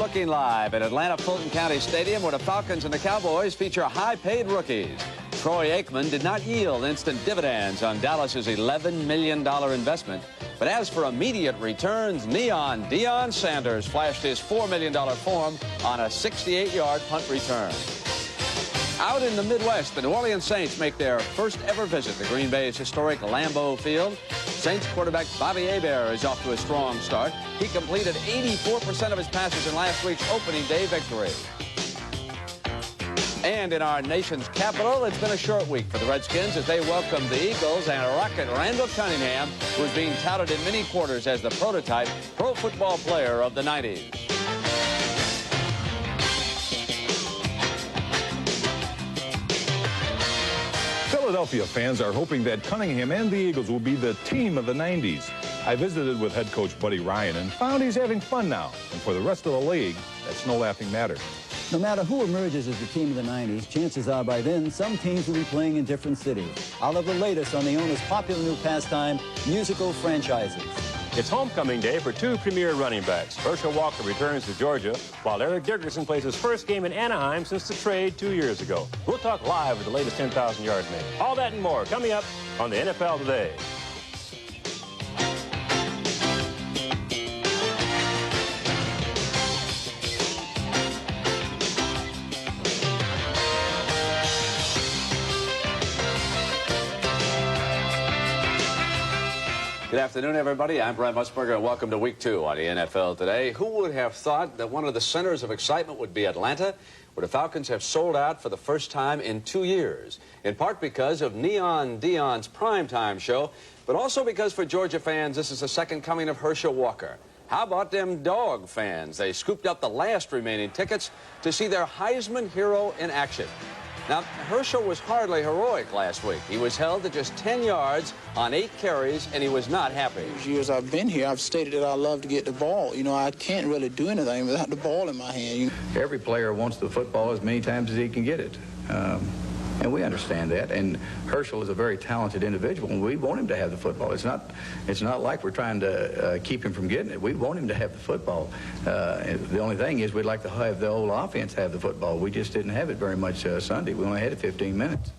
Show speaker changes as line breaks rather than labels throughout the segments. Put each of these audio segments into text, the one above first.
looking live at Atlanta Fulton County Stadium, where the Falcons and the Cowboys feature high-paid rookies. Troy Aikman did not yield instant dividends on Dallas's $11 million investment. But as for immediate returns, Deon Sanders flashed his $4 million form on a 68-yard punt return. Out in the Midwest, the New Orleans Saints make their first ever visit to Green Bay's historic Lambeau Field. Saints quarterback Bobby Hebert is off to a strong start. He completed 84% of his passes in last week's opening day victory. And in our nation's capital, it's been a short week for the Redskins as they welcome the Eagles and Rocket Randall Cunningham, who is being touted in many quarters as the prototype pro football player of the 90s.
Philadelphia fans are hoping that Cunningham and the Eagles will be the team of the 90s. I visited with head coach Buddy Ryan and found he's having fun now. And for the rest of the league, that's no laughing matter.
No matter who emerges as the team of the 90s, chances are by then some teams will be playing in different cities. I'll have the latest on the owner's popular new pastime, musical franchises.
It's homecoming day for two premier running backs. Herschel Walker returns to Georgia, while Eric Dickerson plays his first game in Anaheim since the trade 2 years ago. We'll talk live with the latest 10,000-yard man. All that and more coming up on the NFL Today.
Good afternoon, everybody. I'm Brent Musburger, and welcome to Week 2 on the NFL Today. Who would have thought that one of the centers of excitement would be Atlanta, where the Falcons have sold out for the first time in 2 years, in part because of Deon's primetime show, but also because for Georgia fans, this is the second coming of Herschel Walker. How about them Dog fans? They scooped up the last remaining tickets to see their Heisman hero in action. Now, Herschel was hardly heroic last week. He was held to just 10 yards on 8 carries, and he was not happy.
These years I've been here, I've stated that I love to get the ball. You know, I can't really do anything without the ball in my hand.
Every player wants the football as many times as he can get it. And we understand that. And Herschel is a very talented individual, and we want him to have the football. It's not like we're trying to keep him from getting it. We want him to have the football. The only thing is we'd like to have the whole offense have the football. We just didn't have it very much Sunday. We only had it 15 minutes.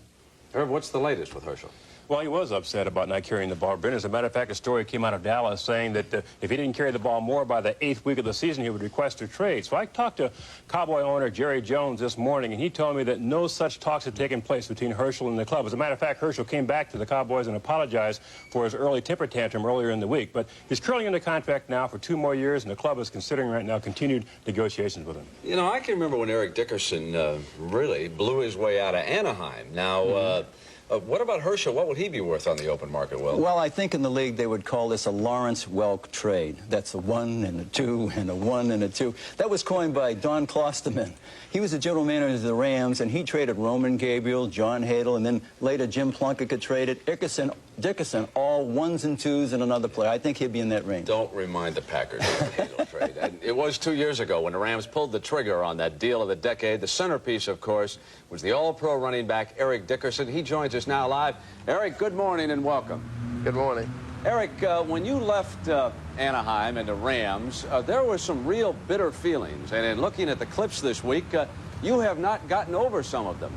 Herb, what's the latest with Herschel?
Well, he was upset about not carrying the ball. Brent, as a matter of fact, a story came out of Dallas saying that if he didn't carry the ball more by the 8th week of the season, he would request a trade. So I talked to Cowboy owner Jerry Jones this morning, and he told me that no such talks had taken place between Herschel and the club. As a matter of fact, Herschel came back to the Cowboys and apologized for his early temper tantrum earlier in the week. But he's currently under contract now for 2 more years, and the club is considering right now continued negotiations with him.
You know, I can remember when Eric Dickerson really blew his way out of Anaheim. Now, what about Herschel? What would he be worth on the open market, Will?
Well, I think in the league they would call this a Lawrence Welk trade. That's a 1 and a 2 and a 1 and a 2. That was coined by Don Klosterman. He was the general manager of the Rams, and he traded Roman Gabriel, John Hadle, and then later Jim Plunkett could trade it. Dickerson, all 1s and 2s and another player. I think he'd be in that range.
Don't remind the Packers of the Hadle trade. And it was 2 years ago when the Rams pulled the trigger on that deal of the decade. The centerpiece, of course, was the all-pro running back Eric Dickerson. He joins us now live. Eric, good morning and welcome.
Good morning.
Eric, when you left Anaheim and the Rams, there were some real bitter feelings. And in looking at the clips this week, you have not gotten over some of them.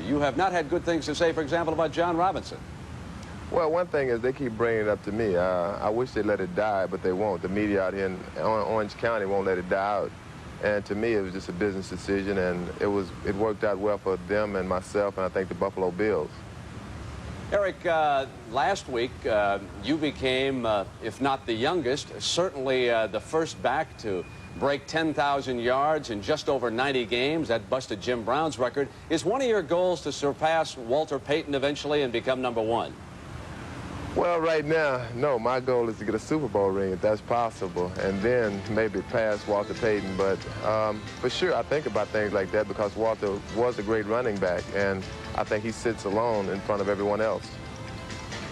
You have not had good things to say, for example, about John Robinson.
Well, one thing is they keep bringing it up to me. I wish they let it die, but they won't. The media out here in Orange County won't let it die out. And to me, it was just a business decision, and it worked out well for them and myself, and I think the Buffalo Bills.
Eric, last week you became, if not the youngest, certainly the first back to break 10,000 yards in just over 90 games. That busted Jim Brown's record. Is one of your goals to surpass Walter Payton eventually and become #1?
Well, right now, no. My goal is to get a Super Bowl ring if that's possible, and then maybe pass Walter Payton. But for sure, I think about things like that because Walter was a great running back, and I think he sits alone in front of everyone else.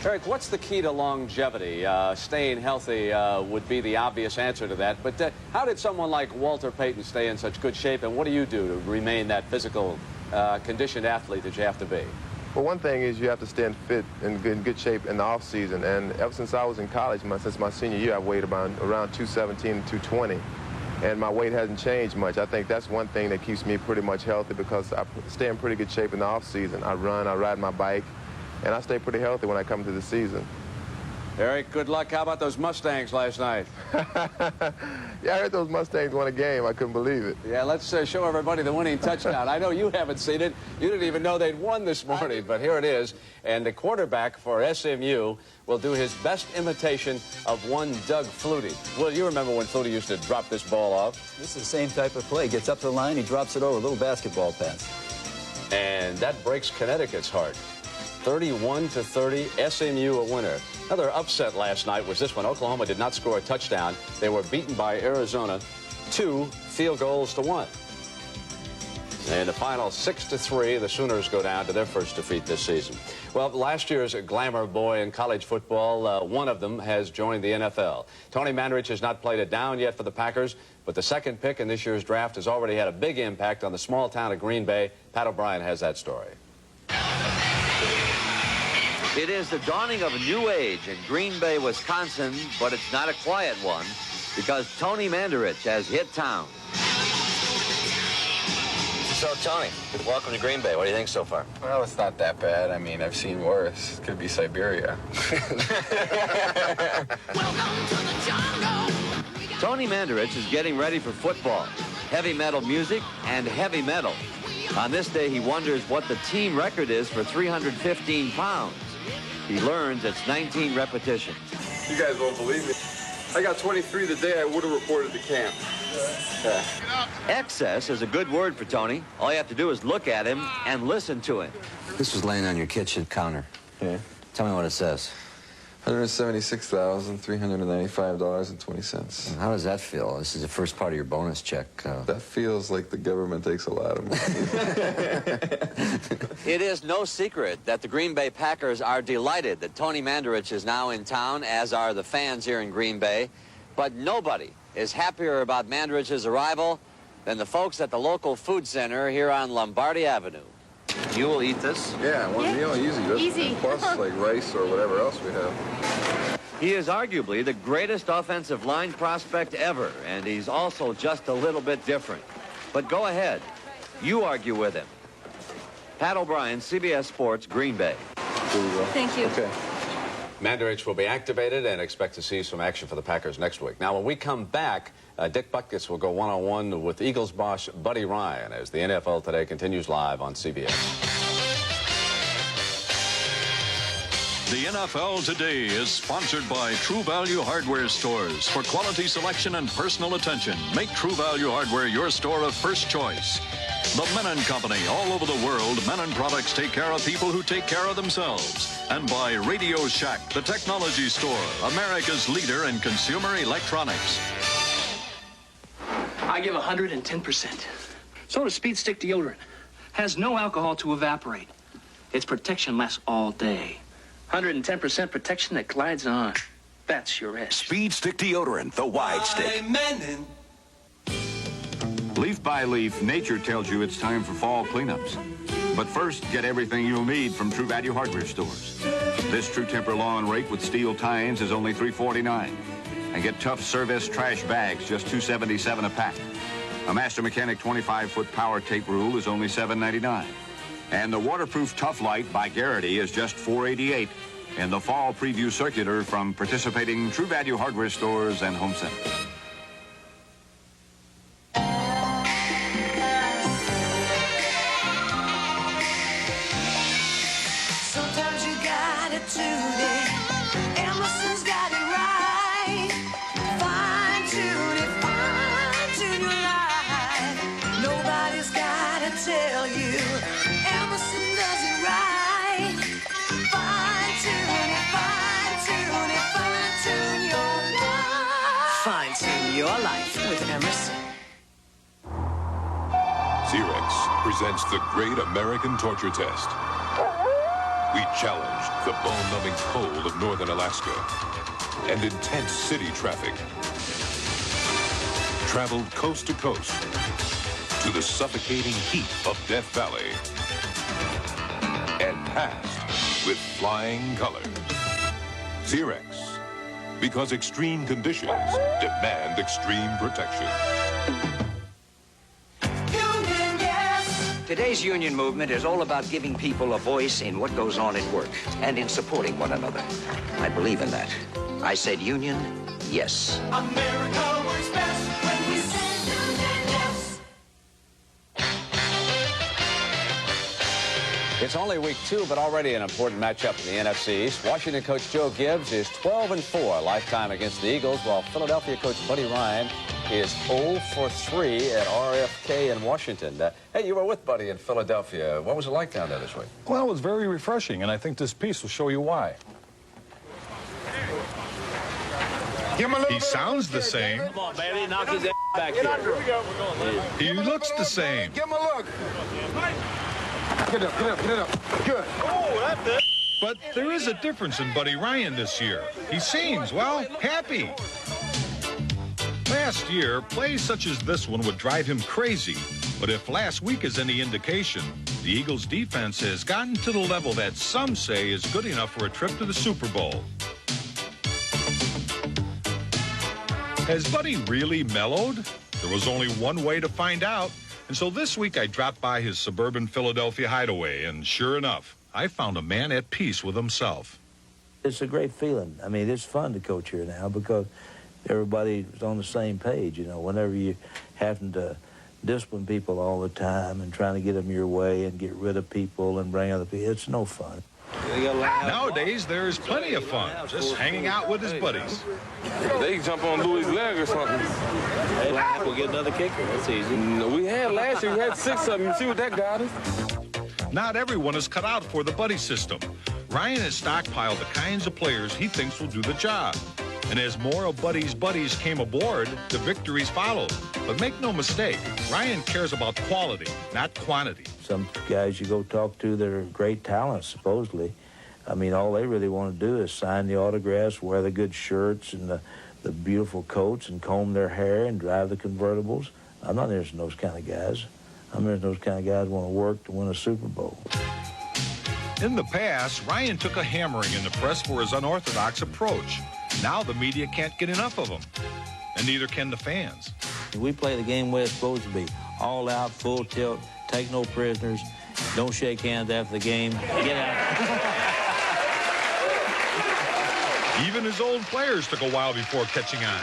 Eric, what's the key to longevity? Staying healthy would be the obvious answer to that. But how did someone like Walter Payton stay in such good shape, and what do you do to remain that physical, conditioned athlete that you have to be?
Well, one thing is you have to stay fit and in good shape in the off season. And ever since I was in college, since my senior year, I've weighed around 217 and 220. and my weight hasn't changed much. I think that's one thing that keeps me pretty much healthy because I stay in pretty good shape in the off season. I run, I ride my bike, and I stay pretty healthy when I come to the season.
Eric, good luck. How about those Mustangs last night?
Yeah, I heard those Mustangs won a game. I couldn't believe it.
Yeah, let's show everybody the winning touchdown. I know you haven't seen it. You didn't even know they'd won this morning, but here it is. And the quarterback for SMU will do his best imitation of one Doug Flutie. Well, you remember when Flutie used to drop this ball off?
This is the same type of play. Gets up the line, he drops it over, a little basketball pass.
And that breaks Connecticut's heart. 31-30, SMU a winner. Another upset last night was this one. Oklahoma did not score a touchdown. They were beaten by Arizona 2 field goals to 1. And the final 6-3, the Sooners go down to their first defeat this season. Well, last year's glamour boy in college football, one of them has joined the NFL. Tony Mandarich has not played it down yet for the Packers, but the second pick in this year's draft has already had a big impact on the small town of Green Bay. Pat O'Brien has that story.
It is the dawning of a new age in Green Bay, Wisconsin, but it's not a quiet one because Tony Mandarich has hit town. So, Tony, welcome to Green Bay. What do you think so far?
Well, it's not that bad. I mean, I've seen worse. It could be Siberia.
Welcome to the jungle. Tony Mandarich is getting ready for football, heavy metal music, and heavy metal. On this day, he wonders what the team record is for 315 pounds. He learns it's 19 repetitions.
You guys won't believe me. I got 23 the day I would have reported to camp. Yeah.
Excess is a good word for Tony. All you have to do is look at him and listen to him. This was laying on your kitchen counter.
Yeah.
Tell me what it says.
$176,395.20.
How does that feel? This is the first part of your bonus check.
That feels like the government takes a lot of money.
It is no secret that the Green Bay Packers are delighted that Tony Mandarich is now in town, as are the fans here in Green Bay. But nobody is happier about Mandarich's arrival than the folks at the local food center here on Lombardi Avenue. You will eat this?
Yeah, one meal, easy. And plus, like rice or whatever else we have.
He is arguably the greatest offensive line prospect ever, and he's also just a little bit different. But go ahead. You argue with him. Pat O'Brien, CBS Sports, Green Bay.
Thank you.
Okay.
Mandarich will be activated and expect to see some action for the Packers next week. Now, when we come back, Dick Butkus will go one-on-one with Eagles boss Buddy Ryan as the NFL Today continues live on CBS.
The NFL Today is sponsored by True Value Hardware Stores. For quality selection and personal attention, make True Value Hardware your store of first choice. The Menon Company. All over the world, Menon products take care of people who take care of themselves. And by Radio Shack, the technology store, America's leader in consumer electronics.
I give 110%. So does Speed Stick deodorant. Has no alcohol to evaporate. Its protection lasts all day. 110% protection that glides on. That's your edge.
Speed Stick deodorant, the wide stick.
Leaf by leaf, nature tells you it's time for fall cleanups. But first, get everything you'll need from True Value Hardware Stores. This True Temper lawn rake with steel tie-ins is only $3.49. And get tough Service trash bags, just $2.77 a pack. A Master Mechanic 25-foot power tape rule is only $7.99. And the waterproof Tough Light by Garrity is just $4.88 in the fall preview circular from participating True Value Hardware Stores and home centers.
Sometimes you got it today. Emerson's got it right. Fine-tune your life. Nobody's got to tell you. Emerson does it right. Fine-tune your life.
Fine-tune your life with Emerson.
Xerox presents the Great American Torture Test. We challenged the bone-numbing cold of northern Alaska and intense city traffic. Traveled coast to coast to the suffocating heat of Death Valley and passed with flying colors. Xerox, because extreme conditions demand extreme protection.
Union, yes.
Today's union movement is all about giving people a voice in what goes on at work and in supporting one another. I believe in that. I said union, yes.
America works best when we say union, yes.
It's only week 2, but already an important matchup in the NFC East. Washington coach Joe Gibbs is 12-4 lifetime against the Eagles, while Philadelphia coach Buddy Ryan is 0-3 at RFK in Washington. Hey, you were with Buddy in Philadelphia. What was it like down there this week?
Well, it was very refreshing, and I think this piece will show you why. He sounds the same.
Come on, baby, knock his ass back here. Here we go.
He looks the same.
Give him a look. Get up. Good.
Oh, that's it.
But there is a difference in Buddy Ryan this year. He seems, well, happy. Last year, plays such as this one would drive him crazy. But if last week is any indication, the Eagles' defense has gotten to the level that some say is good enough for a trip to the Super Bowl. Has Buddy really mellowed? There was only one way to find out. And so this week I dropped by his suburban Philadelphia hideaway, and sure enough, I found a man at peace with himself.
It's a great feeling. I mean, it's fun to coach here now because everybody's on the same page. You know, whenever you having to discipline people all the time and trying to get them your way and get rid of people and bring other people, it's no fun.
Nowadays, there's plenty of fun, just hanging out with his buddies.
They can jump on Louis' leg or something.
Hey, we'll get another kicker. That's easy.
No, we had last year. We had 6 of them. You see what that got us?
Not everyone is cut out for the buddy system. Ryan has stockpiled the kinds of players he thinks will do the job. And as more of Buddy's buddies came aboard, the victories followed. But make no mistake, Ryan cares about quality, not quantity.
Some guys you go talk to that are great talents, supposedly. I mean, all they really want to do is sign the autographs, wear the good shirts and the beautiful coats and comb their hair and drive the convertibles. I'm not interested in those kind of guys. I'm interested in those kind of guys who want to work to win a Super Bowl.
In the past, Ryan took a hammering in the press for his unorthodox approach. Now the media can't get enough of him, and neither can the fans.
We play the game where it's supposed to be. All out, full tilt, take no prisoners, don't shake hands after the game, get out.
Even his old players took a while before catching on.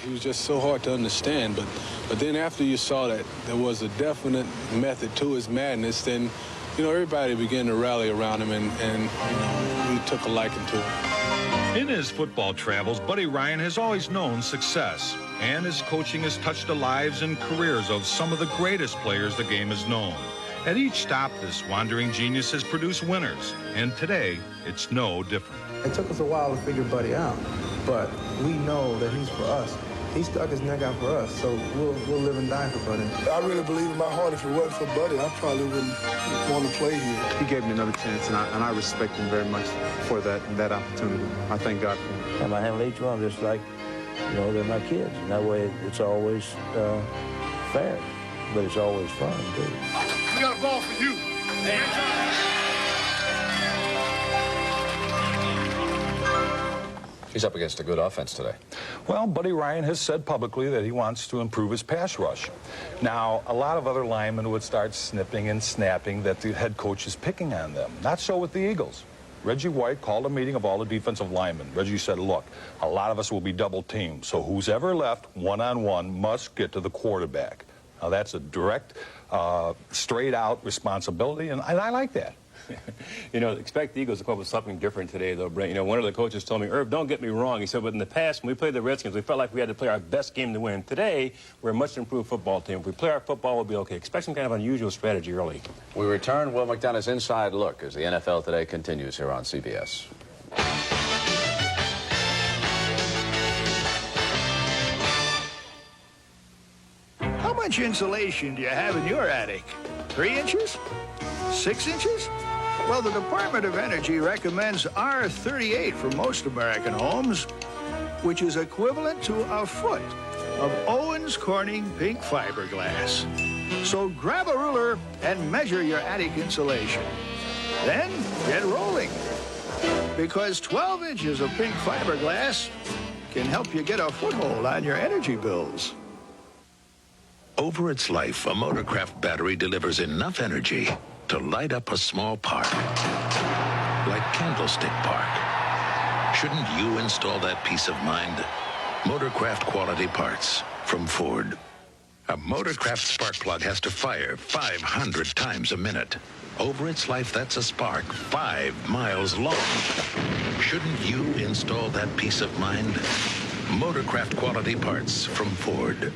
He was just so hard to understand, but then after you saw that there was a definite method to his madness, then, you know, everybody began to rally around him, and you know, we took a liking to him.
In his football travels, Buddy Ryan has always known success, and his coaching has touched the lives and careers of some of the greatest players the game has known. At each stop, this wandering genius has produced winners, and today, it's no different.
It took us a while to figure Buddy out, but we know that he's for us. He stuck his neck out for us, so we'll live and die for Buddy.
I really believe in my heart if it wasn't for Buddy, I probably wouldn't want to play here.
He gave me another chance, and I respect him very much for that opportunity. I thank God for him.
And I handle each one just like, you know, they're my kids. And that way it's always fair, but it's always fun, too.
We got a ball for you.
He's up against a good offense today.
Well, Buddy Ryan has said publicly that he wants to improve his pass rush. Now, a lot of other linemen would start snipping and snapping that the head coach is picking on them. Not so with the Eagles. Reggie White called a meeting of all the defensive linemen. Reggie said, look, a lot of us will be double teamed, so who's ever left one-on-one must get to the quarterback. Now, that's a direct, straight-out responsibility, and I like that.
You know, expect the Eagles to come up with something different today, though, Brent. You know, one of the coaches told me, Irv, don't get me wrong. He said, but in the past, when we played the Redskins, we felt like we had to play our best game to win. Today, we're a much improved football team. If we play our football, we'll be okay. Expect some kind of unusual strategy early.
We return Will McDonough's Inside Look as the NFL Today continues here on CBS.
How much insulation do you have in your attic? 3 inches? 6 inches? Well, the Department of Energy recommends R38 for most American homes, which is equivalent to a foot of Owens Corning pink fiberglass. So grab a ruler and measure your attic insulation. Then get rolling, because 12 inches of pink fiberglass can help you get a foothold on your energy bills.
Over its life, a Motorcraft battery delivers enough energy to light up a small park, like Candlestick Park. Shouldn't you install that peace of mind? Motorcraft quality parts from Ford. A Motorcraft spark plug has to fire 500 times a minute. Over its life, that's a spark 5 miles long. Shouldn't you install that peace of mind? Motorcraft quality parts from Ford.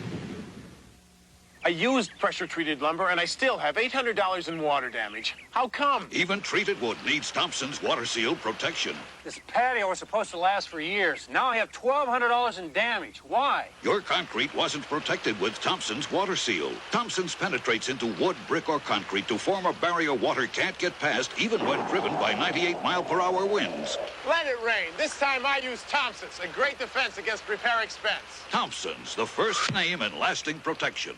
I used pressure-treated lumber, and I still have $800 in water damage. How come?
Even treated wood needs Thompson's Water Seal protection.
This patio was supposed to last for years. Now I have $1,200 in damage. Why?
Your concrete wasn't protected with Thompson's Water Seal. Thompson's penetrates into wood, brick, or concrete to form a barrier water can't get past, even when driven by 98-mile-per-hour winds.
Let it rain. This time I use Thompson's, a great defense against repair expense.
Thompson's, the first name in lasting protection.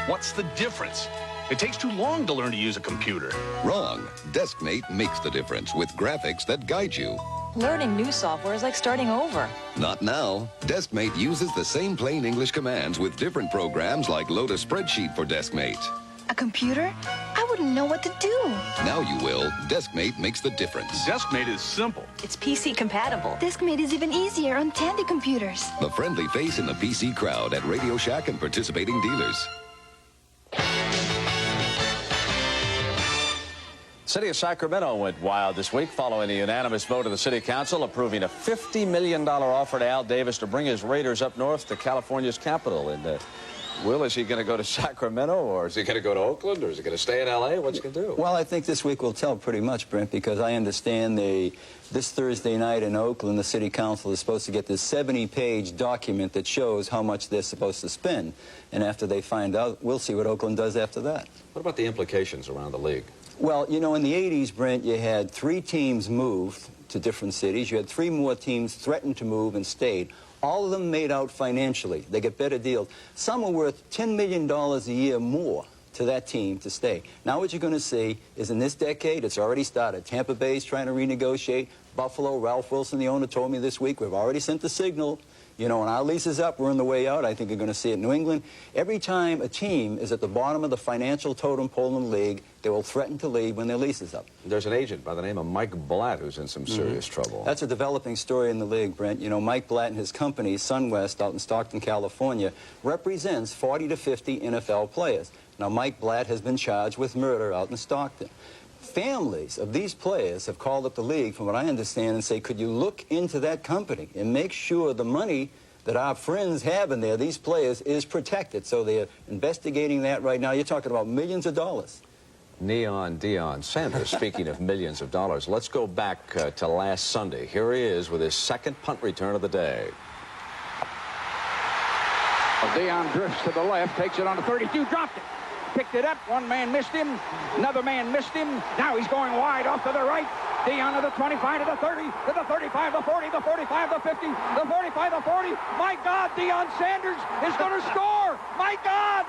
What's the difference? It takes too long to learn to use a computer.
Wrong. DeskMate makes the difference with graphics that guide you.
Learning new software is like starting over.
Not now. DeskMate uses the same plain English commands with different programs like load a spreadsheet for DeskMate.
A computer? I wouldn't know what to do.
Now you will. DeskMate makes the difference.
DeskMate is simple.
It's PC compatible.
DeskMate is even easier on Tandy computers.
The friendly face in the PC crowd at Radio Shack and participating dealers.
City of Sacramento went wild this week following a unanimous vote of the City Council approving a $50 million offer to Al Davis to bring his Raiders up north to California's capital. And, Will, is he going to go to Sacramento, or is he going to go to Oakland, or is he going to stay in L.A.? What's he going to do?
Well, I think this week will tell pretty much, Brent, because I understand this Thursday night in Oakland, the City Council is supposed to get this 70-page document that shows how much they're supposed to spend. And after they find out, we'll see what Oakland does after that.
What about the implications around the league?
Well, you know, in the 80s, Brent, you had 3 teams moved to different cities. You had 3 more teams threatened to move and stayed. All of them made out financially. They get better deals. Some are worth $10 million a year more to that team to stay. Now what you're going to see is in this decade, it's already started. Tampa Bay's trying to renegotiate. Buffalo, Ralph Wilson, the owner, told me this week, we've already sent the signal. You know, when our lease is up, we're on the way out. I think you're going to see it in New England. Every time a team is at the bottom of the financial totem pole in the league, they will threaten to leave when their lease is up.
There's an agent by the name of Mike Blatt who's in some serious trouble.
That's a developing story in the league, Brent. You know, Mike Blatt and his company, SunWest, out in Stockton, California, represents 40 to 50 NFL players. Now, Mike Blatt has been charged with murder out in Stockton. Families of these players have called up the league, from what I understand, and say, could you look into that company and make sure the money that our friends have in there, these players, is protected. So they're investigating that right now. You're talking about millions of dollars.
Deon Sanders, speaking of millions of dollars, let's go back to last Sunday. Here he is with his second punt return of the day.
Deon drifts to the left, takes it on the 32, dropped it. Picked it up, one man missed him, another man missed him. Now he's going wide off to the right. Deon to the 25, to the 30, to the 35, the 40, the 45, the 50, the 45, the 40. My God, Deon Sanders is going to score. My God.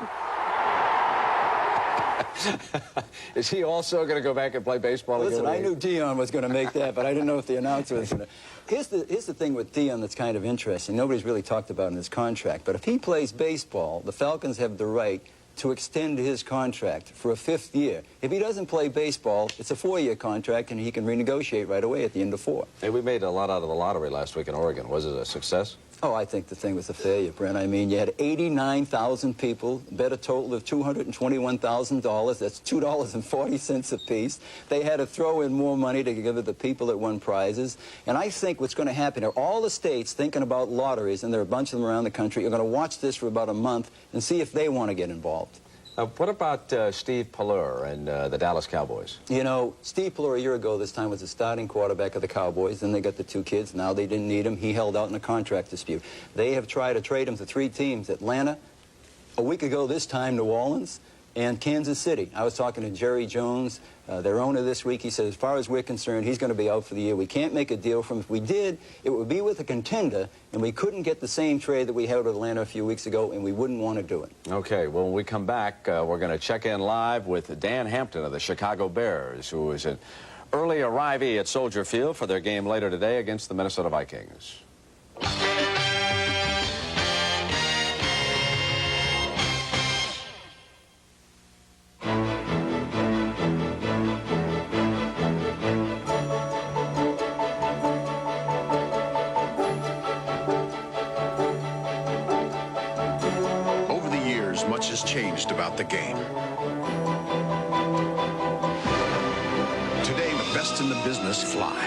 Is he also going to go back and play baseball again?
Listen, I knew Deon was going to make that, but I didn't know if the announcer was going to. Here's the thing with Deon that's kind of interesting. Nobody's really talked about in his contract. But if he plays baseball, the Falcons have the right to extend his contract for a 5th year. If he doesn't play baseball, it's a 4-year contract, and he can renegotiate right away at the end of 4.
Hey, we made a lot out of the lottery last week in Oregon. Was it a success?
Oh, I think the thing was a failure, Brent. I mean, you had 89,000 people, bet a total of $221,000. That's $2.40 apiece. They had to throw in more money to give it the people that won prizes. And I think what's going to happen are all the states thinking about lotteries, and there are a bunch of them around the country, are going to watch this for about a month and see if they want to get involved.
What about Steve Pallur and the Dallas Cowboys?
You know, Steve Pallur a year ago this time was the starting quarterback of the Cowboys. Then they got the 2 kids. Now they didn't need him. He held out in a contract dispute. They have tried to trade him to 3 teams: Atlanta, a week ago this time New Orleans, and Kansas City. I was talking to Jerry Jones, their owner, this week. He said, as far as we're concerned, he's going to be out for the year. We can't make a deal for him. If we did, it would be with a contender, and we couldn't get the same trade that we had with Atlanta a few weeks ago, and we wouldn't want to do it.
Okay, well, when we come back, we're going to check in live with Dan Hampton of the Chicago Bears, who is an early arrivee at Soldier Field for their game later today against the Minnesota Vikings.
about the game. Today, the best in the business fly.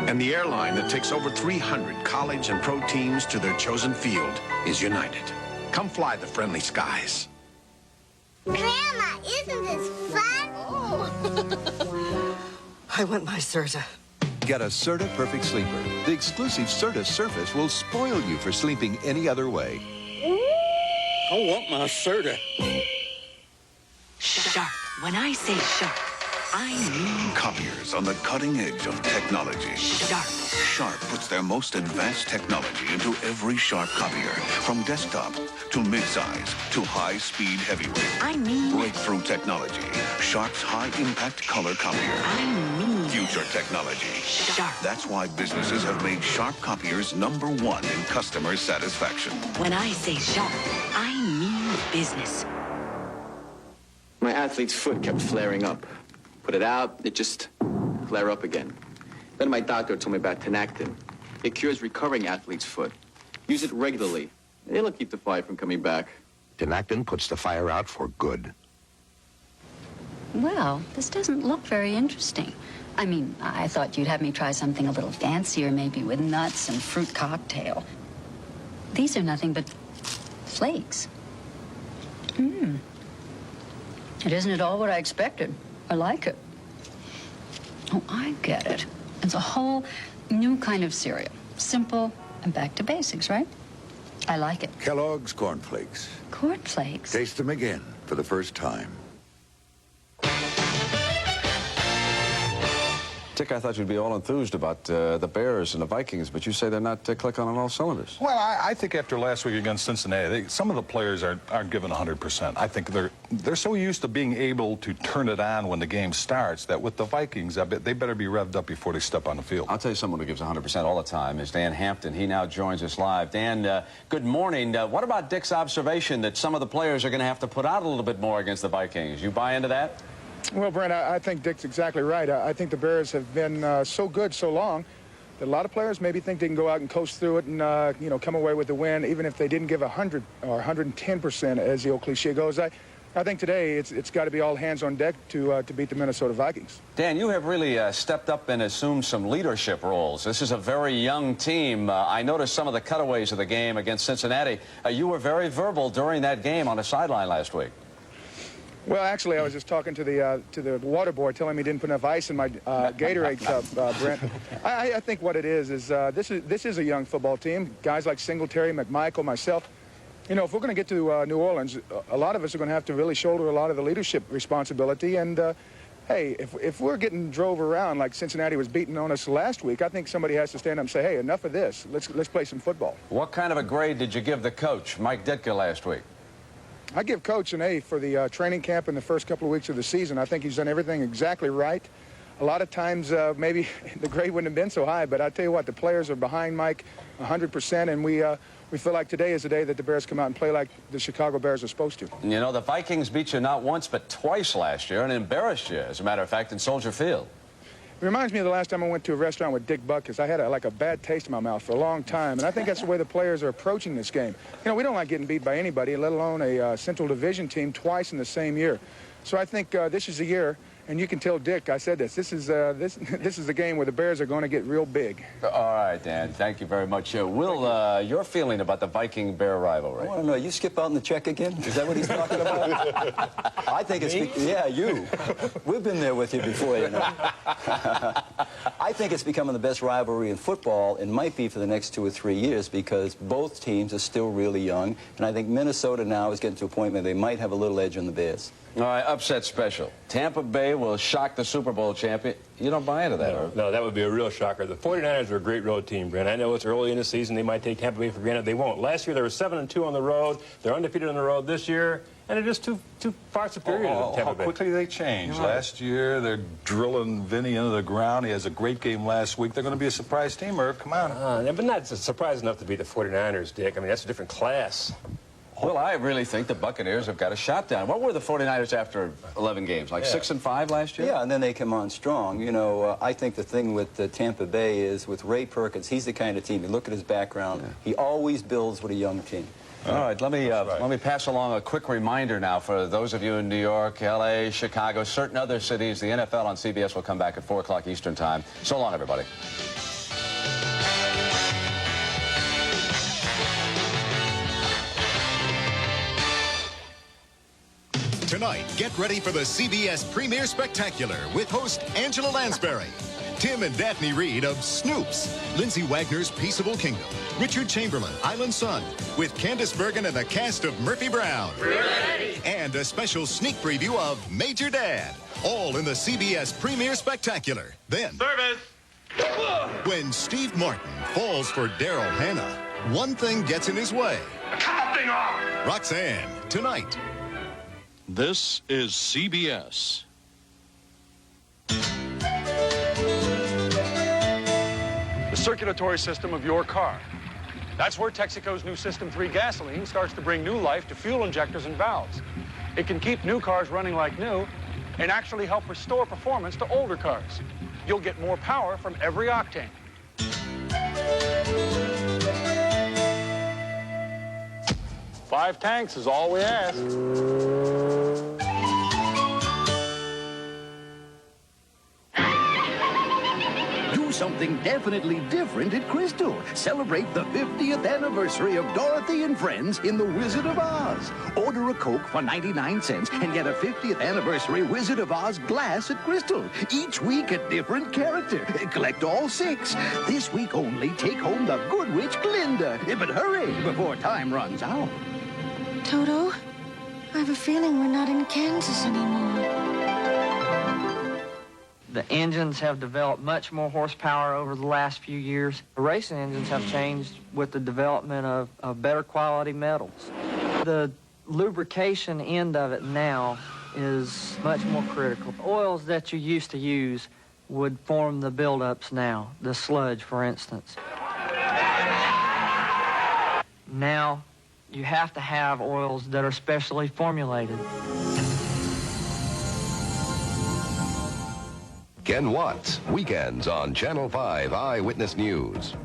And the airline that takes over 300 college and pro teams to their chosen field is United. Come fly the friendly skies.
Grandma, isn't this fun?
Oh. I want my Serta.
Get a Serta Perfect Sleeper. The exclusive Serta surface will spoil you for sleeping any other way.
I want my Serta.
Sharp. When I say sharp, I mean
Copiers on the cutting edge of technology.
sharp.
Sharp puts their most advanced technology into every Sharp copier, from desktop to midsize to high-speed heavyweight.
I mean
breakthrough technology. Sharp's high-impact color copier.
I mean
future technology.
Sharp.
That's why businesses have made Sharp copiers #1 in customer satisfaction.
When I say sharp, I mean business.
My athlete's foot kept flaring up. Put it out, it just flare up again. Then my doctor told me about Tinactin. It cures recurring athlete's foot. Use it regularly. It'll keep the fire from coming back.
Tinactin puts the fire out for good.
Well, this doesn't look very interesting. I mean, I thought you'd have me try something a little fancier, maybe with nuts and fruit cocktail. These are nothing but flakes. It isn't at all what I expected. I like it. Oh, I get it. It's a whole new kind of cereal. Simple and back to basics, right? I like it.
Kellogg's Corn Flakes.
Corn Flakes?
Taste them again for the first time.
Dick, I thought you'd be all enthused about the Bears and the Vikings, but you say they're not clicking on all cylinders.
Well, I think after last week against Cincinnati, some of the players aren't given 100%. I think they're so used to being able to turn it on when the game starts that with the Vikings, I bet they better be revved up before they step on the field.
I'll tell you someone who gives 100% all the time is Dan Hampton. He now joins us live. Dan, good morning. What about Dick's observation that some of the players are going to have to put out a little bit more against the Vikings? You buy into that?
Well, Brent, I think Dick's exactly right. I think the Bears have been so good so long that a lot of players maybe think they can go out and coast through it and, come away with the win, even if they didn't give 100 or 110%, as the old cliche goes. I think today it's got to be all hands on deck to beat the Minnesota Vikings.
Dan, you have really stepped up and assumed some leadership roles. This is a very young team. I noticed some of the cutaways of the game against Cincinnati. You were very verbal during that game on the sideline last week.
Well, actually, I was just talking to the water boy, telling me he didn't put enough ice in my Gatorade cup, Brent. I think what it is this is a young football team. Guys like Singletary, McMichael, myself. You know, if we're going to get to New Orleans, a lot of us are going to have to really shoulder a lot of the leadership responsibility. And hey, if we're getting drove around like Cincinnati was beating on us last week, I think somebody has to stand up and say, hey, enough of this. Let's play some football.
What kind of a grade did you give the coach, Mike Ditka, last week?
I give Coach an A for the training camp in the first couple of weeks of the season. I think he's done everything exactly right. A lot of times, maybe the grade wouldn't have been so high, but I tell you what, the players are behind Mike 100%, and we feel like today is the day that the Bears come out and play like the Chicago Bears are supposed to.
You know, the Vikings beat you not once but twice last year and embarrassed you, as a matter of fact, in Soldier Field.
It reminds me of the last time I went to a restaurant with Dick Buck, because I had like a bad taste in my mouth for a long time, and I think that's the way the players are approaching this game. You know, we don't like getting beat by anybody, let alone a Central Division team twice in the same year. So I think this is the year, and you can tell Dick, I said this is the game where the Bears are going to get real big.
All right, Dan, thank you very much. Will, your feeling about the Viking-Bear rivalry?
I want to know, you skip out in the check again? Is that what he's talking about? I think it's... Yeah, you. We've been there with you before, you know. I think it's becoming the best rivalry in football, and might be for the next 2 or 3 years, because both teams are still really young, and I think Minnesota now is getting to a point where they might have a little edge on the Bears.
All right, upset special. Tampa Bay will shock the Super Bowl champion. You don't buy into that,
No, that would be a real shocker. The 49ers are a great road team, Brent. I know it's early in the season. They might take Tampa Bay for granted. They won't. Last year, they were 7-2 on the road. They're undefeated on the road this year, and they're just too far superior to Tampa Bay.
How quickly they change. Last year, they're drilling Vinny into the ground. He has a great game last week. They're going to be a surprise team, Irv. Come on.
Yeah, but not surprise enough to beat the 49ers, Dick. I mean, that's a different class.
Well, I really think the Buccaneers have got a shot down. What were the 49ers after 11 games? Like 6-5 last year?
Yeah, and then they come on strong. You know, I think the thing with Tampa Bay is with Ray Perkins, he's the kind of team, you look at his background, he always builds with a young team.
All right, let me pass along a quick reminder now for those of you in New York, L.A., Chicago, certain other cities. The NFL on CBS will come back at 4 o'clock Eastern Time. So long, everybody.
Tonight, get ready for the CBS Premier Spectacular with host Angela Lansbury, Tim and Daphne Reed of Snoops, Lindsay Wagner's Peaceable Kingdom, Richard Chamberlain, Island Sun, with Candice Bergen and the cast of Murphy Brown. We're ready. And a special sneak preview of Major Dad, all in the CBS Premier Spectacular. Then, service. When Steve Martin falls for Daryl Hannah, one thing gets in his way. Counting off. Roxanne, tonight.
This is CBS.
The circulatory system of your car. That's where Texaco's new System 3 gasoline starts to bring new life to fuel injectors and valves. It can keep new cars running like new and actually help restore performance to older cars. You'll get more power from every octane. 5 tanks is all we ask.
Do something definitely different at Crystal. Celebrate the 50th anniversary of Dorothy and Friends in The Wizard of Oz. Order a Coke for 99 cents and get a 50th anniversary Wizard of Oz glass at Crystal. Each week a different character. Collect all 6. This week only, take home the Good Witch Glinda. But hurry before time runs out.
Toto, I have a feeling we're not in Kansas anymore.
The engines have developed much more horsepower over the last few years. The racing engines have changed with the development of better quality metals. The lubrication end of it now is much more critical. Oils that you used to use would form the buildups now, the sludge, for instance. Now, you have to have oils that are specially formulated.
Ken Watts, weekends on Channel 5 Eyewitness News.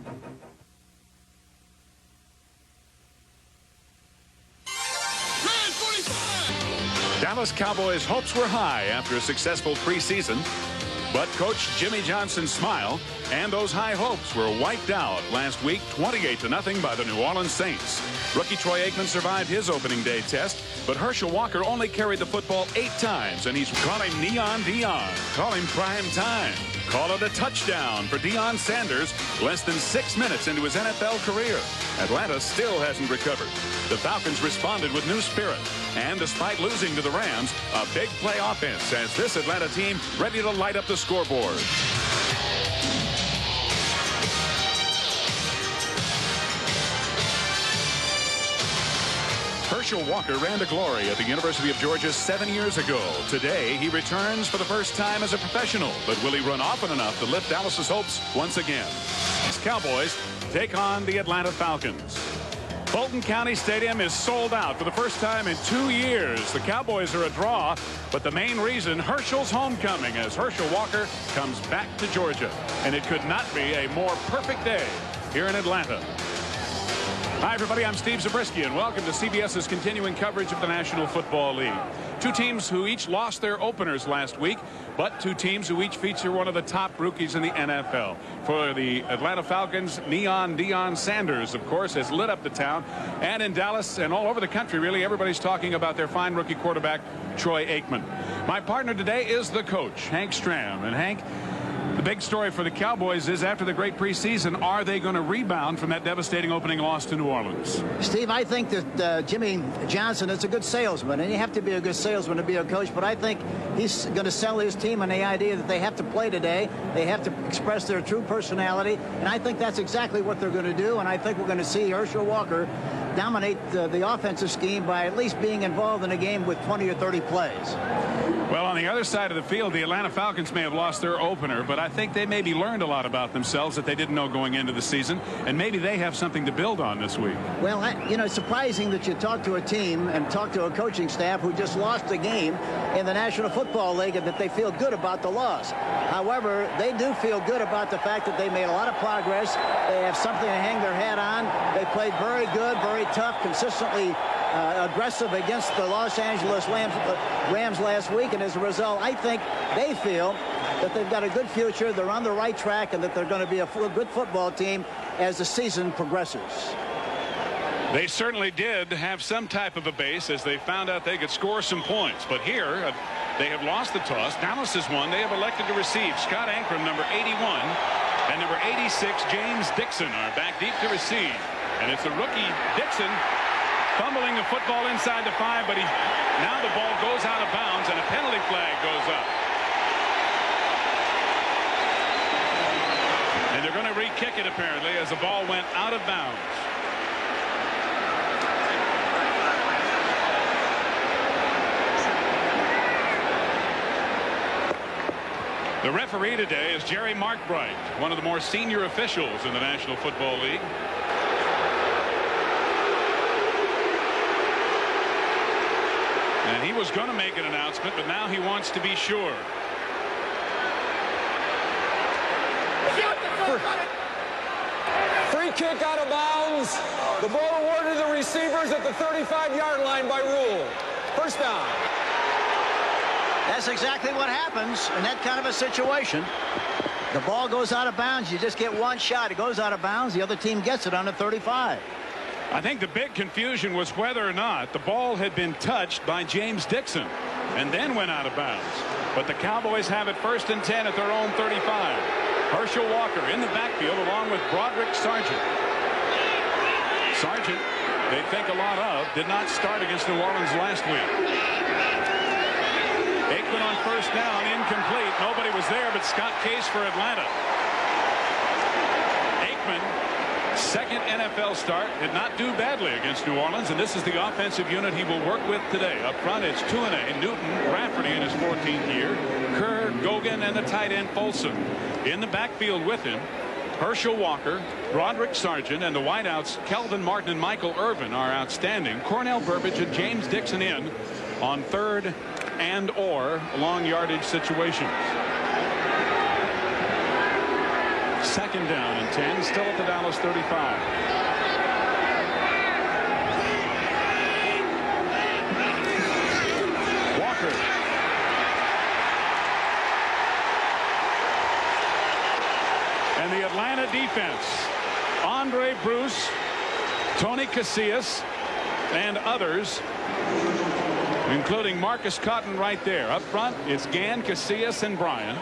Dallas Cowboys' hopes were high after a successful preseason, but Coach Jimmie Johnson's smile and those high hopes were wiped out last week 28-0 by the New Orleans Saints. Rookie Troy Aikman survived his opening day test, but Herschel Walker only carried the football 8 times, and he's calling Neon Deon. Call him prime time. Call it a touchdown for Deon Sanders less than 6 minutes into his NFL career. Atlanta still hasn't recovered. The Falcons responded with new spirit, and despite losing to the Rams, a big play offense as this Atlanta team ready to light up the scoreboard. Herschel Walker ran to glory at the University of Georgia 7 years ago. Today, he returns for the first time as a professional. But will he run often enough to lift Dallas's hopes once again? As Cowboys take on the Atlanta Falcons. Fulton County Stadium is sold out for the first time in 2 years. The Cowboys are a draw, but the main reason, Herschel's homecoming as Herschel Walker comes back to Georgia. And it could not be a more perfect day here in Atlanta. Hi, everybody. I'm Steve Zabriskie, and welcome to CBS's continuing coverage of the National Football League. 2 teams who each lost their openers last week, but 2 teams who each feature one of the top rookies in the NFL. For the Atlanta Falcons, Neon Deon Sanders, of course, has lit up the town. And in Dallas and all over the country, really, everybody's talking about their fine rookie quarterback, Troy Aikman. My partner today is the coach, Hank Stram. And Hank, the big story for the Cowboys is after the great preseason, are they going to rebound from that devastating opening loss to New Orleans?
Steve, I think that Jimmie Johnson is a good salesman, and you have to be a good salesman to be a coach, but I think he's going to sell his team on the idea that they have to play today, they have to express their true personality, and I think that's exactly what they're going to do, and I think we're going to see Herschel Walker dominate the offensive scheme by at least being involved in a game with 20 or 30 plays.
Well, on the other side of the field, the Atlanta Falcons may have lost their opener, but I think they maybe learned a lot about themselves that they didn't know going into the season, and maybe they have something to build on this week.
Well, you know, it's surprising that you talk to a team and talk to a coaching staff who just lost a game in the National Football League and that they feel good about the loss. However, they do feel good about the fact that they made a lot of progress. They have something to hang their hat on. They played very good, very tough, consistently aggressive against the Los Angeles Rams last week, and as a result, I think they feel that they've got a good future, they're on the right track, and that they're going to be a good football team as the season progresses.
They certainly did have some type of a base as they found out they could score some points, but here they have lost the toss. Dallas has won. They have elected to receive. Scott Aikman, number 81, and number 86, James Dixon, are back deep to receive, and it's the rookie Dixon fumbling the football inside the 5, but now the ball goes out of bounds and a penalty flag goes up. And they're going to re-kick it apparently as the ball went out of bounds. The referee today is Jerry Markbright, one of the more senior officials in the National Football League. And he was going to make an announcement, but now he wants to be sure.
Free kick out of bounds. The ball awarded to the receivers at the 35-yard line by rule. First down.
That's exactly what happens in that kind of a situation. The ball goes out of bounds. You just get one shot. It goes out of bounds. The other team gets it on the 35.
I think the big confusion was whether or not the ball had been touched by James Dixon and then went out of bounds. But the Cowboys have it 1st and 10 at their own 35. Herschel Walker in the backfield along with Broderick Sargent. Sargent, they think a lot of, did not start against New Orleans last week. Aikman on 1st down, incomplete. Nobody was there but Scott Case for Atlanta. Aikman, second NFL start, did not do badly against New Orleans, and this is the offensive unit he will work with today. Up front, it's Tuanay, Newton, Rafferty in his 14th year, Kerr, Gogan, and the tight end Folsom. In the backfield with him, Herschel Walker, Broderick Sargent, and the wideouts Kelvin Martin and Michael Irvin are outstanding. Cornell Burbage and James Dixon in on 3rd and or long yardage situations. 2nd down and 10, still at the Dallas 35. Walker. And the Atlanta defense, Andre Bruce, Tony Casillas, and others, including Marcus Cotton right there. Up front, it's Gann, Casillas, and Bryan.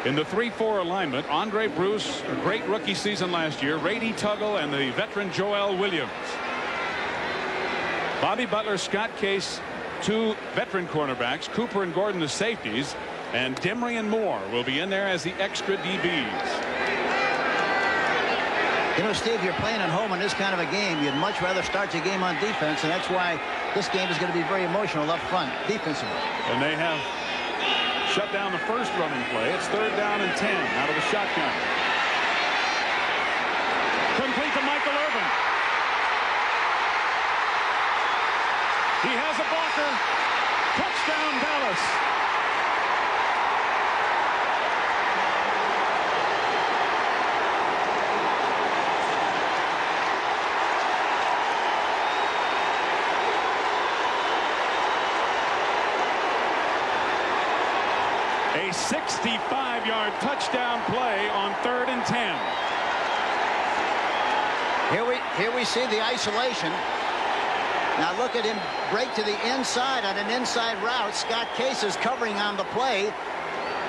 In the 3-4 alignment, Andre Bruce, a great rookie season last year, Rady Tuggle, and the veteran Joel Williams. Bobby Butler, Scott Case, 2 veteran cornerbacks, Cooper and Gordon the safeties, and Demry and Moore will be in there as the extra DBs.
You know, Steve, you're playing at home in this kind of a game. You'd much rather start your game on defense, and that's why this game is going to be very emotional up front, defensively.
And they have shut down the first running play. It's 3rd down and 10 out of the shotgun. Complete to Michael Irvin. He has a blocker. Touchdown, Dallas. A 65-yard touchdown play on 3rd and 10.
Here we see the isolation. Now look at him break to the inside on an inside route. Scott Case is covering on the play.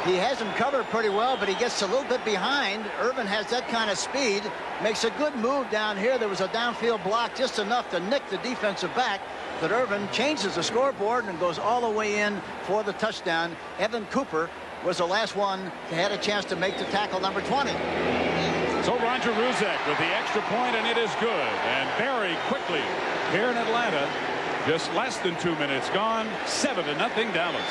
He has him covered pretty well, but he gets a little bit behind. Irvin has that kind of speed. Makes a good move down here. There was a downfield block just enough to nick the defensive back. But Irvin changes the scoreboard and goes all the way in for the touchdown. Evan Cooper was the last one to had a chance to make the tackle, number 20.
So Roger Ruzek with the extra point, and it is good. And very quickly here in Atlanta, just less than 2 minutes gone, 7-0 Dallas.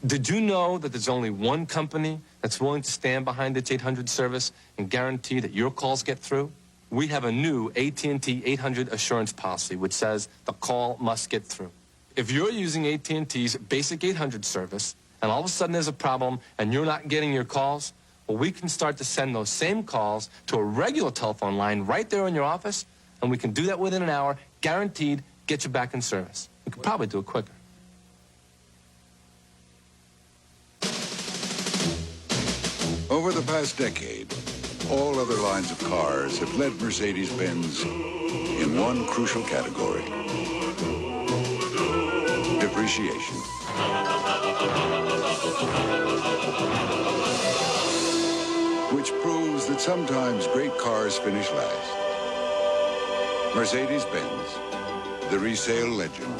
Did you know that there's only one company that's willing to stand behind its 800 service and guarantee that your calls get through? We have a new AT&T 800 assurance policy which says the call must get through. If you're using AT&T's basic 800 service and all of a sudden there's a problem and you're not getting your calls, well, we can start to send those same calls to a regular telephone line right there in your office, and we can do that within an hour, guaranteed, get you back in service. We could probably do it quicker.
Over the past decade, all other lines of cars have led Mercedes-Benz in one crucial category: depreciation. Which proves that sometimes great cars finish last. Mercedes-Benz, the resale legend.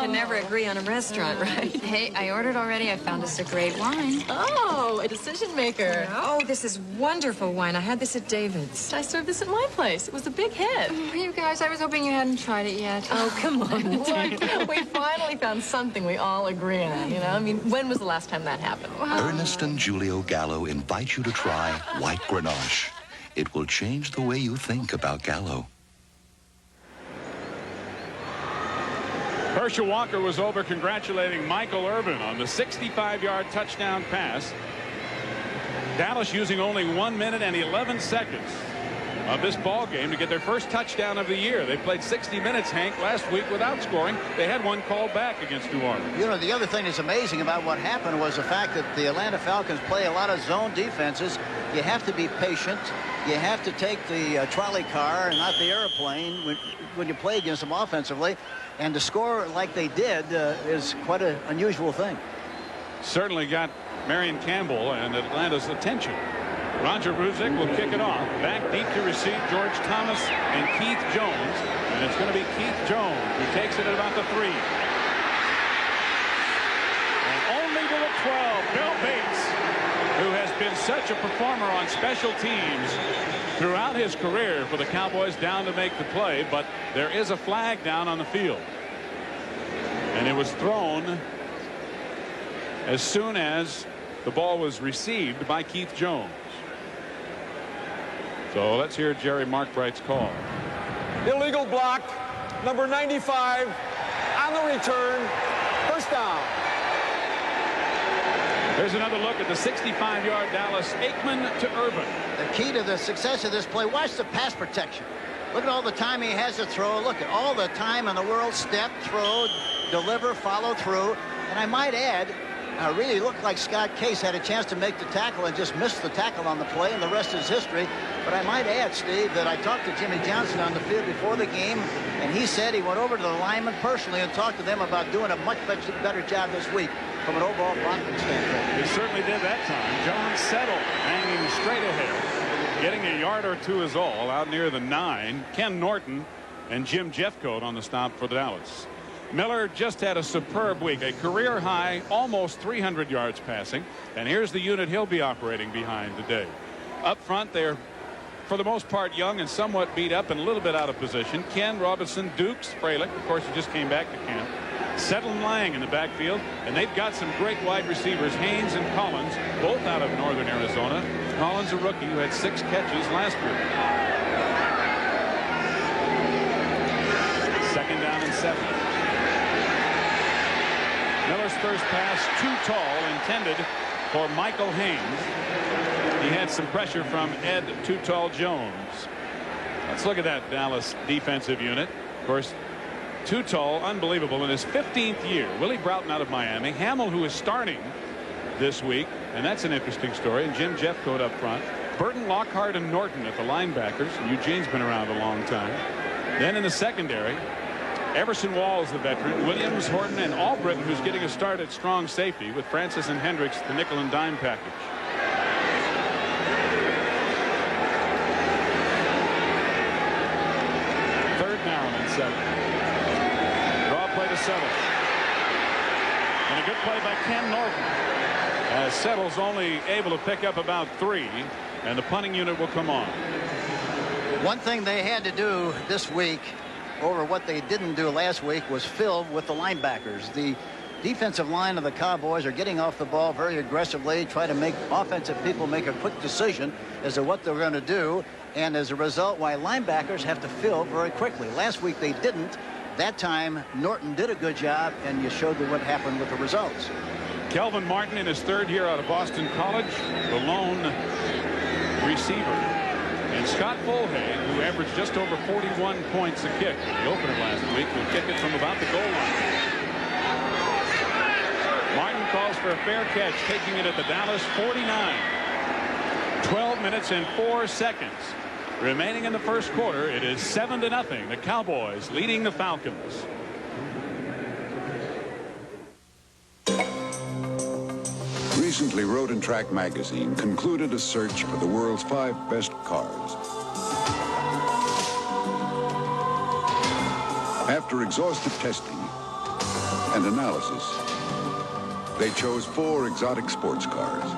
Never agree on a restaurant, right? Hey, I ordered already. I found us a great wine.
Oh, a decision maker.
Oh, this is wonderful wine. I had this at David's.
I served this at my place. It was a big hit.
You guys, I was hoping you hadn't tried it yet.
Oh, come on. Look, we finally found something we all agree on, you know? I mean, when was the last time that happened?
Ernest and Julio Gallo invite you to try White Grenache. It will change the way you think about Gallo.
Herschel Walker was over congratulating Michael Irvin on the 65-yard touchdown pass. Dallas using only 1 minute and 11 seconds of this ball game to get their first touchdown of the year. They played 60 minutes, Hank, last week without scoring. They had one called back against New Orleans.
You know, the other thing that's amazing about what happened was the fact that the Atlanta Falcons play a lot of zone defenses. You have to be patient. You have to take the trolley car and not the airplane when you play against them offensively. And to score like they did is quite an unusual thing.
Certainly got Marion Campbell and Atlanta's attention. Roger Ruzick will kick it off. Back deep to receive George Thomas and Keith Jones. And it's going to be Keith Jones who takes it at about the 3. And only to the 12, Bill Bates, who has been such a performer on special teams throughout his career for the Cowboys, down to make the play, but there is a flag down on the field. And it was thrown as soon as the ball was received by Keith Jones. So let's hear Jerry Markbright's call.
Illegal block, number 95, on the return, first down.
There's another look at the 65-yard Dallas. Aikman to Irvin.
The key to the success of this play, watch the pass protection. Look at all the time he has to throw. Look at all the time in the world. Step, throw, deliver, follow through. And I might add, really looked like Scott Case had a chance to make the tackle and just missed the tackle on the play, and the rest is history. But I might add, Steve, that I talked to Jimmie Johnson on the field before the game, and he said he went over to the linemen personally and talked to them about doing a much better job this week from an overall blocking standpoint.
He certainly did that time. John Settle hanging straight ahead, getting a yard or two is all out near the 9. Ken Norton and Jim Jeffcoat on the stop for Dallas. Miller just had a superb week, a career high, almost 300 yards passing. And here's the unit he'll be operating behind today. Up front, they're for the most part young and somewhat beat up and a little bit out of position. Ken, Robinson, Dukes, Fralick, of course, he just came back to camp. Settle and Lang in the backfield, and they've got some great wide receivers, Haynes and Collins, both out of northern Arizona. Collins, a rookie who had 6 catches last year. Second down and 7. Miller's first pass too tall, intended for Michael Haynes. He had some pressure from Ed Too Tall Jones. Let's look at that Dallas defensive unit. Of course, Too Tall, unbelievable, in his 15th year. Willie Broughton out of Miami. Hamill, who is starting this week, and that's an interesting story. And Jim Jeffcoat up front. Burton, Lockhart, and Norton at the linebackers. Eugene's been around a long time. Then in the secondary, Everson Walls, the veteran, Williams, Horton, and Albritton, who's getting a start at strong safety, with Francis and Hendricks, the nickel and dime package. Third down and 7. Draw play to Settle. And a good play by Ken Norton, as Settle's only able to pick up about 3, and the punting unit will come on.
One thing they had to do this week over what they didn't do last week was fill with the linebackers. The defensive line of the Cowboys are getting off the ball very aggressively, try to make offensive people make a quick decision as to what they're going to do, and as a result, why linebackers have to fill very quickly. Last week they didn't. That time, Norton did a good job, and you showed them what happened with the results.
Kelvin Martin in his third year out of Boston College, the lone receiver. And Scott Folhay, who averaged just over 41 points a kick in the opener last week, will kick it from about the goal line. Martin calls for a fair catch, taking it at the Dallas 49. 12 minutes and 4 seconds remaining in the first quarter. It is 7-0. The Cowboys leading the Falcons.
Recently, Road and Track magazine concluded a search for the world's 5 best cars. After exhaustive testing and analysis, they chose 4 exotic sports cars.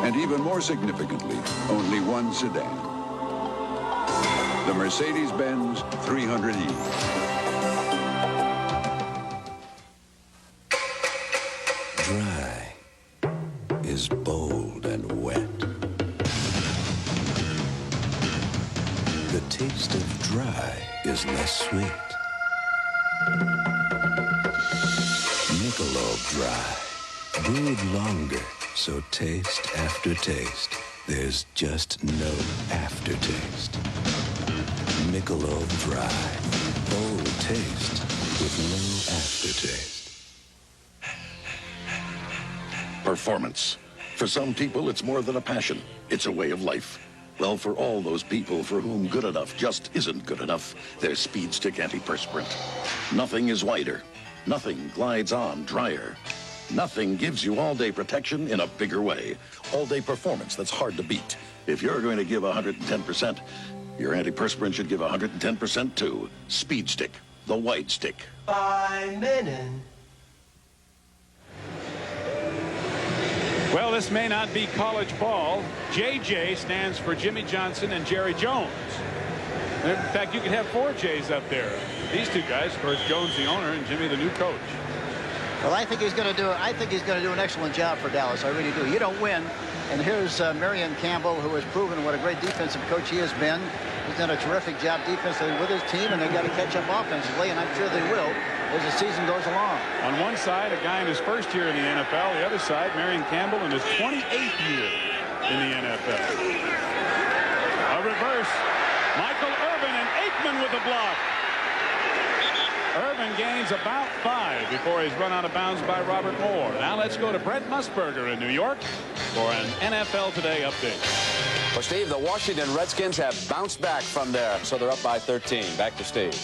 And even more significantly, only 1 sedan. The Mercedes-Benz 300E.
Dry is bold and wet. The taste of dry is less sweet. Michelob Dry, brewed longer, so taste after taste, there's just no aftertaste. Michelob Dry, bold taste with no aftertaste.
Performance. For some people, it's more than a passion. It's a way of life. Well, for all those people for whom good enough just isn't good enough, there's Speed Stick Antiperspirant. Nothing is whiter. Nothing glides on drier. Nothing gives you all-day protection in a bigger way. All-day performance that's hard to beat. If you're going to give 110%, your antiperspirant should give 110% too. Speed Stick, the white stick.
By Menon.
Well, this may not be college ball. JJ stands for Jimmie Johnson and Jerry Jones. In fact, you could have 4 J's up there. These 2 guys, of course, Jones the owner and Jimmy the new coach.
Well, I think he's going to do an excellent job for Dallas. I really do. You don't win. And here's Marion Campbell, who has proven what a great defensive coach he has been. He's done a terrific job defensively with his team, and they've got to catch up offensively, and I'm sure they will as the season goes along. On one side, a guy in his first year in the NFL. The other side, Marion Campbell in his 28th year in the NFL. A reverse. Michael Irvin and Aikman with the block. Irvin gains about 5 before he's run out of bounds by Robert Moore. Now let's go to Brent Musburger in New York for an NFL Today update.
Well, Steve, the Washington Redskins have bounced back from there, so they're up by 13. Back to Steve.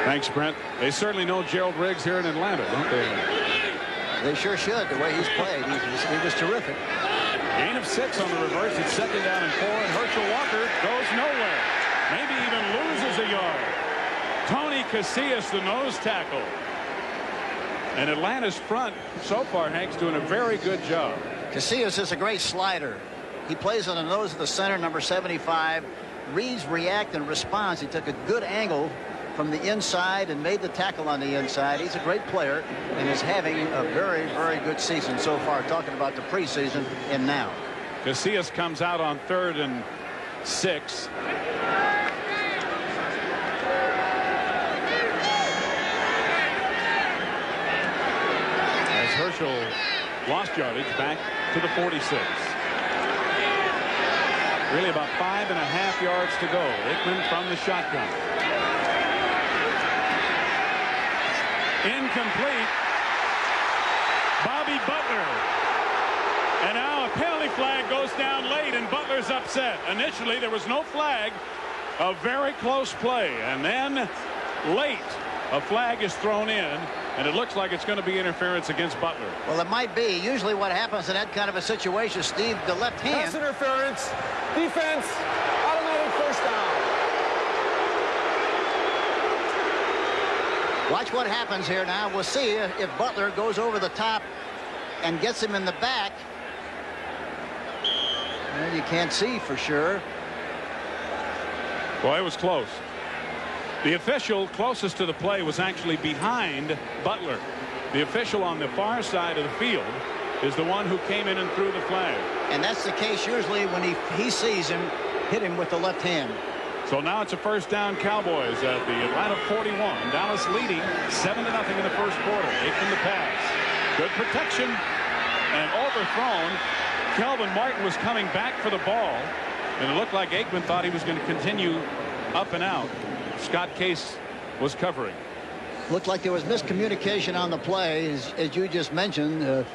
Thanks, Brent. They certainly know Gerald Riggs here in Atlanta, don't they?
They sure should, the way he's played. He was terrific.
Gain of 6 on the reverse. It's 2nd down and 4, and Herschel Walker goes nowhere. Maybe even loses a yard. Tony Casillas, the nose tackle. And Atlanta's front, so far, Hank's doing a very good job.
Casillas is a great slider. He plays on the nose of the center, number 75. Reads, react, and responds. He took a good angle from the inside and made the tackle on the inside. He's a great player and is having a very, very good season so far, talking about the preseason and now.
Casillas comes out on 3rd and 6. As Herschel lost yardage back to the 46. Really about 5.5 yards to go. Aikman from the shotgun. Incomplete. Bobby Butler. And now a penalty flag goes down late, and Butler's upset. Initially, there was no flag. A very close play. And then late, a flag is thrown in, and it looks like it's going to be interference against Butler.
Well, it might be. Usually what happens in that kind of a situation, Steve, the left hand.
Pass interference. Defense. Automatic first down.
Watch what happens here now. We'll see if Butler goes over the top and gets him in the back. Well, you can't see for sure.
Boy, it was close. The official closest to the play was actually behind Butler. The official on the far side of the field is the one who came in and threw the flag.
And that's the case usually when he sees him, hit him with the left hand.
So now it's a first down Cowboys at the Atlanta 41. Dallas leading 7-0 in the first quarter. Aikman the pass. Good protection and overthrown. Kelvin Martin was coming back for the ball, and it looked like Aikman thought he was going to continue up and out. Scott Case was covering.
Looked like there was miscommunication on the play, as you just mentioned.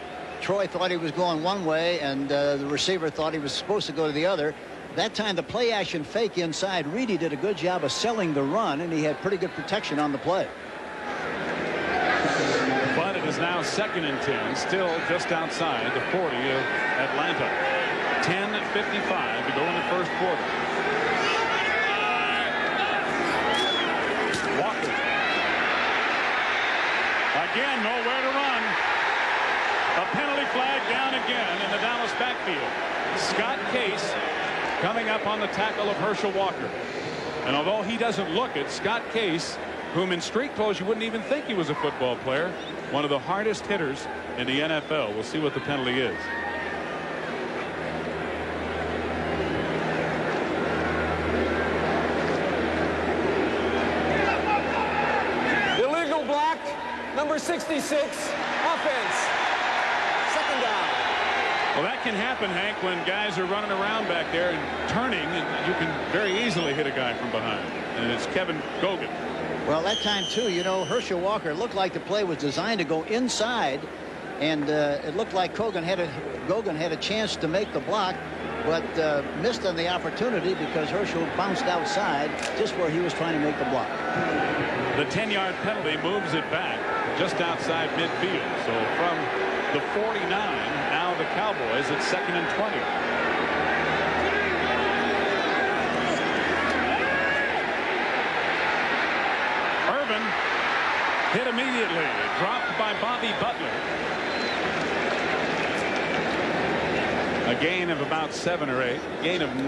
Troy thought he was going one way, and the receiver thought he was supposed to go to the other. That time, the play action fake inside. Reedy did a good job of selling the run, and he had pretty good protection on the play.
But it is now 2nd and 10, still just outside the 40 of Atlanta. 10:55 to go in the first quarter. Walker. Again, nowhere to run. A penalty flag down again in the Dallas backfield. Scott Case coming up on the tackle of Herschel Walker. And although he doesn't look it, Scott Case, whom in street clothes you wouldn't even think he was a football player, one of the hardest hitters in the NFL. We'll see what the penalty is.
Illegal block, number 66, offense. 2nd down.
Well, that can happen, Hank, when guys are running around back there and turning, and you can very easily hit a guy from behind. And it's Kevin Gogan.
Well, that time, too, you know, Herschel Walker looked like the play was designed to go inside, and it looked like Gogan had a chance to make the block, but missed on the opportunity because Herschel bounced outside just where he was trying to make the block.
The 10-yard penalty moves it back just outside midfield. So from the 49, now the Cowboys at 2nd and 20. Irvin hit immediately, dropped by Bobby Butler. A gain of about 7 or 8, gain of 9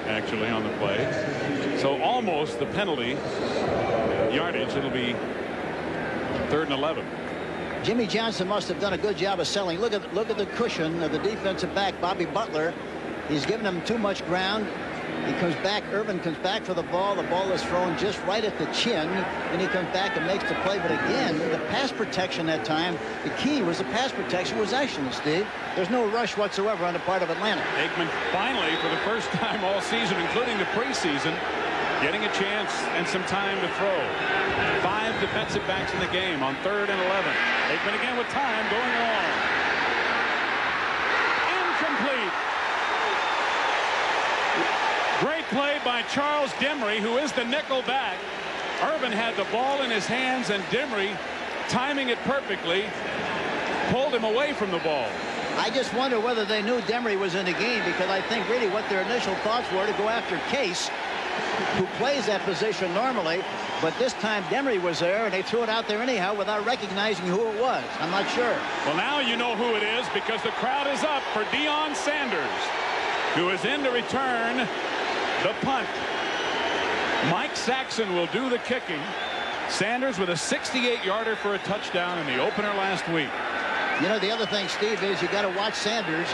actually on the play. So almost the penalty yardage. It'll be 3rd and 11.
Jimmie Johnson must have done a good job of selling. Look at the cushion of the defensive back, Bobby Butler. He's given him too much ground. He comes back. Irvin comes back for the ball. The ball is thrown just right at the chin. Then he comes back and makes the play. But again, the pass protection that time, the key was the pass protection was excellent, Steve. There's no rush whatsoever on the part of Atlanta.
Aikman finally, for the first time all season, including the preseason, getting a chance and some time to throw. 5 defensive backs in the game on 3rd and 11. Aikman again with time going long. Incomplete. Great play by Charles Demry, who is the nickel back. Irvin had the ball in his hands, and Demry, timing it perfectly, pulled him away from the ball.
I just wonder whether they knew Demry was in the game, because I think really what their initial thoughts were to go after Case, who plays that position normally, but this time Demry was there, and they threw it out there anyhow without recognizing who it was. I'm not sure.
Well, now you know who it is, because the crowd is up for Deon Sanders, who is in to return the punt. Mike Saxon will do the kicking. Sanders with a 68-yarder for a touchdown in the opener last week.
You know, the other thing, Steve, is you got to watch Sanders,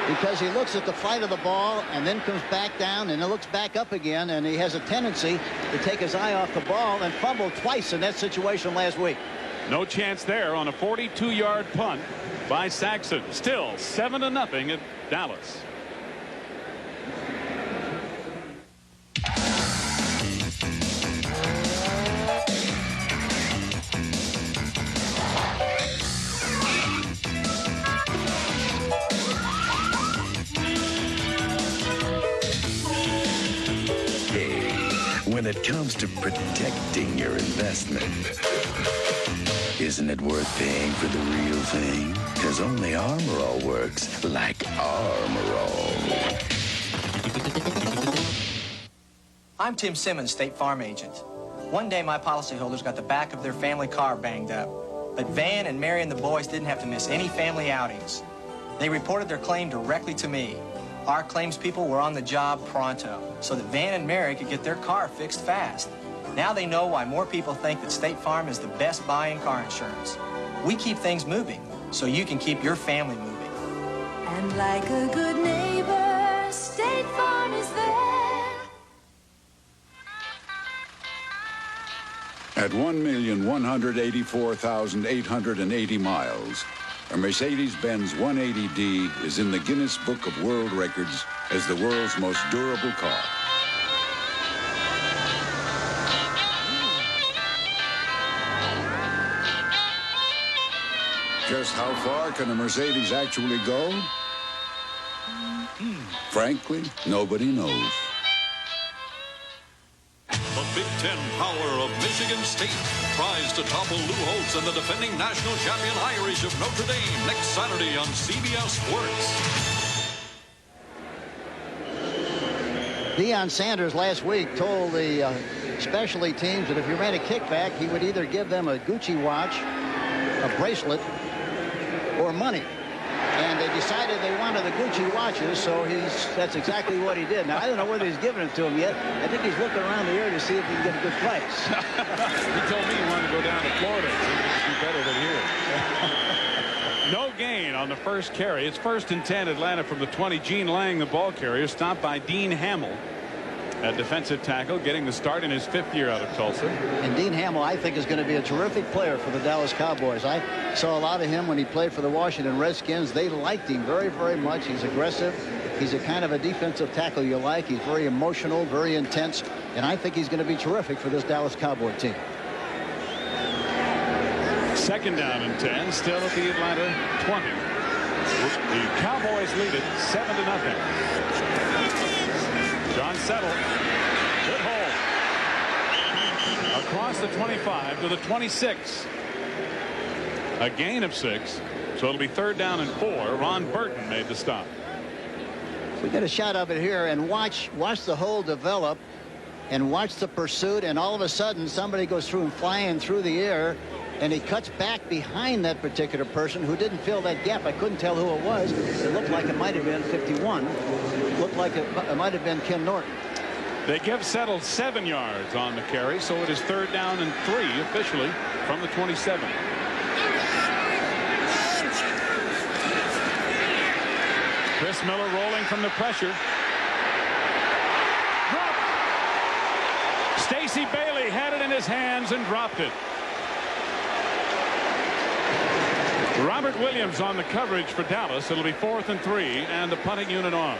because he looks at the flight of the ball and then comes back down and then looks back up again, and he has a tendency to take his eye off the ball and fumble twice in that situation last week.
No chance there on a 42-yard punt by Saxon. Still 7-0 at Dallas.
When it comes to protecting your investment, isn't it worth paying for the real thing? Because only Armorall works like Armorall.
I'm Tim Simmons, State Farm agent. One day my policyholders got the back of their family car banged up, but Van and Mary and the boys didn't have to miss any family outings. They reported their claim directly to me. Our claims people were on the job pronto so that Van and Mary could get their car fixed fast. Now they know why more people think that State Farm is the best buy in car insurance. We keep things moving so you can keep your family moving.
And like a good neighbor, State Farm is there.
At 1,184,880 miles, a Mercedes-Benz 180D is in the Guinness Book of World Records as the world's most durable car. Just how far can a Mercedes actually go? Frankly, nobody knows.
The Big Ten power of Michigan State tries to topple Lou Holtz and the defending national champion Irish of Notre Dame next Saturday on CBS Sports.
Deon Sanders last week told the specialty teams that if you ran a kickback, he would either give them a Gucci watch, a bracelet, or money. And they decided they wanted the Gucci watches, so that's exactly what he did. Now, I don't know whether he's giving it to him yet. I think he's looking around the area to see if he can get a good price.
He told me he wanted to go down to Florida. He'd be better than here. No gain on the first carry. It's 1st and 10, Atlanta from the 20. Gene Lang, the ball carrier, stopped by Dean Hamill at defensive tackle, getting the start in his 5th year out of Tulsa.
And Dean Hamill, I think, is going to be a terrific player for the Dallas Cowboys. I saw a lot of him when he played for the Washington Redskins. They liked him very, very much. He's aggressive. He's a kind of a defensive tackle you like. He's very emotional, very intense, and I think he's going to be terrific for this Dallas Cowboy team.
2nd down and 10, still at the Atlanta 20. The Cowboys lead it 7-0. John Settle, good hold. Across the 25 to the 26. A gain of 6, so it'll be 3rd down and 4. Ron Burton made the stop.
We get a shot of it here, and watch the hold develop, and watch the pursuit, and all of a sudden somebody goes through and flying through the air, and he cuts back behind that particular person who didn't fill that gap. I couldn't tell who it was. It looked like it might have been 51. It looked like it might have been Ken Norton.
They give Settle 7 yards on the carry, so it is 3rd down and 3 officially from the 27. Chris Miller rolling from the pressure. Drop. Stacey Bailey had it in his hands and dropped it. Robert Williams on the coverage for Dallas. It'll be 4th and 3 and the punting unit on.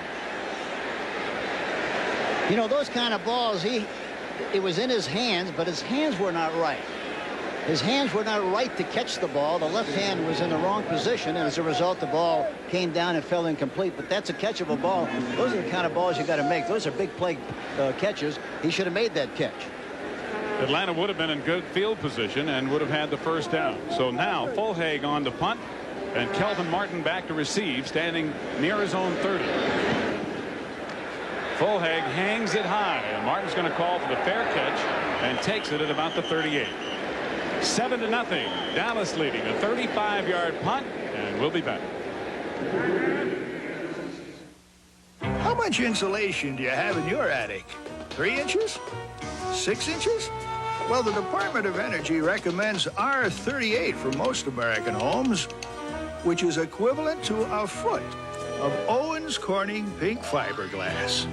You know, those kind of balls, it was in his hands, but his hands were not right. His hands were not right to catch the ball. The left hand was in the wrong position, and as a result, the ball came down and fell incomplete. But that's a catchable ball. Those are the kind of balls you got to make. Those are big play catches. He should have made that catch.
Atlanta would have been in good field position and would have had the 1st down. So now Fulhaig on to punt, and Kelvin Martin back to receive, standing near his own 30. Fulhaig hangs it high, and Martin's going to call for the fair catch and takes it at about the 38. 7-0. Dallas leading a 35-yard punt, and we'll be back.
How much insulation do you have in your attic? 3 inches? 6 inches? Well, the Department of Energy recommends R38 for most American homes, which is equivalent to a foot of Owens Corning pink fiberglass.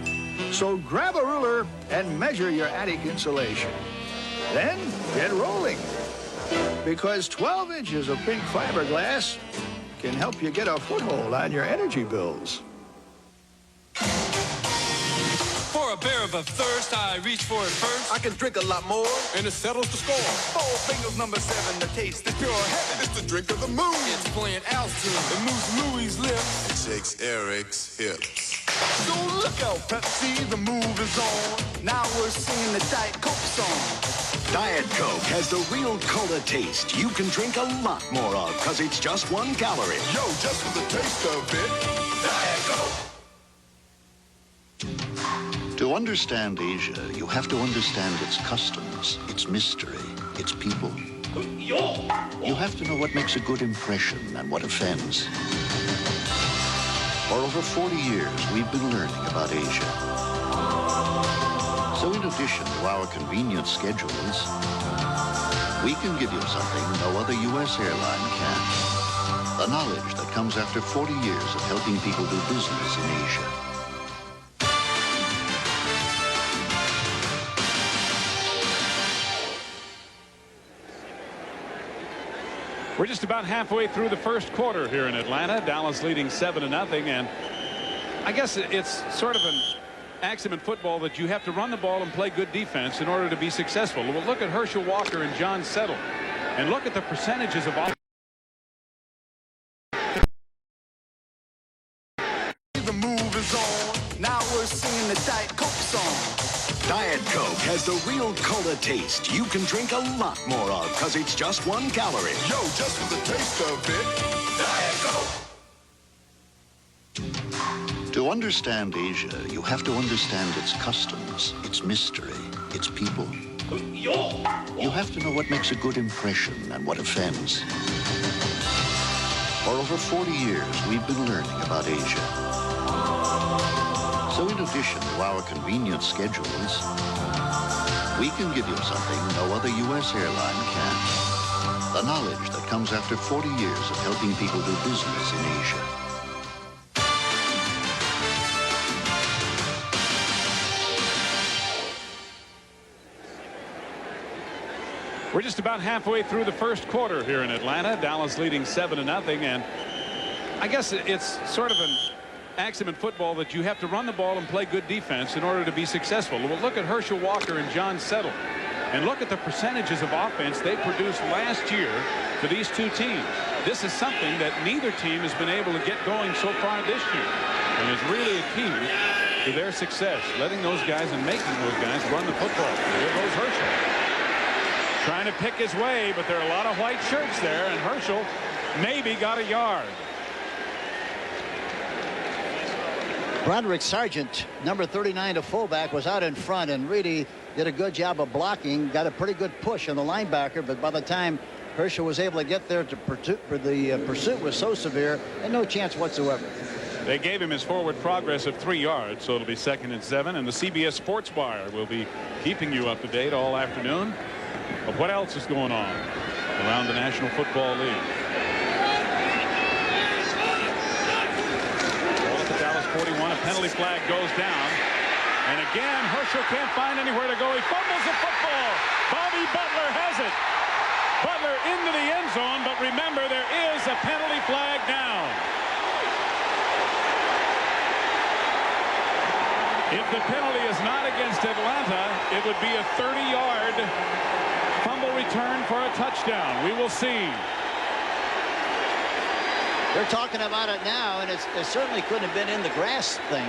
So grab a ruler and measure your attic insulation. Then get rolling, because 12 inches of pink fiberglass can help you get a foothold on your energy bills.
For a bear of a thirst, I reach for it first. I can drink a lot more, and it settles the score. 4 fingers, number 7, the taste is pure heaven. It's the drink of the moon. It's playing altitude. It moves Louis' lips. It shakes Eric's hips. So look out, Pepsi, the move is on. Now we're singing the Diet Coke song.
Diet Coke has the real cola taste you can drink a lot more of, because it's just 1 calorie.
Yo, just for the taste of it, Diet Coke.
To understand Asia, you have to understand its customs, its mystery, its people. You have to know what makes a good impression and what offends.
For over 40 years, we've been learning about Asia. So in addition to our convenient schedules, we can give you something no other U.S. airline can. The knowledge that comes after 40 years of helping people do business in Asia.
We're just about halfway through the first quarter here in Atlanta. Dallas leading 7-0, and I guess it's sort of an axiom in football that you have to run the ball and play good defense in order to be successful. We'll look at Herschel Walker and John Settle and look at the percentages of offense.
The move is on. Now we're singing the Diet Coke song.
Diet Coke has the real cola taste you can drink a lot more of because it's just 1 calorie.
Yo, just for the taste of it, Diet Coke.
To understand Asia, you have to understand its customs, its mystery, its people. You have to know what makes a good impression and what offends. For over 40 years, we've been learning about Asia. So in addition to our convenient schedules, we can give you something no other U.S. airline can. The knowledge that comes after 40 years of helping people do business in Asia.
We're just about halfway through the first quarter here in Atlanta. Dallas leading 7-0, and I guess it's sort of an axiom in football that you have to run the ball and play good defense in order to be successful. We'll look at Herschel Walker and John Settle and look at the percentages of offense they produced last year for these two teams. This is something that neither team has been able to get going so far this year, and it's really a key to their success, letting those guys and making those guys run the football. There goes Herschel, trying to pick his way, but there are a lot of white shirts there, and Herschel maybe got a yard.
Broderick Sargent, number 39 to fullback, was out in front and really did a good job of blocking, got a pretty good push on the linebacker, but by the time Herschel was able to get there, the pursuit was so severe and no chance whatsoever.
They gave him his forward progress of 3 yards, so it'll be 2nd and 7, and the CBS Sports Wire will be keeping you up to date all afternoon of what else is going on around the National Football League. Ball at the Dallas 41, a penalty flag goes down, and again Herschel can't find anywhere to go. He fumbles the football. Bobby Butler has it. Butler into the end zone, but remember, there is a penalty flag down. If the penalty is not against Atlanta, it would be a 30-yard fumble return for a touchdown. We will see.
They're talking about it now, and it certainly couldn't have been in the grass thing.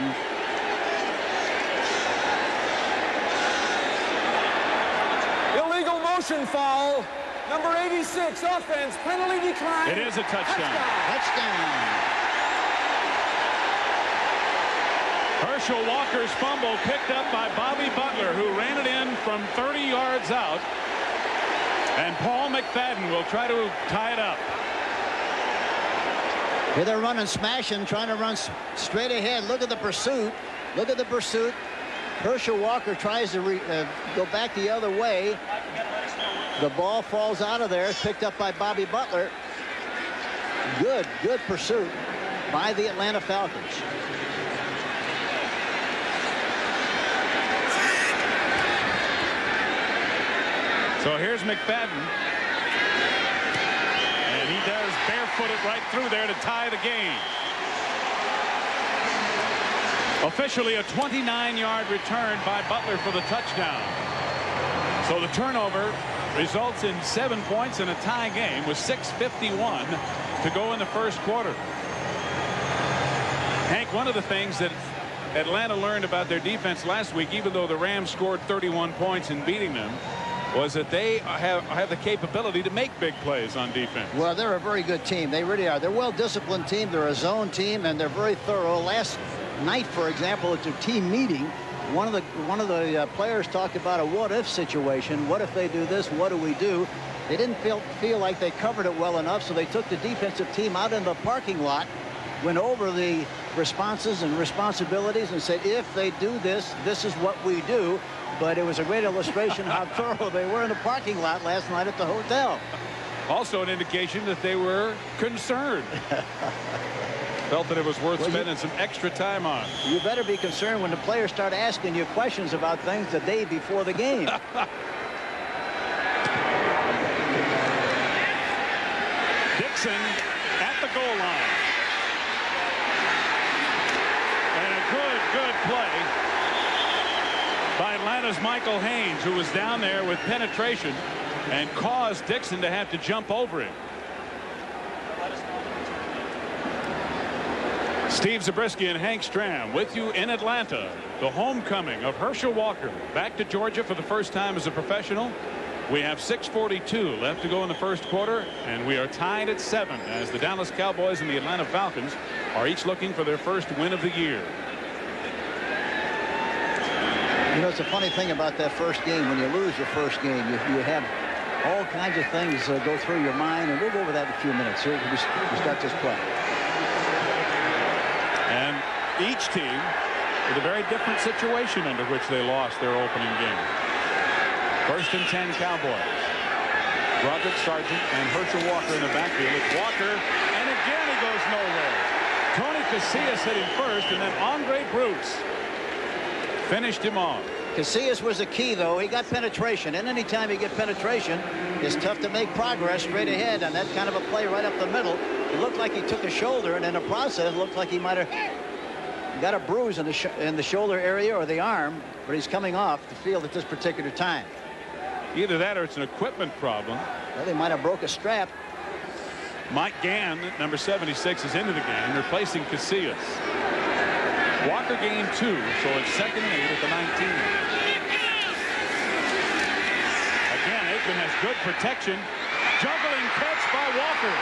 Illegal motion foul. Number 86, offense, penalty decline.
It is a touchdown.
Touchdown.
Herschel Walker's fumble picked up by Bobby Butler, who ran it in from 30 yards out. And Paul McFadden will try to tie it up.
Here they're running, smashing, trying to run straight ahead. Look at the pursuit. Look at the pursuit. Herschel Walker tries to go back the other way. The ball falls out of there, picked up by Bobby Butler. Good pursuit by the Atlanta Falcons.
So here's McFadden. And he does barefoot it right through there to tie the game. Officially a 29-yard return by Butler for the touchdown. So the turnover results in 7 points in a tie game with 6:51 to go in the first quarter. Hank, one of the things that Atlanta learned about their defense last week, even though the Rams scored 31 points in beating them, was that they have the capability to make big plays on defense.
Well, they're a very good team. They really are. They're a well-disciplined team. They're a zone team, and they're very thorough. Last night, for example, at their team meeting, one of the players talked about a what-if situation. What if they do this? What do we do? They didn't feel like they covered it well enough, so they took the defensive team out in the parking lot went over the responses and responsibilities and said, if they do this, this is what we do. But it was a great illustration how thorough they were in the parking lot last night at the hotel.
Also an indication that they were concerned. Felt that it was worth spending some extra time on.
You better be concerned when the players start asking you questions about things the day before the game.
Dixon at the goal line. And a good play by Atlanta's Michael Haynes, who was down there with penetration and caused Dixon to have to jump over him. Steve Zabriskie and Hank Stram with you in Atlanta. The homecoming of Herschel Walker back to Georgia for the first time as a professional. We have 6:42 left to go in the first quarter, and we are tied at 7 as the Dallas Cowboys and the Atlanta Falcons are each looking for their first win of the year.
You know, it's a funny thing about that first game. When you lose your first game, you have all kinds of things go through your mind, and we'll go over that in a few minutes. Here we start this play.
And each team with a very different situation under which they lost their opening game. 1st and 10 Cowboys. Roderick Sargent and Herschel Walker in the backfield. It's Walker, and again he goes nowhere. Tony Casillas hit him first, and then Andre Bruce finished him off.
Casillas was the key, though. He got penetration, and anytime you get penetration, it's tough to make progress straight ahead, and that kind of a play right up the middle. It looked like he took a shoulder, and in the process, it looked like he might have got a bruise in the shoulder area or the arm, but he's coming off the field at this particular time.
Either that or it's an equipment problem.
Well, they might have broke a strap.
Mike Gann, number 76, is into the game, replacing Casillas. Walker gained 2, so it's 2nd and 8 at the 19. Again, Aikman has good protection. Juggling catch by Walker.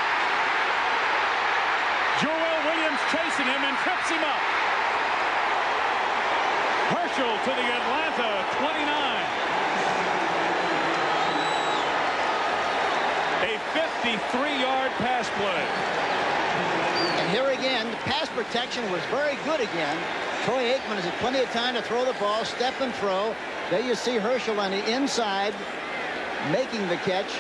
Joel Williams chasing him and trips him up. Herschel to the Atlanta 29. A 53-yard pass play.
And here again, the pass protection was very good again. Troy Aikman has had plenty of time to throw the ball, step and throw. There you see Herschel on the inside making the catch.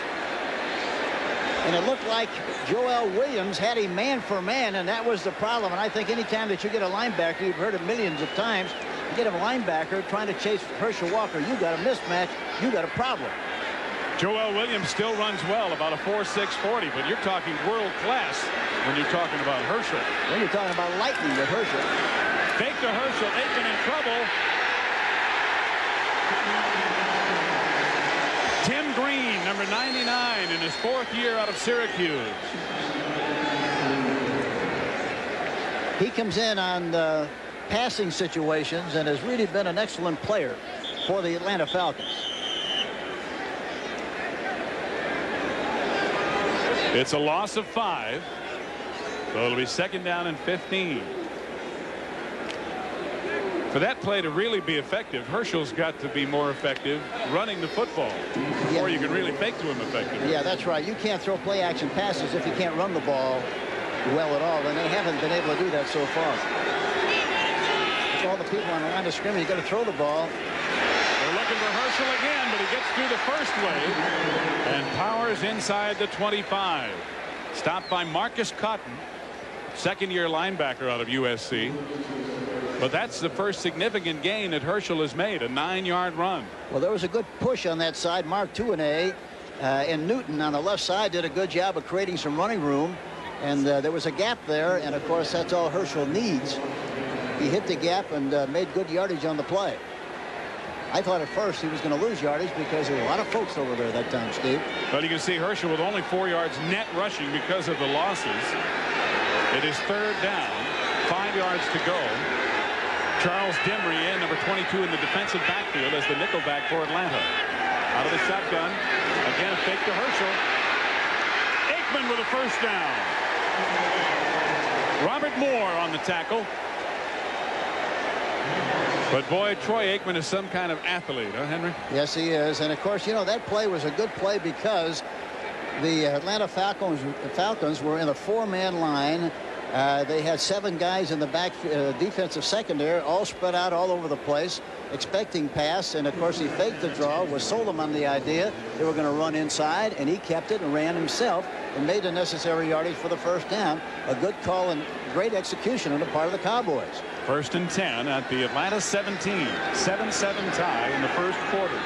And it looked like Joel Williams had a man for man, and that was the problem. And I think anytime that you get a linebacker, you've heard it millions of times, you get a linebacker trying to chase Herschel Walker, you got a mismatch, you got a problem.
Joel Williams still runs well, about a 4.6 40, but you're talking world class when you're talking about Herschel.
When you're talking about lightning with Herschel.
Fake to Herschel, Aikman in trouble. Tim Green, number 99, in his 4th year out of Syracuse.
He comes in on passing situations and has really been an excellent player for the Atlanta Falcons.
It's a loss of 5. So it'll be 2nd down and 15. For that play to really be effective, Herschel's got to be more effective running the football before you can really fake to him effectively.
Yeah, that's right. You can't throw play action passes if you can't run the ball well at all, and they haven't been able to do that so far. With all the people on the line of scrimmage, you got to throw the ball.
They're looking for Herschel again, but he gets through the first wave and powers inside the 25. Stopped by Marcus Cotton, 2nd-year linebacker out of USC. But that's the first significant gain that Herschel has made, a 9-yard run.
Well, there was a good push on that side. Mark Tuinei and Newton on the left side did a good job of creating some running room. And there was a gap there, and of course that's all Herschel needs. He hit the gap and made good yardage on the play. I thought at first he was going to lose yardage because there were a lot of folks over there that time, Steve.
But you can see Herschel with only 4 yards net rushing because of the losses. It is 3rd down, 5 yards to go. Charles Dimry in, number 22 in the defensive backfield as the nickelback for Atlanta. Out of the shotgun. Again, a fake to Herschel. Aikman with a 1st down. Robert Moore on the tackle. But boy, Troy Aikman is some kind of athlete, huh, Henry?
Yes, he is. And of course, you know, that play was a good play because the Atlanta Falcons were in a 4-man line. They had 7 guys in the back defensive secondary, all spread out all over the place, expecting pass. And, of course, he faked the draw, was sold them on the idea they were going to run inside, and he kept it and ran himself and made the necessary yardage for the first down. A good call and great execution on the part of the Cowboys.
1st and 10 at the Atlanta 17. 7-7 tie in the first quarter.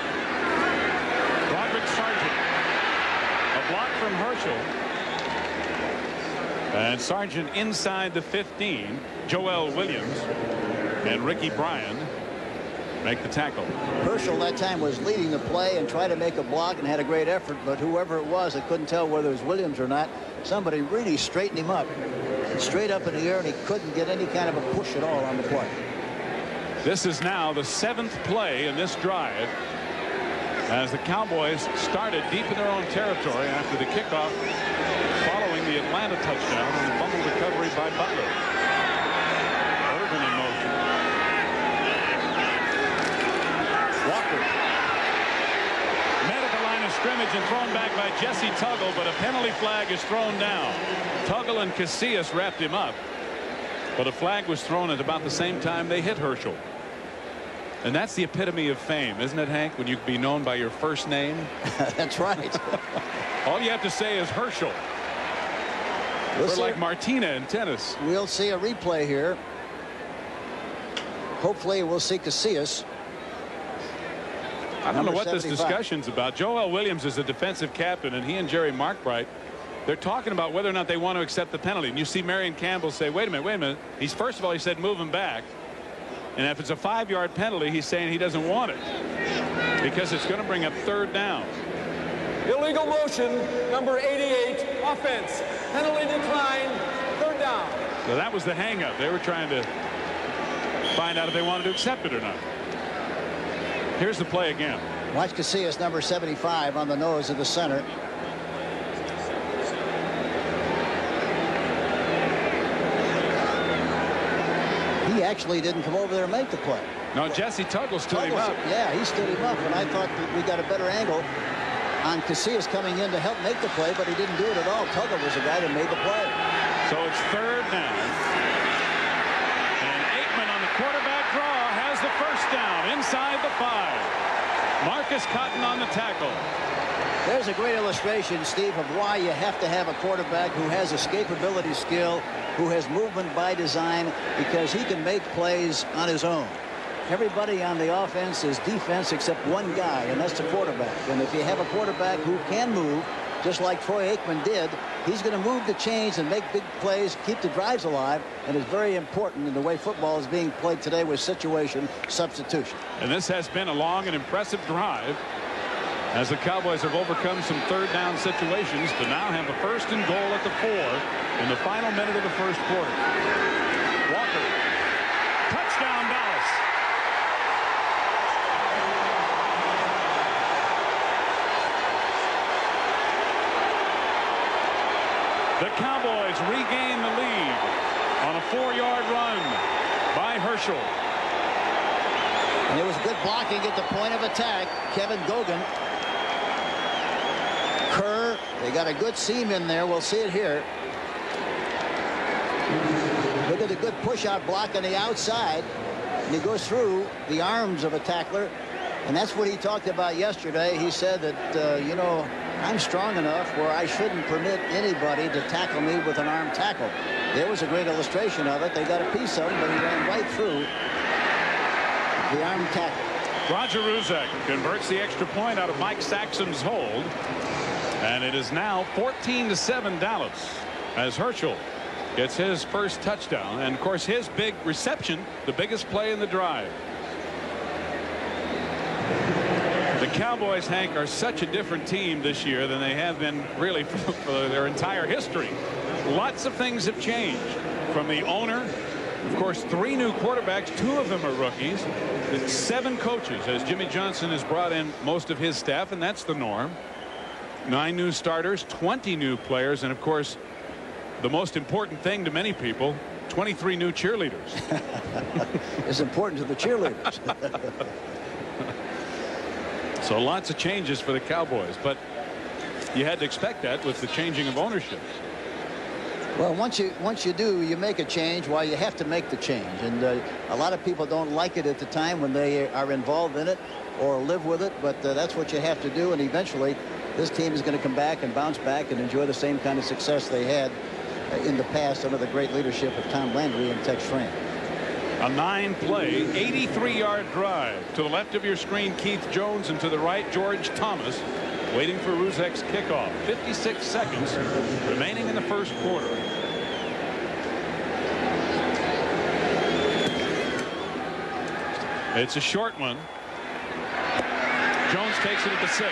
Roderick Sargent. A block from Herschel. And Sargent inside the 15. Joel Williams and Ricky Bryan make the tackle.
Herschel that time was leading the play and tried to make a block and had a great effort, but whoever it was, I couldn't tell whether it was Williams or not. Somebody really straightened him up. Straight up in the air, and he couldn't get any kind of a push at all on the play.
This is now the 7th play in this drive as the Cowboys started deep in their own territory after the kickoff following the Atlanta touchdown on the fumble recovery by Butler. Irvin in motion. Walker met at the line of scrimmage and thrown back by Jesse Tuggle, but a penalty flag is thrown down. Tuggle and Casillas wrapped him up, but a flag was thrown at about the same time they hit Herschel. And that's the epitome of fame, isn't it, Hank, when you can be known by your first name?
That's right.
All you have to say is Herschel. We're like Martina in tennis.
We'll see a replay here. Hopefully we'll see Casillas.
I don't know what this discussion's about. Joel Williams is the defensive captain, and he and Jerry Markbright, they're talking about whether or not they want to accept the penalty. And you see Marion Campbell say, wait a minute. He's first of all, he said move him back. And if it's a 5-yard penalty, he's saying he doesn't want it because it's going to bring up 3rd down.
Illegal motion, number 88, offense. Penalty declined, 3rd down.
So that was the hang-up. They were trying to find out if they wanted to accept it or not. Here's the play again.
Watch Casillas, number 75, on the nose of the center. He actually didn't come over there and make the play.
No, Jesse Tuggle stood him up.
Yeah, he stood him up, and I thought that we got a better angle on Casillas coming in to help make the play, but he didn't do it at all. Tuggle was the guy that made the play.
So it's 3rd down. And Aikman on the quarterback draw has the first down inside the 5. Marcus Cotton on the tackle.
There's a great illustration, Steve, of why you have to have a quarterback who has escapability skill, who has movement by design, because he can make plays on his own. Everybody on the offense is defense except one guy, and that's the quarterback. And if you have a quarterback who can move, just like Troy Aikman did, he's going to move the chains and make big plays, keep the drives alive, and it's very important in the way football is being played today with situation substitution.
And this has been a long and impressive drive as the Cowboys have overcome some 3rd down situations to now have a 1st and goal at the 4 in the final minute of the first quarter. Walker. Touchdown, Dallas. The Cowboys regain the lead on a 4-yard run by Herschel.
And it was good blocking at the point of attack. Kevin Gogan. Kerr, they got a good seam in there. We'll see it here. Look at the good push-out block on the outside. And he goes through the arms of a tackler. And that's what he talked about yesterday. He said that, you know, I'm strong enough where I shouldn't permit anybody to tackle me with an arm tackle. There was a great illustration of it. They got a piece of him, but he ran right through the arm tackle.
Roger Ruzek converts the extra point out of Mike Saxon's hold. And it is now 14-7 Dallas as Herschel gets his first touchdown. And, of course, his big reception, the biggest play in the drive. The Cowboys, Hank, are such a different team this year than they have been really for their entire history. Lots of things have changed from the owner. Of course, 3 new quarterbacks, 2 of them are rookies. It's 7 coaches as Jimmie Johnson has brought in most of his staff, and that's the norm. 9 new starters, 20 new players, and of course, the most important thing to many people, 23 new cheerleaders.
It's important to the cheerleaders.
So lots of changes for the Cowboys, but you had to expect that with the changing of ownership.
Well, once you do, you make a change. Well, you have to make the change. And a lot of people don't like it at the time when they are involved in it or live with it. But that's what you have to do. And eventually, this team is going to come back and bounce back and enjoy the same kind of success they had in the past under the great leadership of Tom Landry and Tex Schramm.
A 9-play, 83-yard drive. To the left of your screen, Keith Jones, and to the right, George Thomas, waiting for Ruzek's kickoff. 56 seconds remaining in the first quarter. It's a short one. Jones takes it at the 6.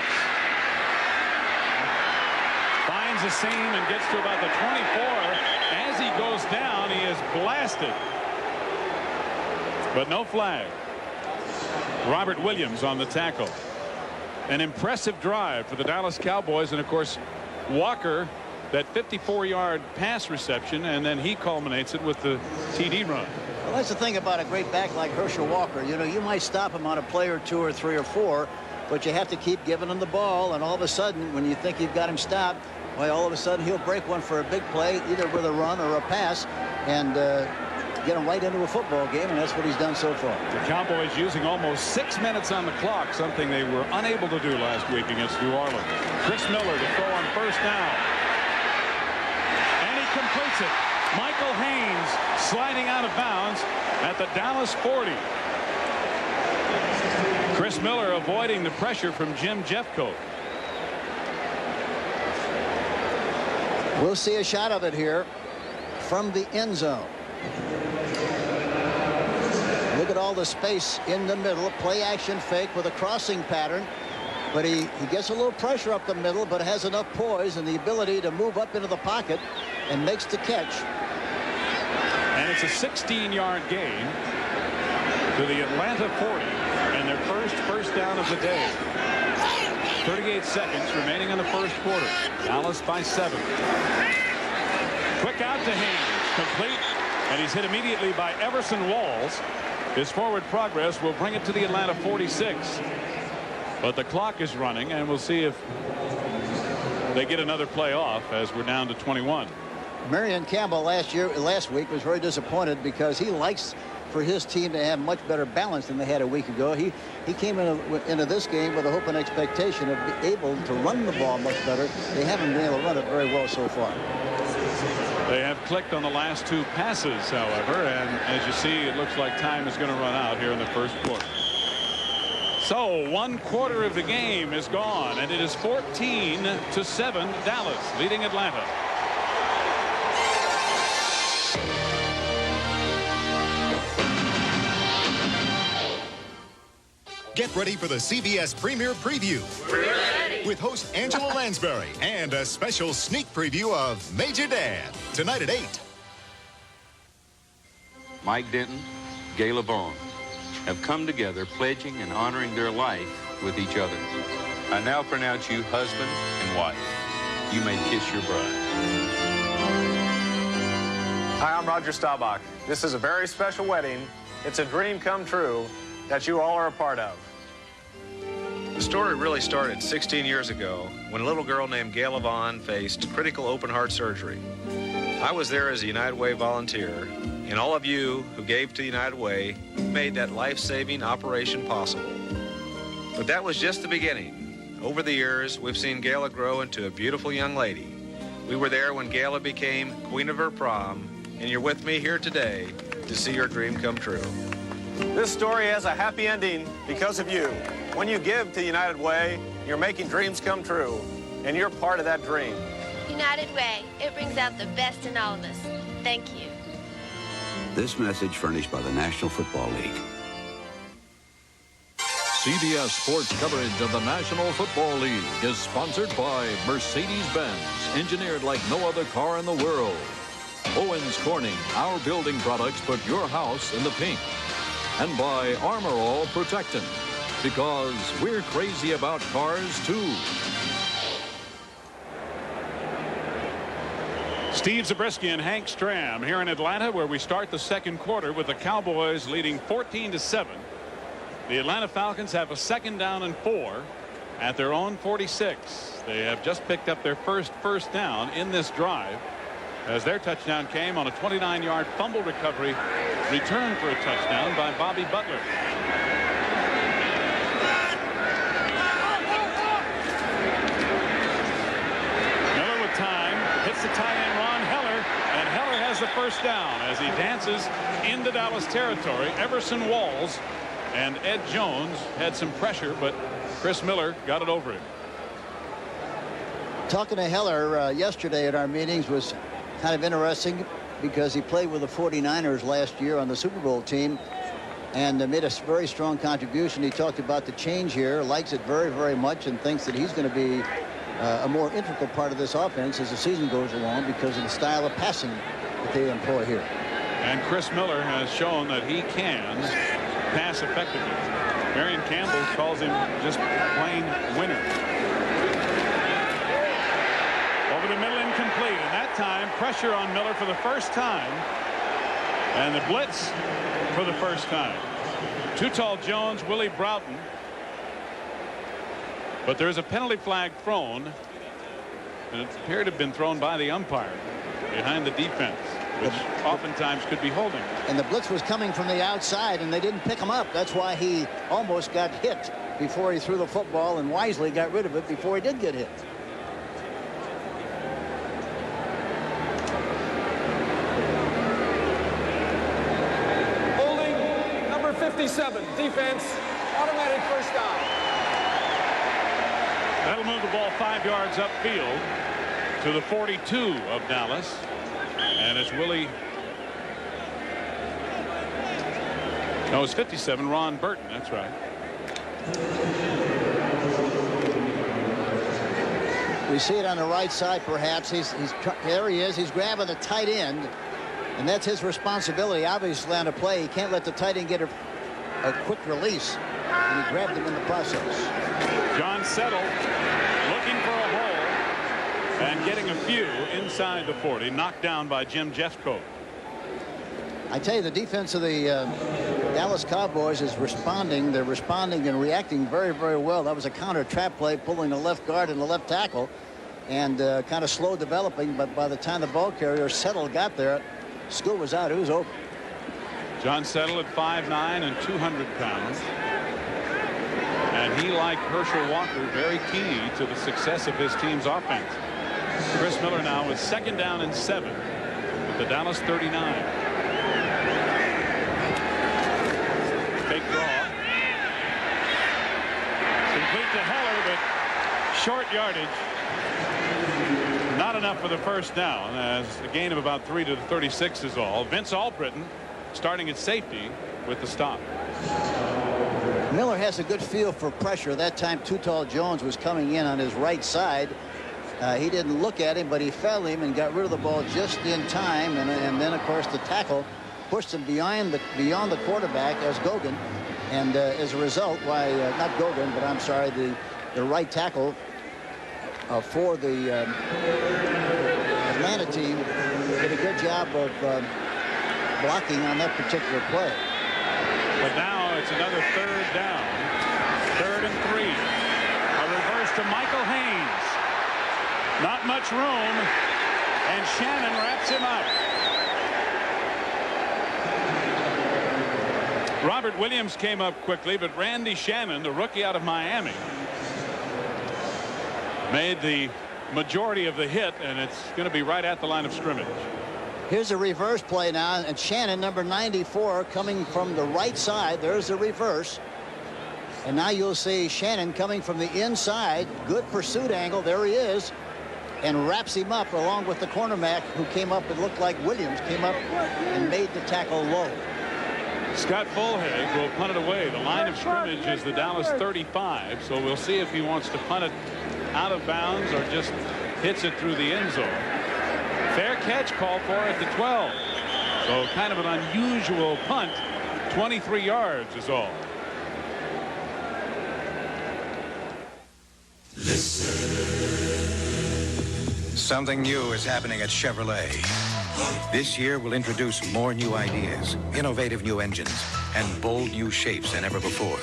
Finds a seam and gets to about the 24. As he goes down, he is blasted. But no flag. Robert Williams on the tackle. An impressive drive for the Dallas Cowboys, and of course Walker, that 54-yard pass reception, and then he culminates it with the TD run.
Well, that's the thing about a great back like Herschel Walker. You know, you might stop him on a play or 2 or 3 or 4, but you have to keep giving him the ball, and all of a sudden when you think you've got him stopped, well, all of a sudden he'll break one for a big play, either with a run or a pass, and get him right into a football game, and that's what he's done so far.
The Cowboys using almost 6 minutes on the clock, something they were unable to do last week against New Orleans. Chris Miller to throw on first down. And he completes it. Michael Haynes sliding out of bounds at the Dallas 40. Chris Miller avoiding the pressure from Jim Jeffcoat.
We'll see a shot of it here from the end zone. Look at all the space in the middle. Play action fake with a crossing pattern. But he gets a little pressure up the middle, but has enough poise and the ability to move up into the pocket and makes the catch.
And it's a 16-yard gain to the Atlanta 40 and their first down of the day. 38 seconds remaining in the first quarter. Dallas by 7. Quick out to Haynes. Complete. And he's hit immediately by Everson Walls. His forward progress will bring it to the Atlanta 46. But the clock is running, and we'll see if they get another play off as we're down to 21.
Marion Campbell last week was very disappointed because he likes for his team to have much better balance than they had a week ago. He came into this game with a hope and expectation of being able to run the ball much better. They haven't been able to run it very well so far.
They have clicked on the last 2 passes, however, and as you see, it looks like time is going to run out here in the first quarter. So 1 quarter of the game is gone, and it is 14-7 Dallas leading Atlanta.
Get ready for the CBS Premiere Preview.
We're ready.
With host Angela Lansbury and a special sneak preview of Major Dan tonight at 8.
Mike Denton, Gayla Vaughn have come together pledging and honoring their life with each other. I now pronounce you husband and wife. You may kiss your bride.
Hi, I'm Roger Staubach. This is a very special wedding. It's a dream come true that you all are a part of.
The story really started 16 years ago when a little girl named Gayla Vaughn faced critical open heart surgery. I was there as a United Way volunteer, and all of you who gave to United Way made that life-saving operation possible. But that was just the beginning. Over the years, we've seen Gayla grow into a beautiful young lady. We were there when Gayla became queen of her prom, and you're with me here today to see your dream come true.
This story has a happy ending because of you. When you give to United Way, you're making dreams come true, and you're part of that dream.
United Way, it brings out the best in all of us. Thank you.
This message furnished by the National Football League.
CBS Sports coverage of the National Football League is sponsored by Mercedes-Benz, engineered like no other car in the world. Owens Corning, our building products put your house in the pink. And by Armor All Protectant, because we're crazy about cars too.
Steve Zabriskie and Hank Stram here in Atlanta, where we start the second quarter with the Cowboys leading 14-7. The Atlanta Falcons have a 2nd down and 4 at their own 46. They have just picked up their first down in this drive. as their touchdown came on a 29-yard fumble recovery return for a touchdown by Bobby Butler. Miller with time, hits the tight end Ron Heller, and Heller has the first down as he dances into Dallas territory. Everson Walls and Ed Jones had some pressure, but Chris Miller got it over him.
Talking to Heller yesterday at our meetings was kind of interesting because he played with the 49ers last year on the Super Bowl team and made a very strong contribution. He talked about the change here, likes it very, very much, and thinks that he's going to be a more integral part of this offense as the season goes along because of the style of passing that they employ here.
And Chris Miller has shown that he can pass effectively. Marion Campbell calls him just plain winner. Over the middle, incomplete, and that time pressure on Miller for the first time, and the blitz for the first time. Too Tall Jones, Willie Broughton, but there is a penalty flag thrown, and it appeared to have been thrown by the umpire behind the defense, which oftentimes could be holding.
And the blitz was coming from the outside, and they didn't pick him up. That's why he almost got hit before he threw the football, and wisely got rid of it before he did get hit.
Holding number 57, defense, automatic first down.
That'll move the ball 5 yards upfield to the 42 of Dallas. And it's Willie. No, it's 57, Ron Burton. That's right.
We see it on the right side, perhaps. There he is. He's grabbing the tight end, and that's his responsibility, obviously, on a play. He can't let the tight end get a quick release, and he grabbed him in the process.
John Settle looking for a hole and getting a few inside the 40, knocked down by Jim Jeffcoat.
I tell you, the defense of the Dallas Cowboys is responding. They're responding and reacting very, very well. That was a counter trap play, pulling the left guard and the left tackle, and kind of slow developing. But by the time the ball carrier Settle got there, school was out. It was over.
John Settle at 5'9" and 200 pounds. And he, like Herschel Walker, very key to the success of his team's offense. Chris Miller now with 2nd down and 7 at the Dallas 39. Fake draw. Complete to Heller, but short yardage. Not enough for the first down, as a gain of about 3 to the 36 is all. Vince Albritton starting at safety with the stop.
Miller has a good feel for pressure. That time Too Tall Jones was coming in on his right side. He didn't look at him, but he fell him and got rid of the ball just in time. And then, of course, the tackle pushed him beyond the quarterback as Gogan. And as a result, not Gogan, but I'm sorry, the right tackle for the Atlanta team did a good job of blocking on that particular play.
But now it's another 3rd down. 3rd and 3. A reverse to Michael Haynes. Not much room, and Shannon wraps him up. Robert Williams came up quickly, but Randy Shannon, the rookie out of Miami, made the majority of the hit, and it's going to be right at the line of scrimmage.
Here's a reverse play now, and Shannon, number 94, coming from the right side. There's the reverse. And now you'll see Shannon coming from the inside. Good pursuit angle. There he is. And wraps him up along with the cornerback who came up and looked like Williams came up and made the tackle low.
Scott Fulhag will punt it away. The line of scrimmage is the Dallas 35, so we'll see if he wants to punt it out of bounds or just hits it through the end zone. Fair catch called for at the 12. So kind of an unusual punt. 23 yards is all.
Something new is happening at Chevrolet. This year we'll introduce more new ideas, innovative new engines, and bold new shapes than ever before.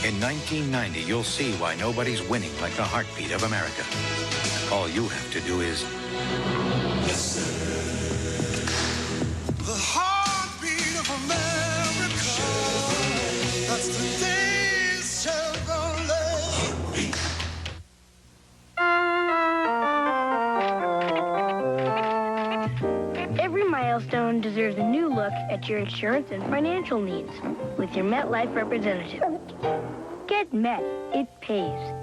In 1990, you'll see why nobody's winning like the heartbeat of America. All you have to do is listen.
look at your insurance and financial needs with your MetLife representative. Get Met. It pays.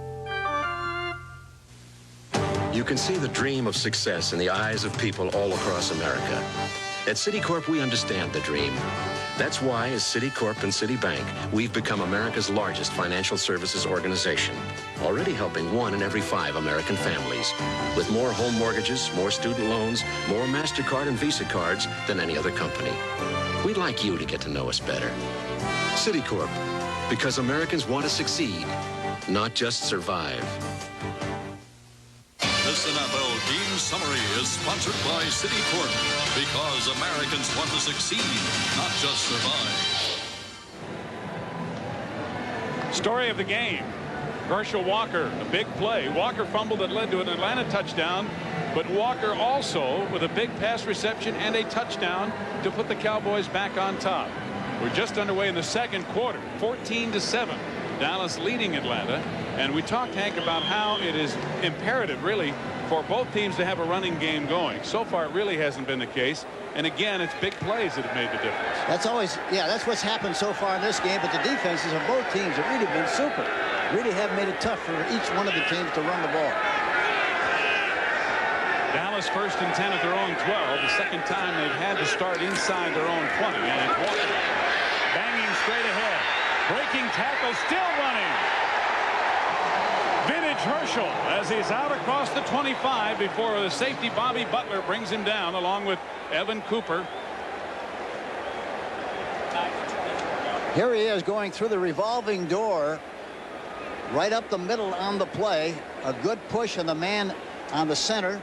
You can see the dream of success in the eyes of people all across America. At Citicorp, we understand the dream. That's why, as Citicorp and Citibank, we've become America's largest financial services organization, already helping 1 in every 5 American families, with more home mortgages, more student loans, more MasterCard and Visa cards than any other company. We'd like you to get to know us better. Citicorp, because Americans want to succeed, not just survive.
This NFL Game Summary is sponsored by Citicorp, because Americans want to succeed, not just survive.
Story of the game. Herschel Walker, a big play. Walker fumbled that led to an Atlanta touchdown, but Walker also with a big pass reception and a touchdown to put the Cowboys back on top. We're just underway in the second quarter, 14-7. Dallas leading Atlanta. And we talked, Hank, about how it is imperative, really, for both teams to have a running game going. So far, it really hasn't been the case. And again, it's big plays that have made the difference.
That's always, that's what's happened so far in this game. But the defenses of both teams have really been super. Really have made it tough for each one of the teams to run the ball.
Dallas 1st and 10 at their own 12. The second time they've had to start inside their own 20. And it's Walker banging straight ahead. Breaking tackle, still running. Vintage Herschel as he's out across the 25 before the safety Bobby Butler brings him down along with Evan Cooper.
Here he is going through the revolving door right up the middle on the play. A good push on the man on the center.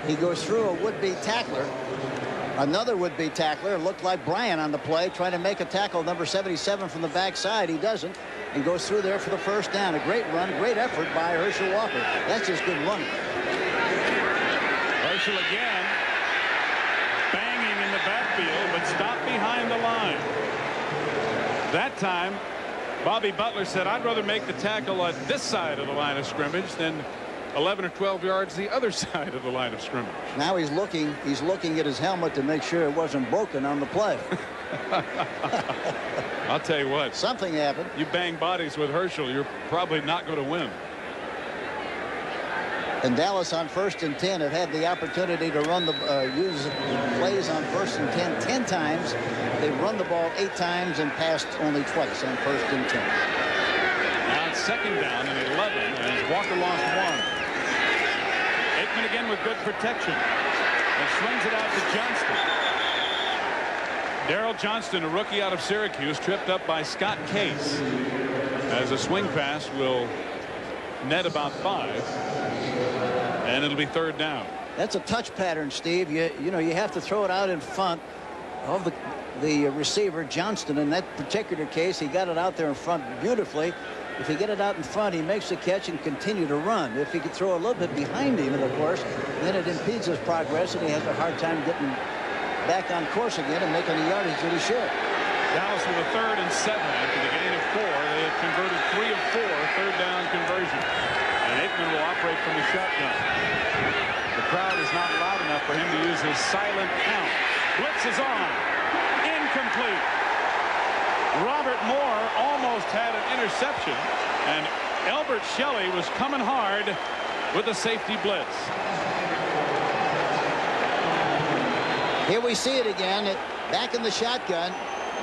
He goes through a would-be tackler. Another would-be tackler. Looked like Brian on the play trying to make a tackle, number 77 from the backside. He doesn't, and goes through there for the first down. A great run, great effort by Herschel Walker. That's just good running.
Herschel again banging in the backfield, but stopped behind the line. That time Bobby Butler said, I'd rather make the tackle at this side of the line of scrimmage than 11 or 12 yards the other side of the line of scrimmage.
Now he's looking at his helmet to make sure it wasn't broken on the play.
I'll tell you what,
something happened.
You bang bodies with Herschel, you're probably not going to win.
And Dallas on 1st and 10 have had the opportunity to run the use plays on 1st and 10 times. They've run the ball 8 times and passed only twice on 1st and 10.
Now it's 2nd down and 11 as Walker lost 1. Aikman again with good protection and swings it out to Johnston. Darrell Johnston, a rookie out of Syracuse, tripped up by Scott Case as a swing pass will net about 5, and it'll be 3rd down.
That's a touch pattern, Steve. You know you have to throw it out in front of the receiver Johnston. In that particular case, he got it out there in front beautifully. If he get it out in front, he makes the catch and continue to run. If he could throw a little bit behind him, of course, then it impedes his progress, and he has a hard time getting back on course again and making the yardage that he should.
Dallas with a 3rd and 7 after the gain of 4. They have converted 3 of 4 3rd down conversions. And Aikman will operate from the shotgun. The crowd is not loud enough for him to use his silent count. Blitz is on. Incomplete. Robert Moore almost had an interception, and Elbert Shelley was coming hard with a safety blitz.
Here we see it again. Back in the shotgun.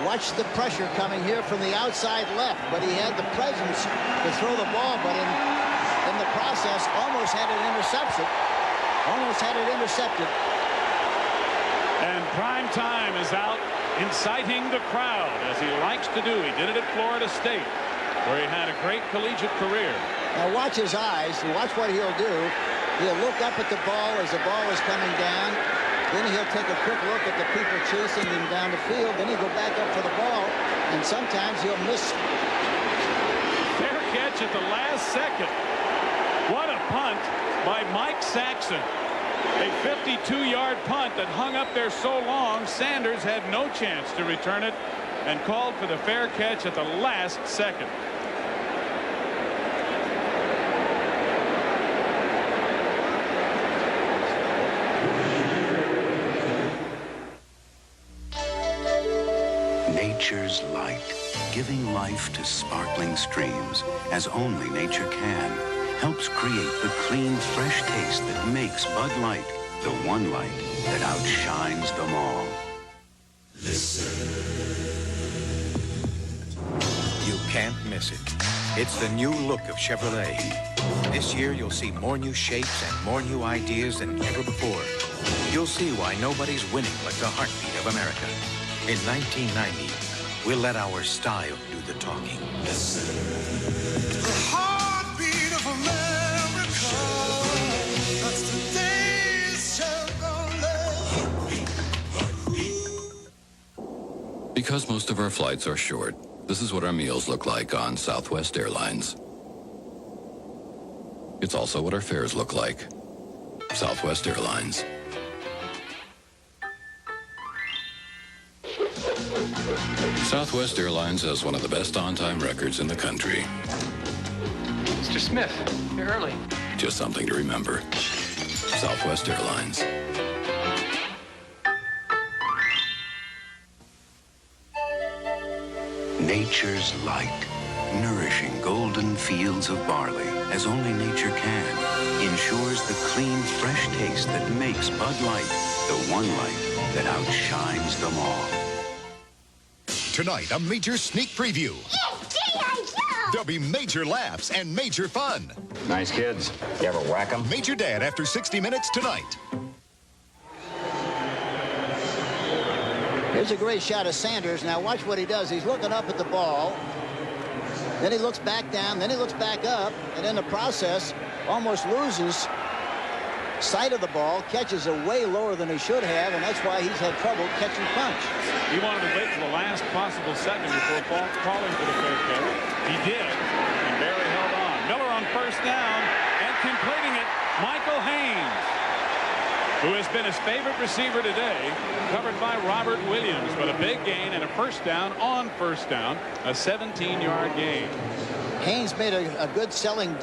Watch the pressure coming here from the outside left, but he had the presence to throw the ball, but in the process almost had it intercepted. Almost had it intercepted.
And prime time is out inciting the crowd, as he likes to do. He did it at Florida State, where he had a great collegiate career.
Now watch his eyes and watch what he'll do. He'll look up at the ball as the ball is coming down. Then he'll take a quick look at the people chasing him down the field. Then he'll go back up for the ball, and sometimes he'll miss.
Fair catch at the last second. What a punt by Mike Saxon. A 52-yard punt that hung up there so long, Sanders had no chance to return it and called for the fair catch at the last second.
Nature's light, giving life to sparkling streams, as only nature can, helps create the clean, fresh taste that makes Bud Light the one light that outshines them all.
You can't miss it. It's the new look of Chevrolet. This year, you'll see more new shapes and more new ideas than ever before. You'll see why nobody's winning like the heartbeat of America. In 1990, we'll let our style do the talking.
The heartbeat of America. That's today's Chevrolet.
Because most of our flights are short, this is what our meals look like on Southwest Airlines. It's also what our fares look like. Southwest Airlines. Southwest Airlines has one of the best on-time records in the country.
Mr. Smith, you're early.
Just something to remember. Southwest Airlines.
Nature's light, nourishing golden fields of barley, as only nature can, ensures the clean, fresh taste that makes Bud Light the one light that outshines them all.
Tonight, a major sneak preview. There'll be major laughs and major fun.
Nice kids. You ever whack them?
Major Dad after 60 Minutes tonight.
Here's a great shot of Sanders. Now watch what he does. He's looking up at the ball. Then he looks back down. Then he looks back up. And in the process, almost loses sight of the ball, catches it way lower than he should have, and that's why he's had trouble catching punch.
He wanted to wait till the last possible second before calling for the fair catch. He did, and Barry held on. Miller on first down, and completing it, Michael Haynes, who has been his favorite receiver today, covered by Robert Williams, but a big gain and a first down on first down, a 17-yard gain.
Haynes made a good selling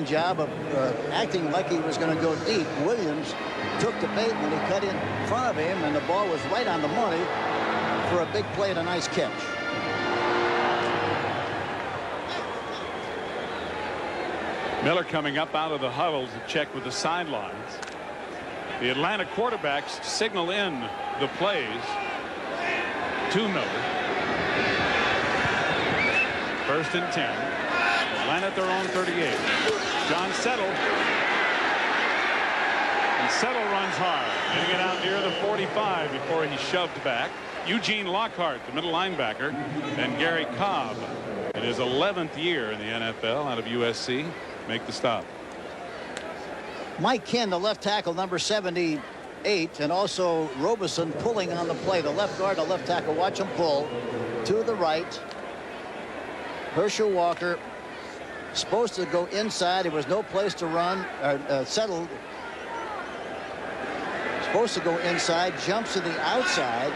job of acting like he was going to go deep. Williams took the bait when he cut in front of him, and the ball was right on the money for a big play and a nice catch.
Miller coming up out of the huddle to check with the sidelines. The Atlanta quarterbacks signal in the plays to Miller. First and 10. Atlanta at their own 38. John Settle. And Settle runs hard, getting it out near the 45 before he shoved back. Eugene Lockhart, the middle linebacker, and Gary Cobb, in his 11th year in the NFL out of USC, make the stop.
Mike Kinn, the left tackle, number 78, and also Robeson pulling on the play. The left guard, the left tackle, watch him pull to the right. Herschel Walker supposed to go inside. There was no place to run. Settled. Supposed to go inside, jumps to the outside,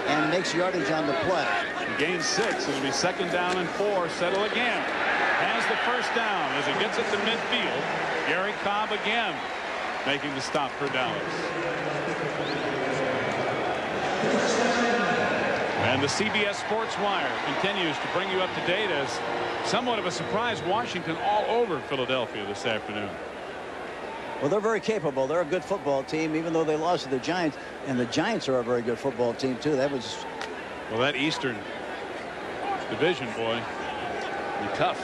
and makes yardage on the play.
Gain 6. It'll be second down and 4. Settle again. Has the first down as he gets it to midfield. Gary Cobb again making the stop for Dallas. And the CBS Sports Wire continues to bring you up to date as somewhat of a surprise Washington all over Philadelphia this afternoon.
Well, they're very capable. They're a good football team, even though they lost to the Giants. And the Giants are a very good football team, too. That was...
Well, that Eastern Division, boy, be tough.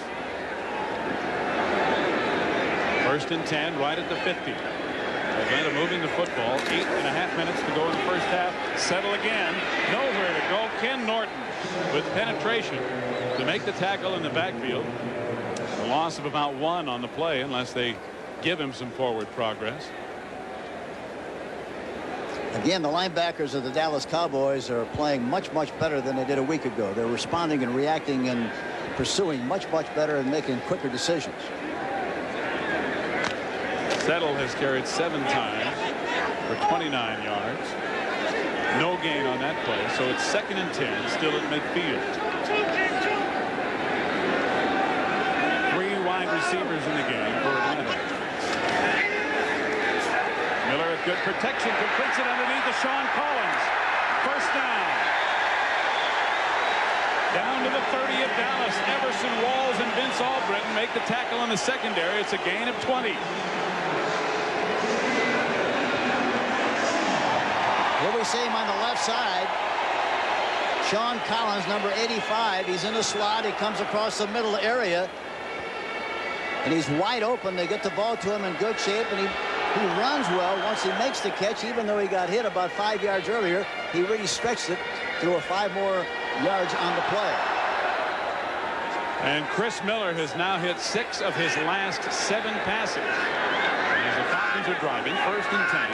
First and 10, right at the 50. Atlanta moving the football. 8.5 minutes to go in the first half. Settle again. Nowhere to go. Ken Norton with penetration to make the tackle in the backfield. A loss of about 1 on the play unless they give him some forward progress.
Again, the linebackers of the Dallas Cowboys are playing much, much better than they did a week ago. They're responding and reacting and pursuing much, much better and making quicker decisions.
Settle has carried 7 times for 29 yards. No gain on that play, so it's second and 10, still at midfield. 3 wide receivers in the game for Atlanta. Miller with good protection completes it underneath to Sean Collins. First down. Down to the 30 of Dallas. Everson Walls and Vince Albritton make the tackle in the secondary. It's a gain of 20.
Here we see him on the left side. Sean Collins, number 85. He's in the slot. He comes across the middle area. And he's wide open. They get the ball to him in good shape. And he runs well once he makes the catch. Even though he got hit about 5 yards earlier, he really stretched it to 5 more yards on the play.
And Chris Miller has now hit 6 of his last 7 passes. As the Falcons are driving, 1st and 10.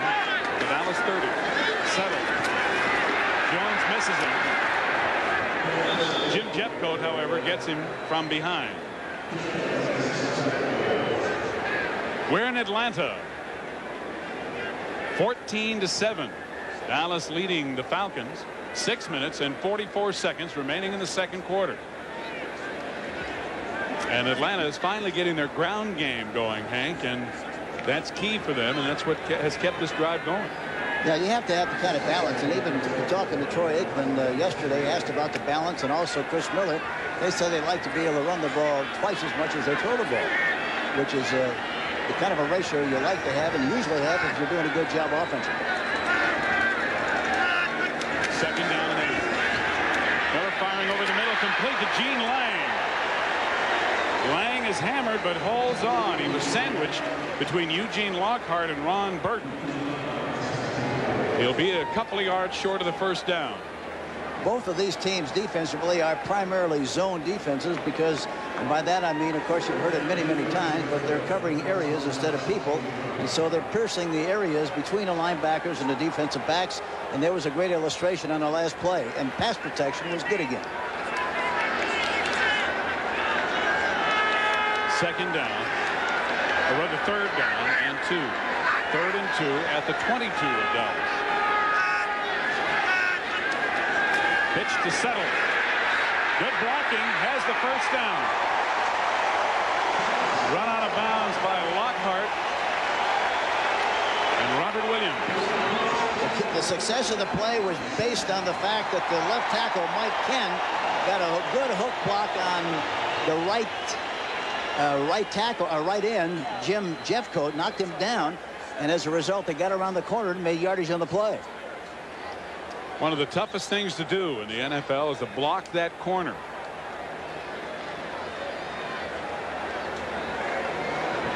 The Dallas 30. Settled. Jones misses him. Jim Jeffcoat, however, gets him from behind. We're in Atlanta. 14-7. Dallas leading the Falcons. 6 minutes and 44 seconds remaining in the second quarter. And Atlanta is finally getting their ground game going, Hank, and that's key for them, and that's what has kept this drive going.
Yeah, you have to have the kind of balance. And even talking to Troy Aikman yesterday, asked about the balance, and also Chris Miller. They said they like to be able to run the ball twice as much as they throw the ball, which is the kind of a ratio you like to have and usually have if you're doing a good job offensively.
2nd down and 8. Miller firing over the middle, complete to Gene Lang. Lang is hammered but holds on. He was sandwiched between Eugene Lockhart and Ron Burton. He'll be a couple of yards short of the 1st down.
Both of these teams defensively are primarily zone defenses because, and by that I mean, of course, you've heard it many, many times, but they're covering areas instead of people. And so they're piercing the areas between the linebackers and the defensive backs. And there was a great illustration on the last play. And pass protection was good again.
2nd down. Or rather 3rd down and 2. 3rd and 2 at the 22 of Dallas. Pitch to Settle. Good blocking. Has the 1st down. Run out of bounds by Lockhart and Robert Williams.
The success of the play was based on the fact that the left tackle, Mike Ken, got a good hook block on the right tackle, right end, Jim Jeffcoat, knocked him down. And as a result, they got around the corner and made yardage on the play.
One of the toughest things to do in the NFL is to block that corner.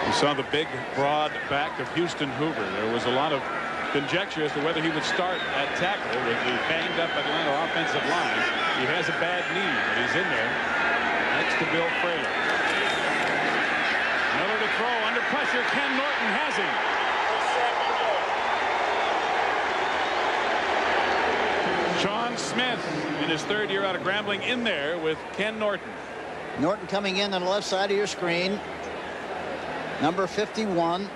You saw the big, broad back of Houston Hoover. There was a lot of conjecture as to whether he would start at tackle with the banged-up Atlanta offensive line. He has a bad knee, but he's in there next to Bill Fraley. Miller to throw under pressure. Ken Norton has him. Sean Smith in his 3rd year out of Grambling in there with Ken Norton.
Norton coming in on the left side of your screen. Number 51.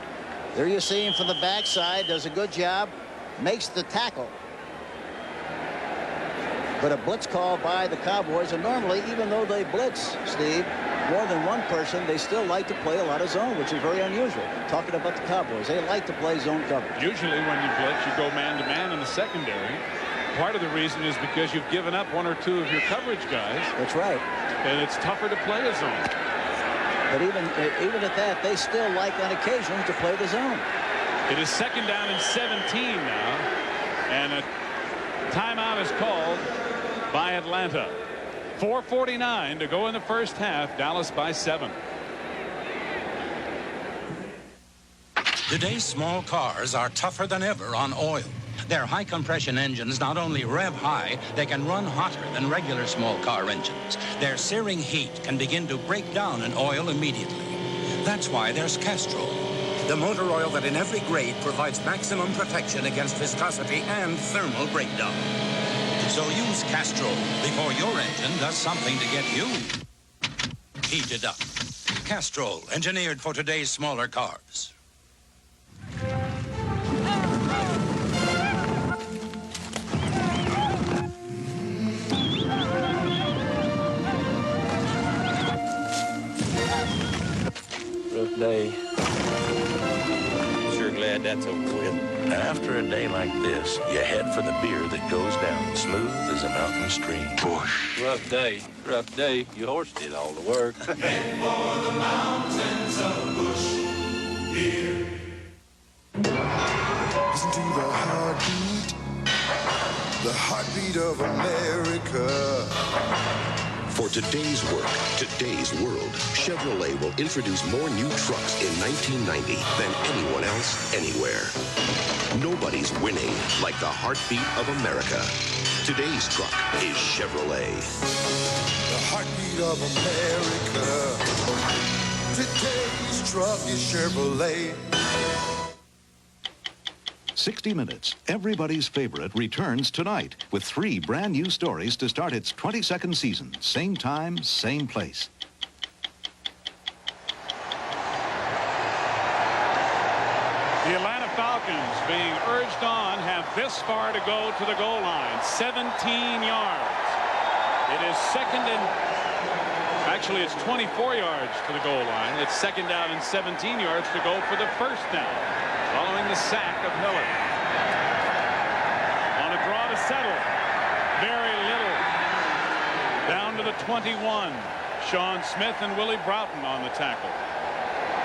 There you see him from the backside. Does a good job. Makes the tackle. But a blitz call by the Cowboys. And normally, even though they blitz, Steve, more than one person, they still like to play a lot of zone, which is very unusual. Talking about the Cowboys, they like to play zone coverage.
Usually when you blitz, you go man-to-man in the secondary. Part of the reason is because you've given up 1 or 2 of your coverage guys.
That's right.
And it's tougher to play a zone.
But even at that, they still like on occasion to play the zone.
It is 2nd down and 17 now. And a timeout is called by Atlanta. 4:49 to go in the 1st half. Dallas by 7.
Today's small cars are tougher than ever on oil. Their high-compression engines not only rev high, they can run hotter than regular small car engines. Their searing heat can begin to break down an oil immediately. That's why there's Castrol, the motor oil that in every grade provides maximum protection against viscosity and thermal breakdown. So use Castrol before your engine does something to get you heated up. Castrol, engineered for today's smaller cars.
Rough day. Sure glad that's over with. After a day like this, you head for the beer that goes down smooth as a mountain stream. Bush.
Rough day. Rough day. Your horse did all the work.
Head for the mountains of Bush beer.
Listen to the heartbeat of America.
For today's work, today's world, Chevrolet will introduce more new trucks in 1990 than anyone else anywhere. Nobody's winning like the heartbeat of America. Today's truck is Chevrolet.
The heartbeat of America. Today's truck is Chevrolet.
60 Minutes, everybody's favorite, returns tonight with 3 brand new stories to start its 22nd season. Same time, same place.
The Atlanta Falcons, being urged on, have this far to go to the goal line. 17 yards. It is actually it's 24 yards to the goal line. It's second down and 17 yards to go for the first down, following the sack of Miller. On a draw to settle. Very little. Down to the 21. Sean Smith and Willie Broughton on the tackle.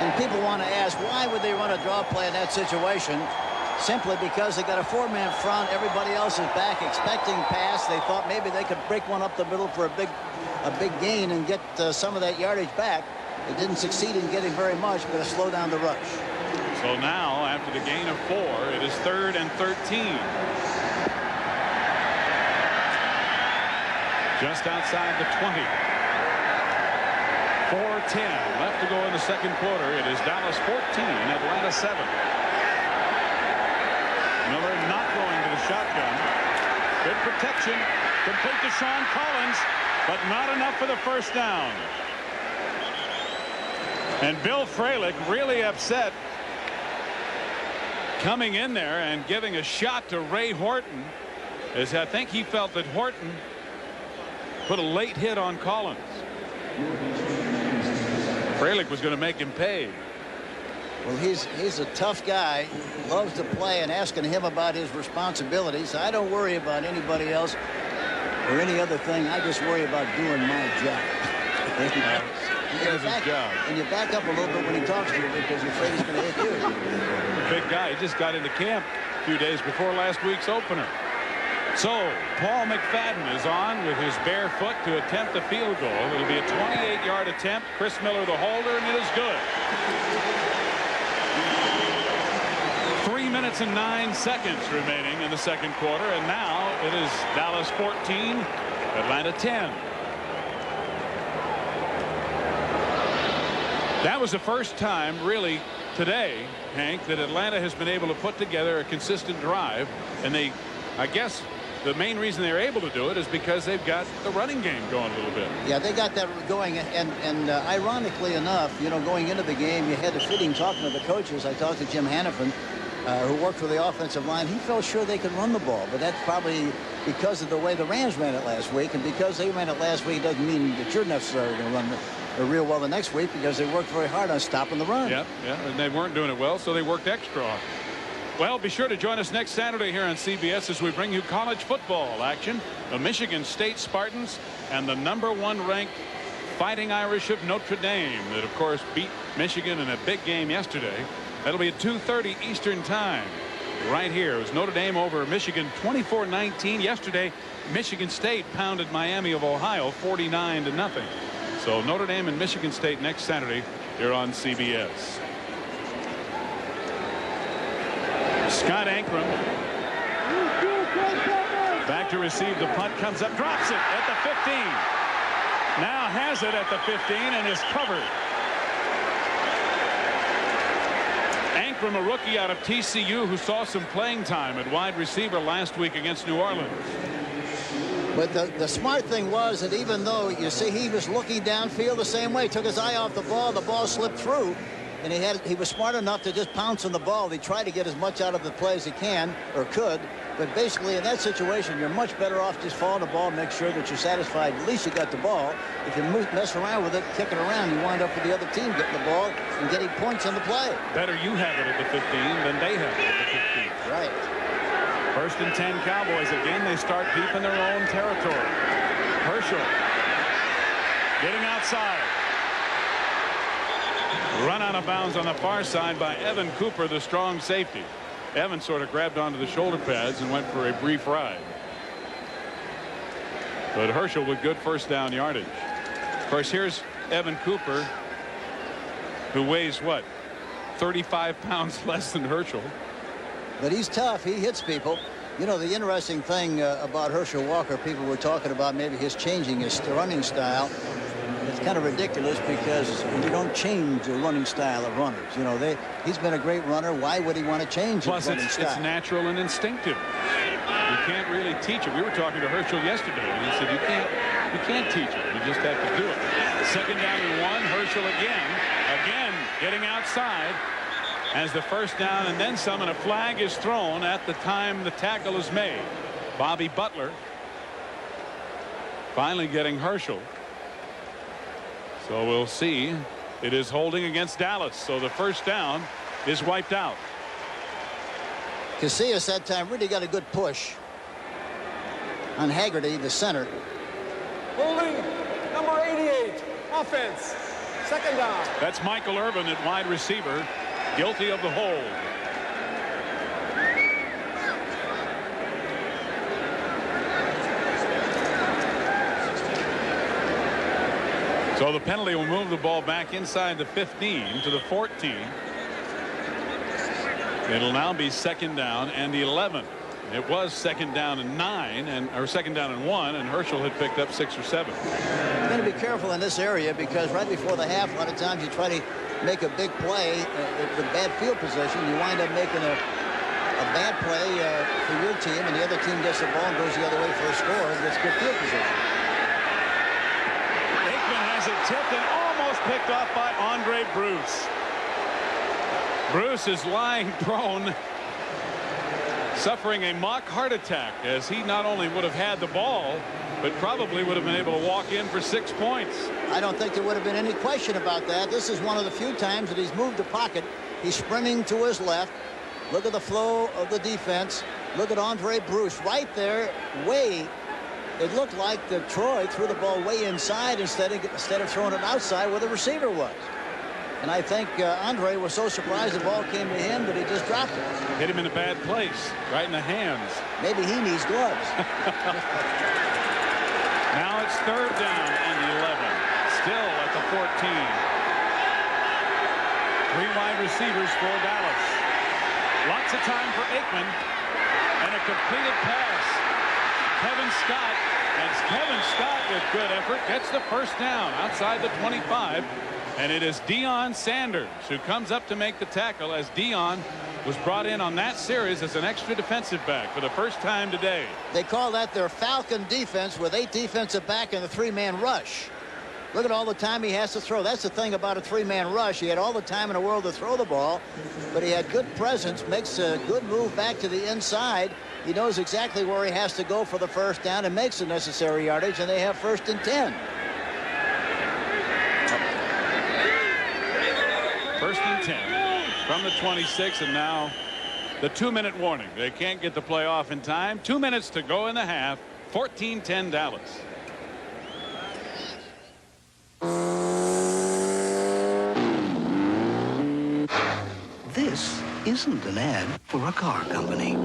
And people want to ask, why would they run a draw play in that situation? Simply because they got a 4-man front. Everybody else is back expecting pass. They thought maybe they could break one up the middle for a big gain and get some of that yardage back. They didn't succeed in getting very much, but it slowed down the rush.
So now, after the gain of 4, it is 3rd and 13. Just outside the 20. 4:10 left to go in the second quarter. It is Dallas 14, Atlanta 7. Miller not going to the shotgun. Good protection. Complete to Sean Collins, but not enough for the first down. And Bill Fralick really upset, coming in there and giving a shot to Ray Horton, as I think he felt that Horton put a late hit on Collins. Fralick was going to make him pay.
Well, he's a tough guy, loves to play, and asking him about his responsibilities. I don't worry about anybody else or any other thing. I just worry about doing my job.
He does his job.
And you back up a little bit when he talks to you because you're afraid he's going to hit you.
Big guy. He just got into camp a few days before last week's opener. So Paul McFadden is on with his bare foot to attempt the field goal. It'll be a 28-yard attempt. Chris Miller the holder, and it is good. 3 minutes and 9 seconds remaining in the second quarter, and now it is Dallas 14, Atlanta 10. That was the first time, really, today, Hank, that Atlanta has been able to put together a consistent drive, and I guess the main reason they're able to do it is because they've got the running game going a little bit.
Yeah, they got that going, and ironically enough, you know, going into the game, you had a fitting talking to the coaches. I talked to Jim Hannafin, who worked for the offensive line. He felt sure they could run the ball, but that's probably because of the way the Rams ran it last week, and because they ran it last week doesn't mean that you're necessarily going to run it real well the next week, because they worked very hard on stopping the run.
Yeah, and they weren't doing it well, so they worked extra on it. Well, be sure to join us next Saturday here on CBS as we bring you college football action. The Michigan State Spartans and the #1 ranked Fighting Irish of Notre Dame that, of course, beat Michigan in a big game yesterday. That'll be at 2:30 Eastern Time. Right here. It was Notre Dame over Michigan 24-19. Yesterday, Michigan State pounded Miami of Ohio 49-0. So Notre Dame and Michigan State next Saturday here on CBS. Scott Aikman back to receive the punt, comes up, drops it at the 15. Now has it at the 15 and is covered. Aikman, a rookie out of TCU who saw some playing time at wide receiver last week against New Orleans.
But the smart thing was that even though you see he was looking downfield the same way, took his eye off the ball slipped through. and he was smart enough to just pounce on the ball. He tried to get as much out of the play as he can or could, but basically in that situation, you're much better off just following the ball, make sure that you're satisfied. At least you got the ball. If you mess around with it, kick it around, you wind up with the other team getting the ball and getting points on the play.
Better you have it at the 15 than they have it at the 15.
Right.
First and 10 Cowboys. Again, they start deep in their own territory. Herschel getting outside. Run out of bounds on the far side by Evan Cooper, the strong safety. Evan sort of grabbed onto the shoulder pads and went for a brief ride. But Herschel with good first down yardage. Of course, here's Evan Cooper, who weighs what, 35 pounds less than Herschel.
But he's tough. He hits people. You know, the interesting thing about Herschel Walker, people were talking about maybe his changing his running style. It's kind of ridiculous because you don't change the running style of runners. You know, he's been a great runner. Why would he want to change his running style?
Plus, it's natural and instinctive. You can't really teach it. We were talking to Herschel yesterday, and he said you can't teach it. You just have to do it. Second down and 1. Herschel again getting outside as the first down and then some, and a flag is thrown at the time the tackle is made. Bobby Butler finally getting Herschel. So we'll see. It is holding against Dallas. So the first down is wiped out.
Casillas that time really got a good push on Haggerty, the center.
Holding number 88. Offense. Second down.
That's Michael Irvin at wide receiver, guilty of the hold. So the penalty will move the ball back inside the 15 to the 14. It'll now be second down and 11. It was second down and 9 or second down and 1, and Herschel had picked up 6 or 7.
You're going to be careful in this area because right before the half, a lot of times you try to make a big play with bad field position. You wind up making a bad play for your team, and the other team gets the ball and goes the other way for a score and gets good field position.
It tipped and almost picked off by Andre Bruce. Bruce is lying prone, suffering a mock heart attack, as he not only would have had the ball, but probably would have been able to walk in for 6 points.
I don't think there would have been any question about that. This is one of the few times that he's moved the pocket. He's sprinting to his left. Look at the flow of the defense. Look at Andre Bruce right there, it looked like that Troy threw the ball way inside instead of throwing it outside where the receiver was. And I think Andre was so surprised the ball came to him that he just dropped it.
Hit him in a bad place, right in the hands.
Maybe he needs gloves.
Now it's third down and 11. Still at the 14. 3 wide receivers for Dallas. Lots of time for Aikman. And a completed pass. Kevin Scott with good effort gets the first down outside the 25, and it is Deon Sanders who comes up to make the tackle, as Deon was brought in on that series as an extra defensive back for the first time today.
They call that their Falcon defense with 8 defensive back and a 3-man rush. Look at all the time he has to throw. That's the thing about a 3-man rush. He had all the time in the world to throw the ball, but he had good presence, makes a good move back to the inside. He knows exactly where he has to go for the first down and makes the necessary yardage, and they have first and 10.
First and 10 from the 26, and now the 2-minute warning. They can't get the play off in time. 2 minutes to go in the half. 14-10 Dallas.
This isn't an ad for a car company.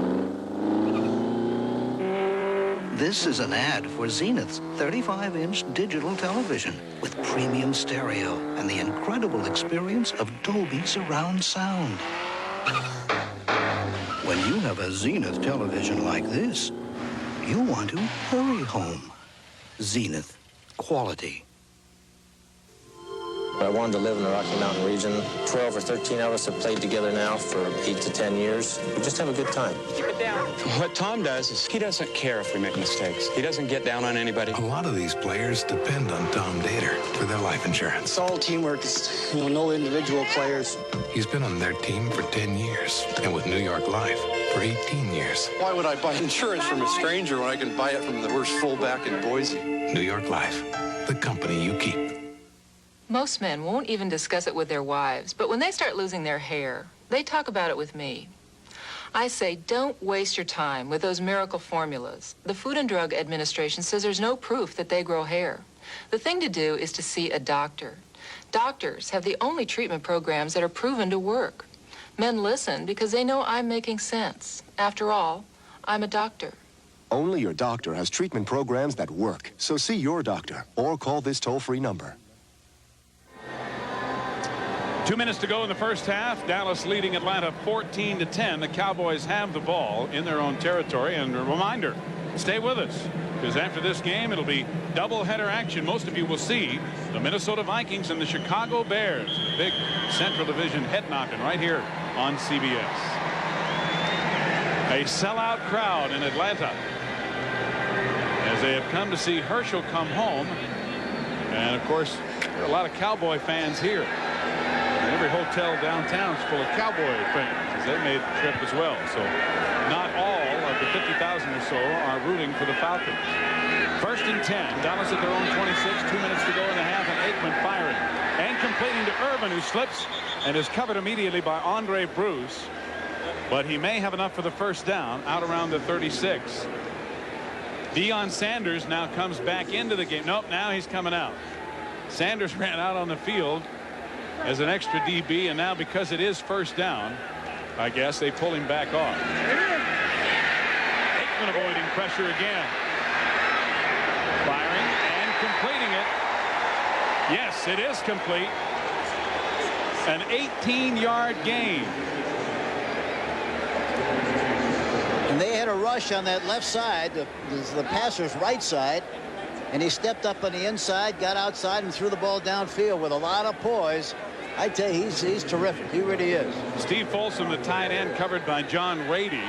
This is an ad for Zenith's 35-inch digital television with premium stereo and the incredible experience of Dolby surround sound. When you have a Zenith television like this, you want to hurry home. Zenith. Quality.
I wanted to live in the Rocky Mountain region. 12 or 13 of us have played together now for 8 to 10 years. We just have a good time.
Keep it down.
What Tom does is he doesn't care if we make mistakes. He doesn't get down on anybody.
A lot of these players depend on Tom Dater for their life insurance.
It's all teamwork. It's, no individual players.
He's been on their team for 10 years and with New York Life for 18 years.
Why would I buy insurance from a stranger when I can buy it from the worst fullback in Boise?
New York Life, the company you keep.
Most men won't even discuss it with their wives, but when they start losing their hair, they talk about it with me. I say, don't waste your time with those miracle formulas. The Food and Drug Administration says there's no proof that they grow hair. The thing to do is to see a doctor. Doctors have the only treatment programs that are proven to work. Men listen because they know I'm making sense. After all, I'm a doctor.
Only your doctor has treatment programs that work. So see your doctor or call this toll-free number.
2 minutes to go in the first half. Dallas leading Atlanta 14-10. The Cowboys have the ball in their own territory. And a reminder, stay with us, because after this game, it'll be doubleheader action. Most of you will see the Minnesota Vikings and the Chicago Bears. The big Central Division head knocking right here on CBS. A sellout crowd in Atlanta as they have come to see Herschel come home. And of course, there are a lot of Cowboy fans here. Every hotel downtown is full of Cowboy fans as they made the trip as well. So not all of the 50,000 or so are rooting for the Falcons. First and 10. Dallas at their own 26. 2 minutes to go in the half, and Aikman firing and completing to Irvin, who slips and is covered immediately by Andre Bruce. But he may have enough for the first down out around the 36. Deon Sanders now comes back into the game. Nope, now he's coming out. Sanders ran out on the field as an extra DB, and now because it is first down, I guess they pull him back off. Aikman avoiding pressure again. Firing and completing it. Yes, it is complete. An 18-yard gain.
And they had a rush on that left side, the passer's right side, and he stepped up on the inside, got outside, and threw the ball downfield with a lot of poise. I tell you, he's terrific. He really is.
Steve Folsom, the tight end, covered by John Rady,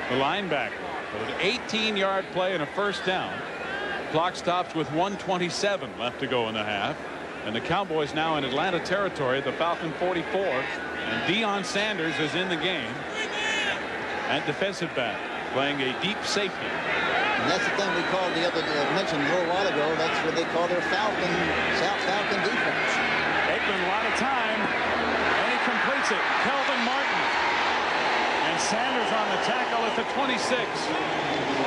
the linebacker. But an 18-yard play and a first down. Clock stops with 1:27 left to go in the half. And the Cowboys now in Atlanta territory, the Falcon 44. And Deon Sanders is in the game at defensive back, playing a deep safety.
And that's the thing we called mentioned a little while ago. That's what they call their South Falcon defense.
Aikman a lot of time, and he completes it. Kelvin Martin. And Sanders on the tackle at the 26,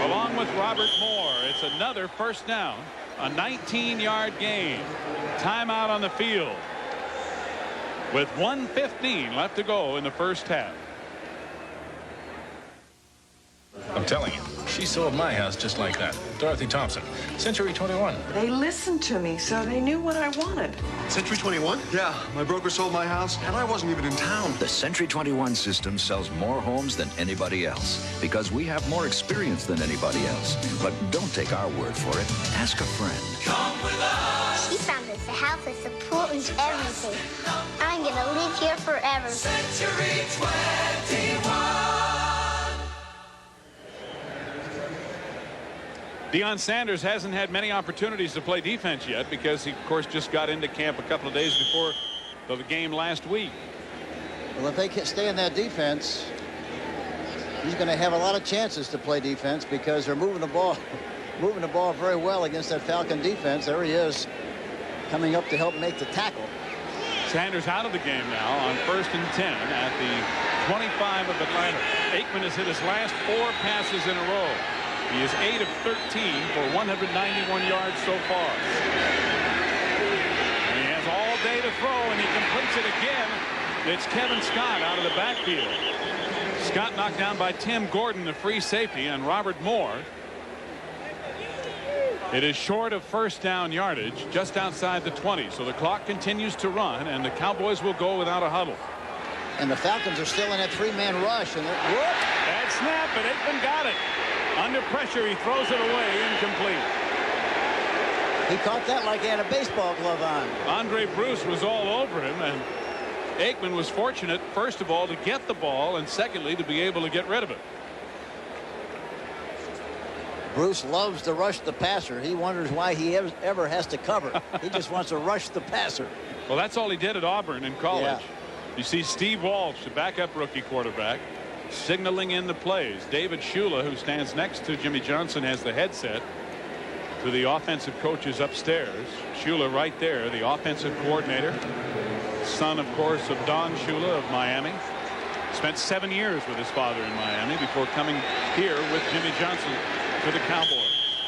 along with Robert Moore. It's another first down, a 19-yard gain. Timeout on the field with 1:15 left to go in the first half.
I'm telling you, she sold my house just like that. Dorothy Thompson, Century 21.
They listened to me, so they knew what I wanted.
Century 21? Yeah, my broker sold my house, and I wasn't even in town.
The Century 21 system sells more homes than anybody else because we have more experience than anybody else. But don't take our word for it. Ask a friend.
Come with us.
She found us a house with a pool and everything. I'm gonna live here forever.
Century 21.
Deon Sanders hasn't had many opportunities to play defense yet because he, of course, just got into camp a couple of days before the game last week.
Well, if they can stay in that defense, he's going to have a lot of chances to play defense because they're moving the ball very well against that Falcon defense. There he is, coming up to help make the tackle.
Sanders out of the game now on 1st and 10 at the 25 of Atlanta. Aikman has hit his last 4 passes in a row. He is 8 of 13 for 191 yards so far. And he has all day to throw, and he completes it again. It's Kevin Scott out of the backfield. Scott knocked down by Tim Gordon, the free safety, and Robert Moore. It is short of first down yardage, just outside the 20. So the clock continues to run, and the Cowboys will go without a huddle.
And the Falcons are still in that 3-man rush. And
bad snap, but Aikman got it. Under pressure, he throws it away, incomplete.
He caught that like he had a baseball glove on.
Andre Bruce was all over him, and Aikman was fortunate, first of all, to get the ball, and secondly, to be able to get rid of it.
Bruce loves to rush the passer. He wonders why he ever has to cover. He just wants to rush the passer.
Well, that's all he did at Auburn in college.
Yeah.
You see Steve Walsh, the backup rookie quarterback, signaling in the plays. David Shula, who stands next to Jimmie Johnson, has the headset to the offensive coaches upstairs. Shula right there, the offensive coordinator. Son, of course, of Don Shula of Miami. Spent 7 years with his father in Miami before coming here with Jimmie Johnson to the Cowboys.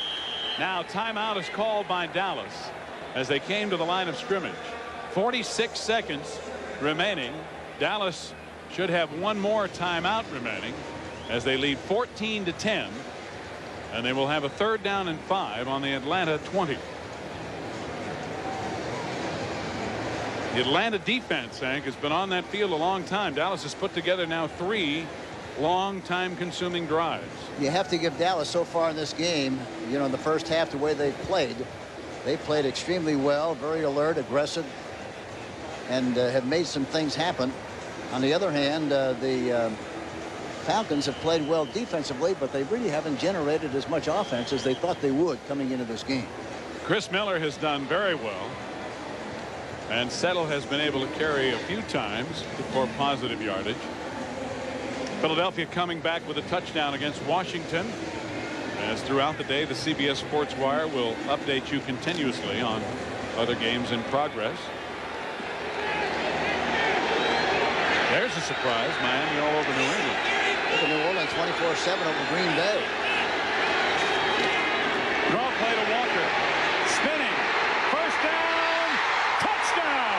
Now timeout is called by Dallas as they came to the line of scrimmage. 46 seconds remaining. Dallas should have one more timeout remaining as they lead 14-10, and they will have a 3rd down and 5 on the Atlanta 20. The Atlanta defense, Hank, has been on that field a long time. Dallas has put together now 3 long time consuming drives.
You have to give Dallas so far in this game, you know, in the first half, the way they played extremely well, very alert, aggressive, and have made some things happen. On the other hand, the Falcons have played well defensively, but they really haven't generated as much offense as they thought they would coming into this game.
Chris Miller has done very well, and Settle has been able to carry a few times for positive yardage. Philadelphia coming back with a touchdown against Washington. As throughout the day, the CBS Sports Wire will update you continuously on other games in progress. There's a surprise. Miami all over New England.
Look at New Orleans 24-7 over Green Bay.
Draw play to Walker. Spinning. First down. Touchdown.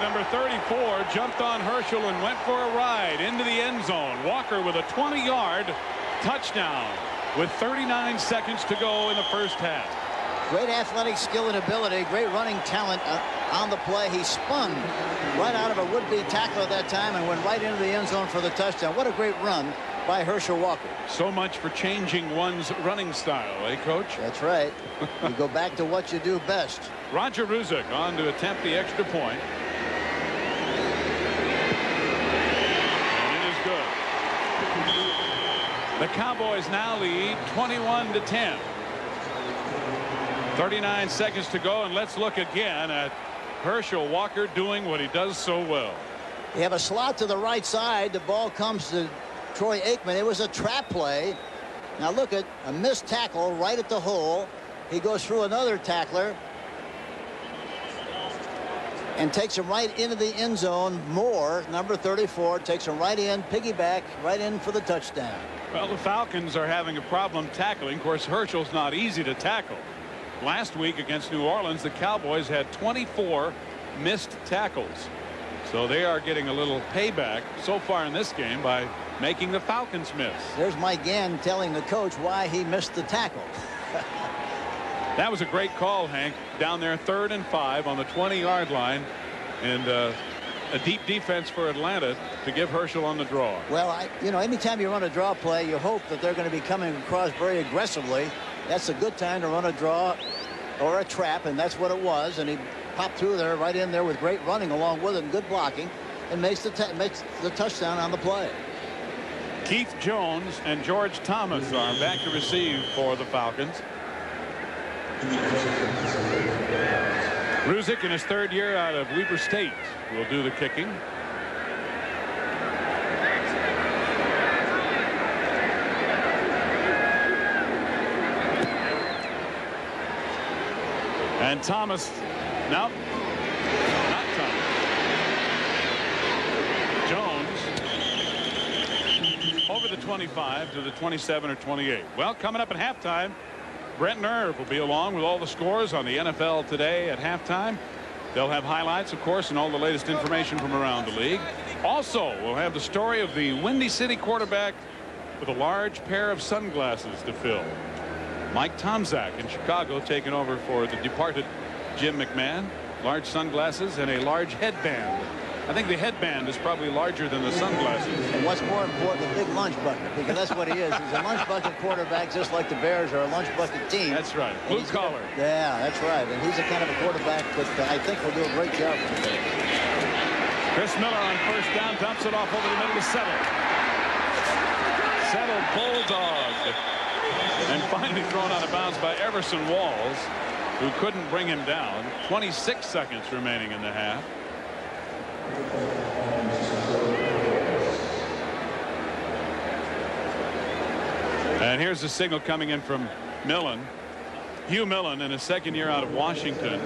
Number 34 jumped on Herschel and went for a ride into the end zone. Walker with a 20-yard touchdown with 39 seconds to go in the first half.
Great athletic skill and ability, great running talent on the play. He spun right out of a would-be tackle at that time and went right into the end zone for the touchdown. What a great run by Herschel Walker.
So much for changing one's running style, eh, Coach?
That's right. You go back to what you do best.
Roger Ruzick on to attempt the extra point. The Cowboys now lead 21-10. 39 seconds to go, and let's look again at Herschel Walker doing what he does so well.
You have a slot to the right side. The ball comes to Troy Aikman. It was a trap play. Now look at a missed tackle right at the hole. He goes through another tackler and takes him right into the end zone. Moore, number 34, takes him right in, piggyback, right in for the touchdown.
Well, the Falcons are having a problem tackling. Of course, Herschel's not easy to tackle. Last week against New Orleans, the Cowboys had 24 missed tackles. So they are getting a little payback so far in this game by making the Falcons miss.
There's Mike Gann telling the coach why he missed the tackle.
That was a great call, Hank. Down there, 3rd and 5 on the 20-yard line. And a deep defense for Atlanta to give Herschel on the draw.
Well, you know, anytime you run a draw play, you hope that they're going to be coming across very aggressively. That's a good time to run a draw or a trap, and that's what it was. And he popped through there, right in there with great running along with it and good blocking, and makes the touchdown on the play.
Keith Jones and George Thomas are back to receive for the Falcons. Ruzick in his 3rd year out of Weber State will do the kicking. And Thomas, no, not Thomas. Jones over the 25 to the 27 or 28. Well, coming up at halftime, Brent Nerve will be along with all the scores on the NFL Today at halftime. They'll have highlights, of course, and all the latest information from around the league. Also, we'll have the story of the Windy City quarterback with a large pair of sunglasses to fill. Mike Tomczak in Chicago, taking over for the departed Jim McMahon. Large sunglasses and a large headband. I think the headband is probably larger than the sunglasses.
And what's more important, a big lunch bucket, because that's what he is. He's a lunch bucket quarterback, just like the Bears are a lunch bucket team.
That's right. Blue collar.
Yeah, that's right. And he's the kind of a quarterback that I think will do a great job for the Bears.
Chris Miller on first down, dumps it off over the middle to Settle. Settle bulldogged. And finally thrown out of bounds by Everson Walls, who couldn't bring him down. 26 seconds remaining in the half. And here's the signal coming in from Millen. Hugh Millen, in his second year out of Washington.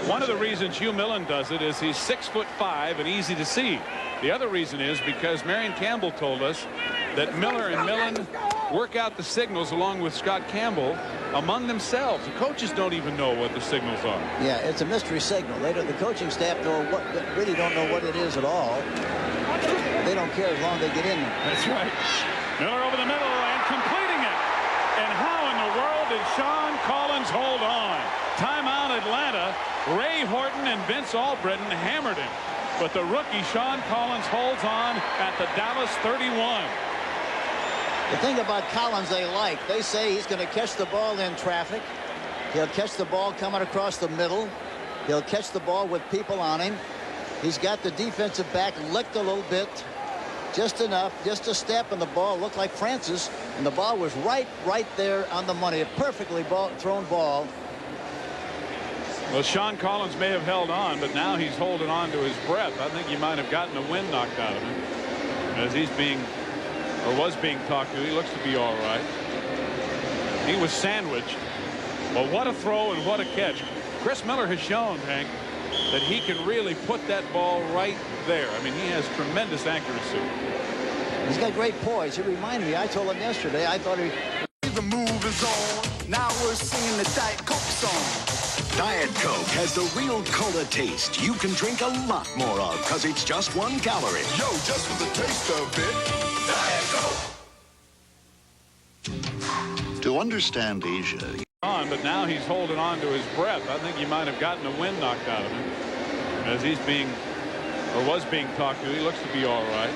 One of the reasons Hugh Millen does it is he's 6'5" and easy to see. The other reason is because Marion Campbell told us that Miller and Millen work out the signals along with Scott Campbell among themselves. The coaches don't even know what the signals are.
Yeah, it's a mystery signal. The coaching staff really don't know what it is at all. They don't care as long as they get in there.
That's right. Miller over the middle and completing it. And how in the world did Sean Collins hold on? Timeout Atlanta. Ray Horton and Vince Albritton hammered him. But the rookie Sean Collins holds on at the Dallas 31.
The thing about Collins they say he's going to catch the ball in traffic. He'll catch the ball coming across the middle. He'll catch the ball with people on him. He's got the defensive back licked a little bit. Just enough, just a step, and the ball looked like Francis, and the ball was right there on the money. A perfectly thrown ball.
Well, Sean Collins may have held on, but now he's holding on to his breath. I think he might have gotten the wind knocked out of him as he's was being talked to. He looks to be all right. He was sandwiched. Well, what a throw and what a catch. Chris Miller has shown, Hank, that he can really put that ball right there. I mean, he has tremendous accuracy.
He's got great poise. He reminded me, I told him yesterday, I thought he...
The move is on. Now we're singing the Diet Coke song.
Diet Coke has the real cola taste you can drink a lot more of because it's just 1 calorie.
Yo, just for the taste of it. Diet Coke.
To understand Asia...
But now he's holding on to his breath. I think he might have gotten the wind knocked out of him as he's was being talked to. He looks to be all right.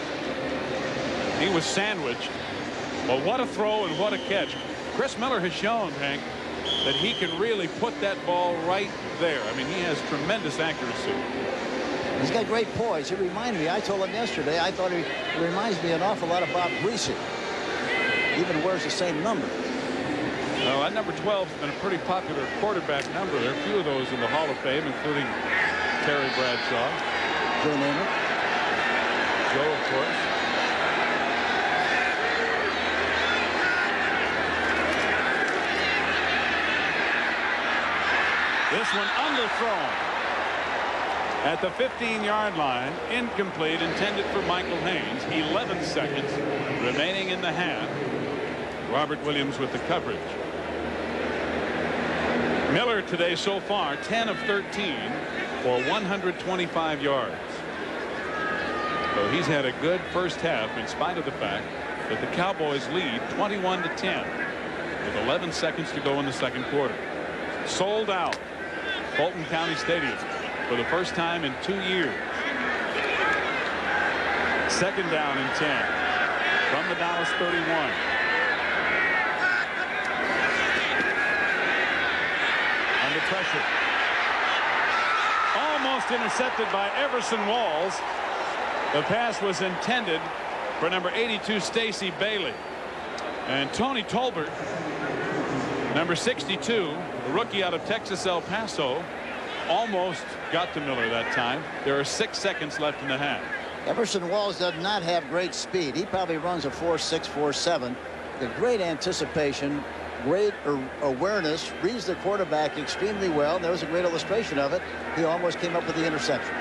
He was sandwiched. Well, what a throw and what a catch. Chris Miller has shown, Hank, that he can really put that ball right there. I mean, he has tremendous accuracy.
He's got great poise. He reminded me, I told him yesterday, I thought he reminds me an awful lot of Bob Greasy. Even wears the same number.
Well, that number 12 has been a pretty popular quarterback number. There are a few of those in the Hall of Fame, including Terry Bradshaw.
Joe Namath.
Joe, of course. This one underthrown at the 15-yard line. Incomplete, intended for Michael Haynes. 11 seconds remaining in the half. Robert Williams with the coverage. Miller today so far 10 of 13 for 125 yards. So he's had a good first half in spite of the fact that the Cowboys lead 21-10 with 11 seconds to go in the second quarter. Sold out Fulton County Stadium for the first time in 2 years. Second down and 10 from the Dallas 31. Under pressure. Almost intercepted by Everson Walls. The pass was intended for number 82 Stacy Bailey. And Tony Tolbert, number 62, the rookie out of Texas El Paso, almost got to Miller that time. There are 6 seconds left in the half.
Everson Walls does not have great speed. He probably runs a 4.6, 4.7. The great anticipation, great awareness, reads the quarterback extremely well. There was a great illustration of it. He almost came up with the interception.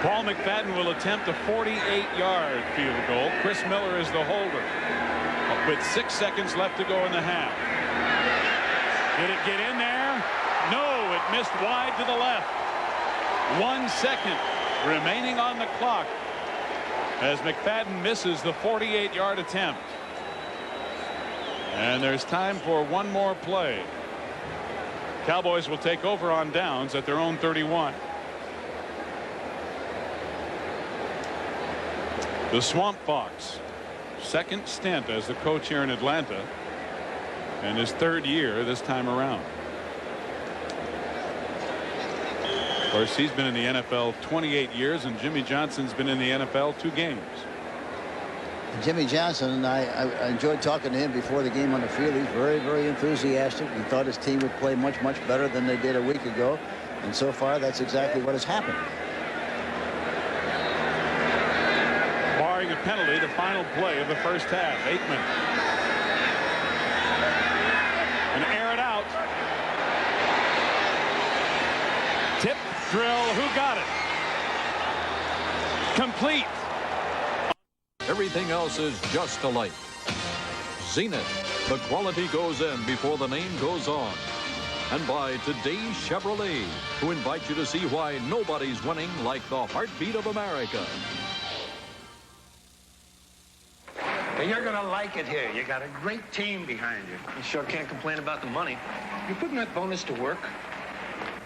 Paul McFadden will attempt a 48-yard field goal. Chris Miller is the holder with 6 seconds left to go in the half. Did it get in there? No, it missed wide to the left. 1 second remaining on the clock as McFadden misses the 48-yard attempt. And there's time for one more play. Cowboys will take over on downs at their own 31. The Swamp Fox, second stint as the coach here in Atlanta, and his third year this time around. Of course, he's been in the NFL 28 years, and Jimmie Johnson's been in the NFL 2 games.
Jimmie Johnson, I enjoyed talking to him before the game on the field. He's very, very enthusiastic. He thought his team would play much, much better than they did a week ago. And so far, that's exactly what has happened.
Barring a penalty, the final play of the first half. Aikman. And air it out. Tip, drill, who got it? Complete.
Everything else is just alike. Zenith, the quality goes in before the name goes on. And by today's Chevrolet, who invite you to see why nobody's winning like the heartbeat of America.
You're going to like it here. You got a great team behind you.
You sure can't complain about the money. You putting that bonus to work?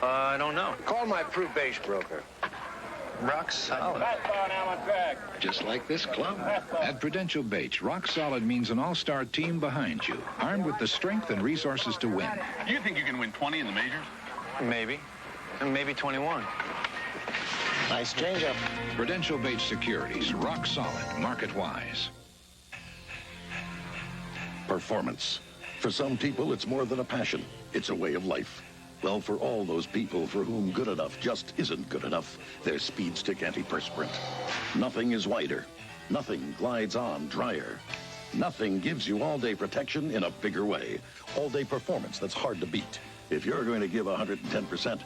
I don't know.
Call my approved base broker.
Rock solid.
Just like this club. At Prudential Bates, rock solid means an all-star team behind you, armed with the strength and resources to win.
You think you can win 20 in the majors?
Maybe. And maybe 21.
Nice change-up.
Prudential Bates Securities, rock solid, market-wise.
Performance. For some people, it's more than a passion. It's a way of life. Well, for all those people for whom good enough just isn't good enough, there's Speed Stick Antiperspirant. Nothing is wider. Nothing glides on drier. Nothing gives you all-day protection in a bigger way. All-day performance that's hard to beat. If you're going to give 110%,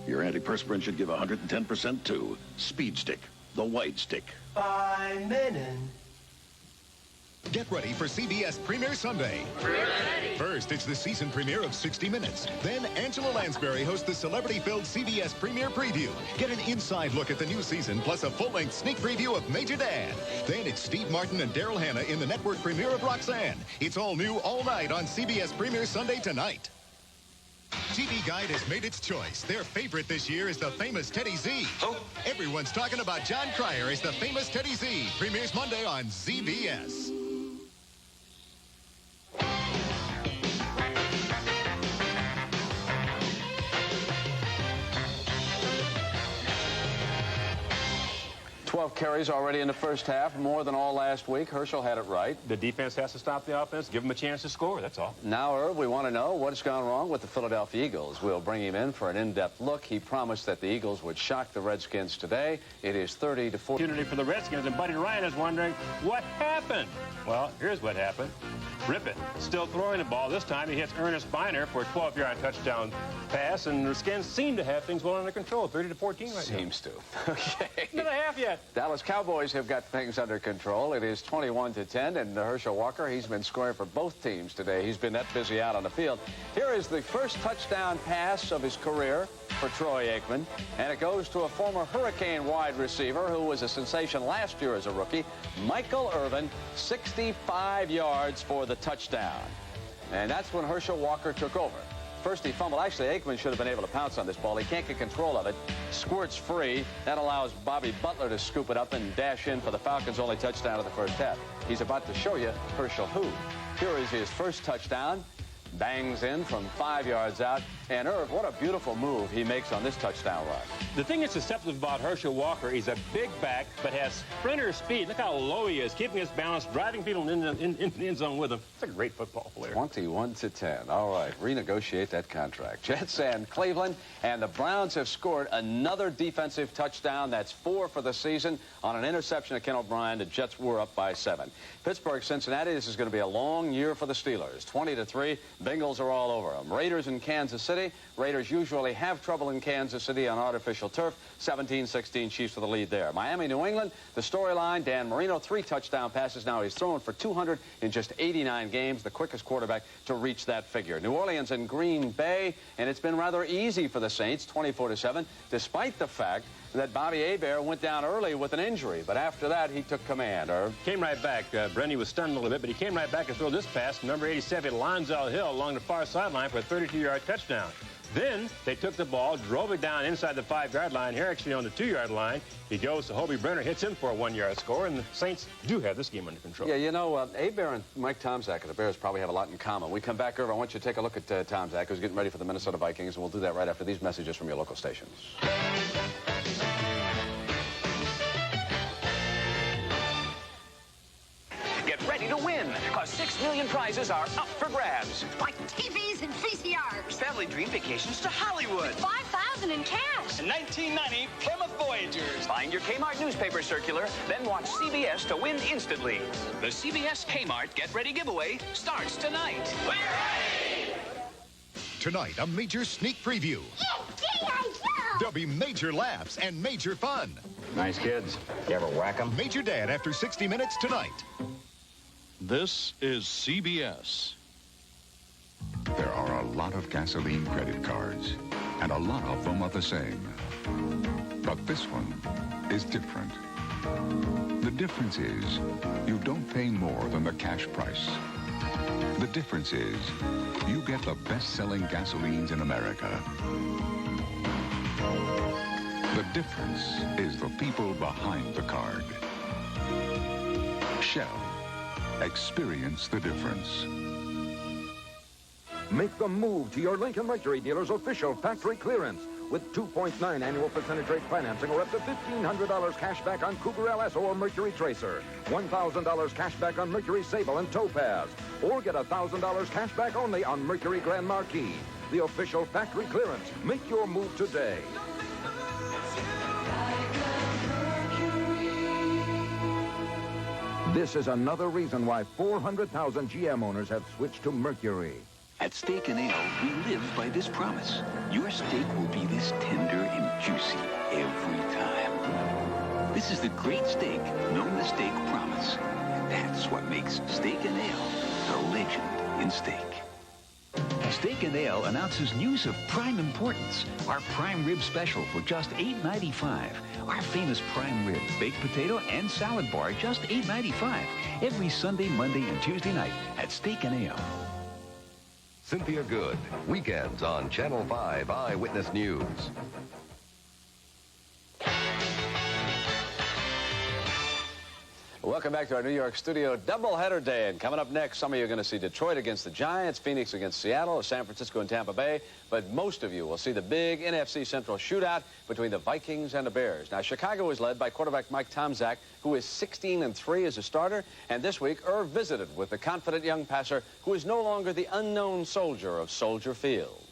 your antiperspirant should give 110% too. Speed Stick, the white stick.
By Menon.
Get ready for CBS Premiere Sunday.
We're ready.
First, it's the season premiere of 60 Minutes. Then, Angela Lansbury hosts the celebrity-filled CBS Premiere Preview. Get an inside look at the new season, plus a full-length sneak preview of Major Dad. Then, it's Steve Martin and Daryl Hannah in the network premiere of Roxanne. It's all new, all night on CBS Premiere Sunday tonight. TV Guide has made its choice. Their favorite this year is the famous Teddy Z. Oh. Everyone's talking about John Cryer as the famous Teddy Z. Premieres Monday on CBS.
Carries already in the first half, more than all last week. Herschel had it right.
The defense has to stop the offense, give them a chance to score, that's all.
Now, Irv, we want to know what's gone wrong with the Philadelphia Eagles. We'll bring him in for an in-depth look. He promised that the Eagles would shock the Redskins today. It is 30-40.
Opportunity for the Redskins, and Buddy Ryan is wondering what happened. Well, here's what happened. Rip it. Still throwing the ball. This time he hits Ernest Biner for a 12-yard touchdown pass, and the Redskins seem to have things well under control. 30-14 right now.
Seems to. Okay.
Not a half yet.
Dallas Cowboys have got things under control. It is 21-10, and Herschel Walker, he's been scoring for both teams today. He's been that busy out on the field. Here is the first touchdown pass of his career for Troy Aikman, and it goes to a former Hurricane wide receiver who was a sensation last year as a rookie, Michael Irvin, 65 yards for the touchdown. And that's when Herschel Walker took over. First he fumbled. Actually, Aikman should have been able to pounce on this ball. He can't get control of it. Squirts free. That allows Bobby Butler to scoop it up and dash in for the Falcons' only touchdown of the first half. He's about to show you Herschel who. Here is his first touchdown. Bangs in from 5 yards out. And Irv, what a beautiful move he makes on this touchdown run.
The thing that's deceptive about Herschel Walker, he's a big back, but has sprinter speed. Look how low he is, keeping his balance, driving people in the end zone with him. It's a great football player.
21-10. All right, renegotiate that contract. Jets and Cleveland, and the Browns have scored another defensive touchdown. That's 4 for the season on an interception of Ken O'Brien. The Jets were up by 7. Pittsburgh, Cincinnati, this is going to be a long year for the Steelers. 20-3. Bengals are all over them. Raiders in Kansas City. Raiders usually have trouble in Kansas City on artificial turf. 17-16 Chiefs for the lead there. Miami, New England, the storyline, Dan Marino, 3 touchdown passes. Now he's thrown for 200 in just 89 games, the quickest quarterback to reach that figure. New Orleans and Green Bay, and it's been rather easy for the Saints, 24-7, despite the fact that Bobby Hebert went down early with an injury, but after that, he took command.
Came right back. Brenny was stunned a little bit, but he came right back and threw this pass to number 87, Lonzel Hill, along the far sideline for a 32-yard touchdown. Then they took the ball, drove it down inside the 5-yard line. Here, actually on the 2-yard line, he goes to Hobie Brenner, hits him for a 1-yard score, and the Saints do have this game under control.
Yeah, you know, Hebert and Mike Tomczak of the Bears probably have a lot in common. We come back over, I want you to take a look at Tomczak, who's getting ready for the Minnesota Vikings, and we'll do that right after these messages from your local stations.
Get ready to win, because 6 million prizes are up for grabs.
Like TVs and VCRs.
Family dream vacations to Hollywood.
$5,000 in cash.
And 1990 Plymouth Voyagers. Find your Kmart newspaper circular, then watch CBS to win instantly. The CBS Kmart Get Ready giveaway starts tonight. We're ready!
Tonight, a major sneak preview. There'll be major laughs and major fun.
Nice kids. You ever whack them?
Major Dad after 60 Minutes tonight.
This is CBS.
There are a lot of gasoline credit cards, and a lot of them are the same. But this one is different. The difference is you don't pay more than the cash price. The difference is you get the best-selling gasolines in America. The difference is the people behind the card. Shell. Experience the difference.
Make the move to your Lincoln Mercury dealer's official factory clearance with 2.9 annual percentage rate financing or up to $1,500 cash back on Cougar LS or Mercury Tracer, $1,000 cash back on Mercury Sable and Topaz, or get $1,000 cash back only on Mercury Grand Marquis. The official factory clearance. Make your move today. This is another reason why 400,000 GM owners have switched to Mercury.
At Steak and Ale, we live by this promise. Your steak will be this tender and juicy every time. This is the great steak, no mistake promise. And that's what makes Steak and Ale the legend in steak. Steak and Ale announces news of prime importance. Our prime rib special for just $8.95. Our famous prime rib, baked potato, and salad bar, just $8.95. Every Sunday, Monday, and Tuesday night at Steak and Ale.
Cynthia Good, weekends on Channel 5 Eyewitness News.
Welcome back to our New York studio doubleheader day. And coming up next, some of you are going to see Detroit against the Giants, Phoenix against Seattle, San Francisco and Tampa Bay. But most of you will see the big NFC Central shootout between the Vikings and the Bears. Now, Chicago is led by quarterback Mike Tomczak, who is 16-3 as a starter. And this week, Irv visited with the confident young passer who is no longer the unknown soldier of Soldier Field.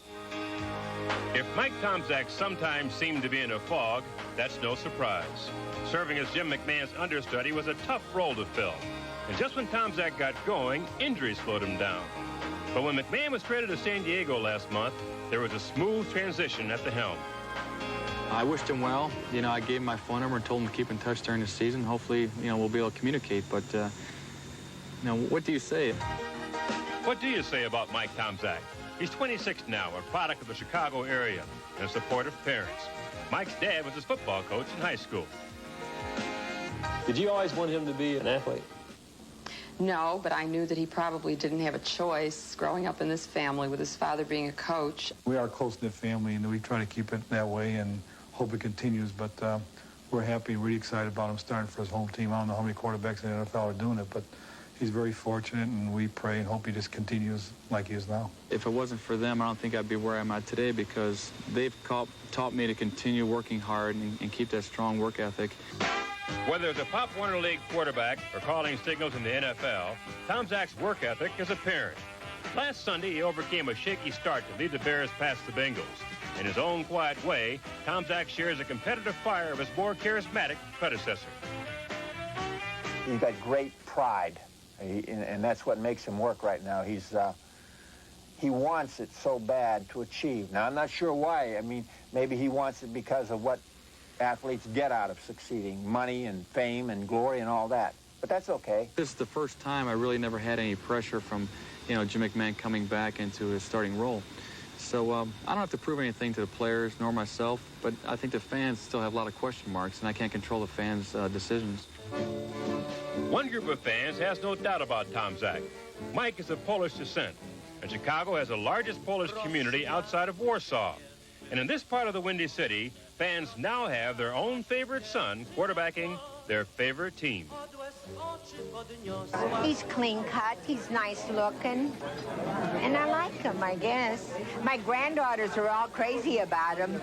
If Mike Tomczak sometimes seemed to be in a fog, that's no surprise. Serving as Jim McMahon's understudy was a tough role to fill. And just when Tomczak got going, injuries slowed him down. But when McMahon was traded to San Diego last month, there was a smooth transition at the helm.
I wished him well. You know, I gave him my phone number and told him to keep in touch during the season. Hopefully, you know, we'll be able to communicate. But, you know, what do you say?
What do you say about Mike Tomczak? He's 26 now, a product of the Chicago area, and a supportive parents. Mike's dad was his football coach in high school.
Did you always want him to be an athlete?
No, but I knew that he probably didn't have a choice growing up in this family with his father being a coach.
We are a close-knit family, and we try to keep it that way and hope it continues. But we're happy, really excited about him starting for his home team. I don't know how many quarterbacks in the NFL are doing it, but he's very fortunate, and we pray and hope he just continues like he is now.
If it wasn't for them, I don't think I'd be where I'm at today because they've taught me to continue working hard and keep that strong work ethic.
Whether it's a Pop Warner League quarterback or calling signals in the NFL, Tomczak's work ethic is apparent. Last Sunday, he overcame a shaky start to lead the Bears past the Bengals. In his own quiet way, Tomczak shares the competitive fire of his more charismatic predecessor.
He's got great pride, and that's what makes him work right now. He wants it so bad to achieve. Now, I'm not sure why. I mean, maybe he wants it because of what athletes get out of succeeding, money and fame and glory and all that. But that's okay.
This is the first time I really never had any pressure from, you know, Jim McMahon coming back into his starting role. So I don't have to prove anything to the players nor myself, but I think the fans still have a lot of question marks, and I can't control the fans' decisions.
One group of fans has no doubt about Tom Zach. Mike is of Polish descent, and Chicago has the largest Polish community outside of Warsaw. And in this part of the Windy City, fans now have their own favorite son quarterbacking their favorite team.
He's clean cut, he's nice looking, and I like him, I guess. My granddaughters are all crazy about him.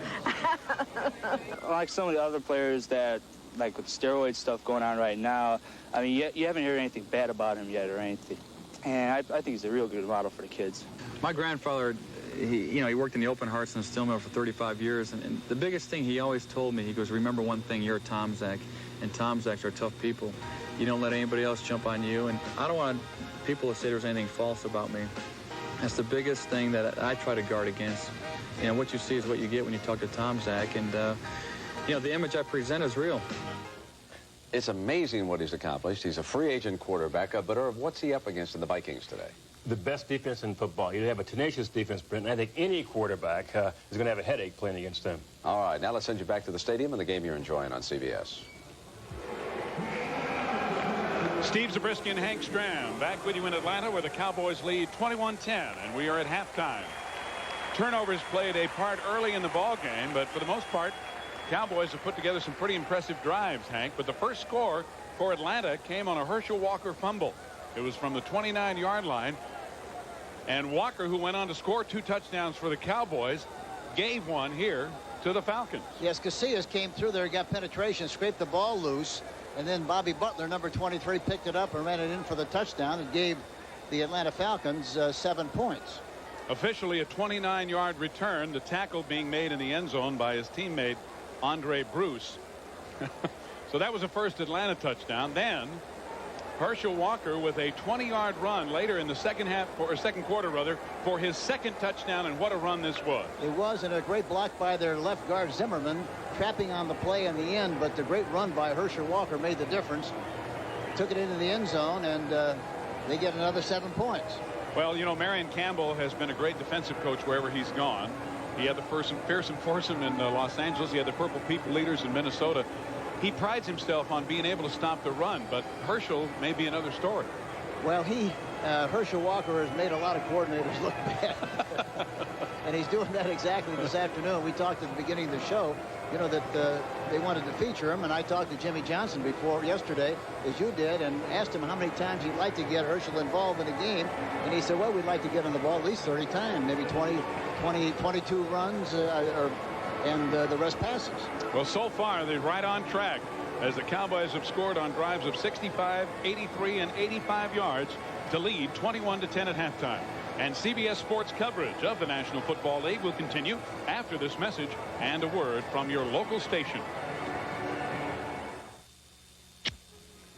Like some of the other players that, like with steroid stuff going on right now, I mean, you haven't heard anything bad about him yet or anything. And I think he's a real good model for the kids.
My grandfather, he worked in the open hearts and steel mill for 35 years, and the biggest thing he always told me, he goes, remember one thing, you're a Tom Zach, and Tom Zacks are tough people. You don't let anybody else jump on you, and I don't want people to say there's anything false about me. That's the biggest thing that I try to guard against. You know, what you see is what you get when you talk to Tom Zach, and, the image I present is real.
It's amazing what he's accomplished. He's a free agent quarterback, but what's he up against in the Vikings today?
The best defense in football. You have a tenacious defense, Brent, and I think any quarterback is going to have a headache playing against them.
All right, now let's send you back to the stadium and the game you're enjoying on CBS.
Steve Zabriskie and Hank Stram back with you in Atlanta, where the Cowboys lead 21-10, and we are at halftime. Turnovers played a part early in the ball game, but for the most part, Cowboys have put together some pretty impressive drives, Hank. But the first score for Atlanta came on a Herschel Walker fumble. It was from the 29-yard line. And Walker, who went on to score 2 touchdowns for the Cowboys, gave one here to the Falcons.
Yes, Casillas came through there, got penetration, scraped the ball loose, and then Bobby Butler, number 23, picked it up and ran it in for the touchdown and gave the Atlanta Falcons 7 points.
Officially a 29-yard return, the tackle being made in the end zone by his teammate Andre Bruce. So that was the first Atlanta touchdown. Then Herschel Walker with a 20-yard run later in the second quarter for his second touchdown, and what a run this was.
It was, and a great block by their left guard Zimmerman, trapping on the play in the end, but the great run by Herschel Walker made the difference. Took it into the end zone, and they get another 7 points.
Well, Marion Campbell has been a great defensive coach wherever he's gone. He had the fearsome foursome in Los Angeles. He had the Purple People Leaders in Minnesota. He prides himself on being able to stop the run, but Herschel may be another story.
Well, Herschel Walker has made a lot of coordinators look bad. And he's doing that exactly this afternoon. We talked at the beginning of the show, that they wanted to feature him, and I talked to Jimmie Johnson yesterday, as you did, and asked him how many times he'd like to get Herschel involved in the game. And he said, well, we'd like to get on the ball at least 30 times, maybe 22 runs, and the rest passes.
Well, so far, they're right on track, as the Cowboys have scored on drives of 65, 83, and 85 yards to lead 21-10 at halftime. And CBS Sports coverage of the National Football League will continue after this message and a word from your local station.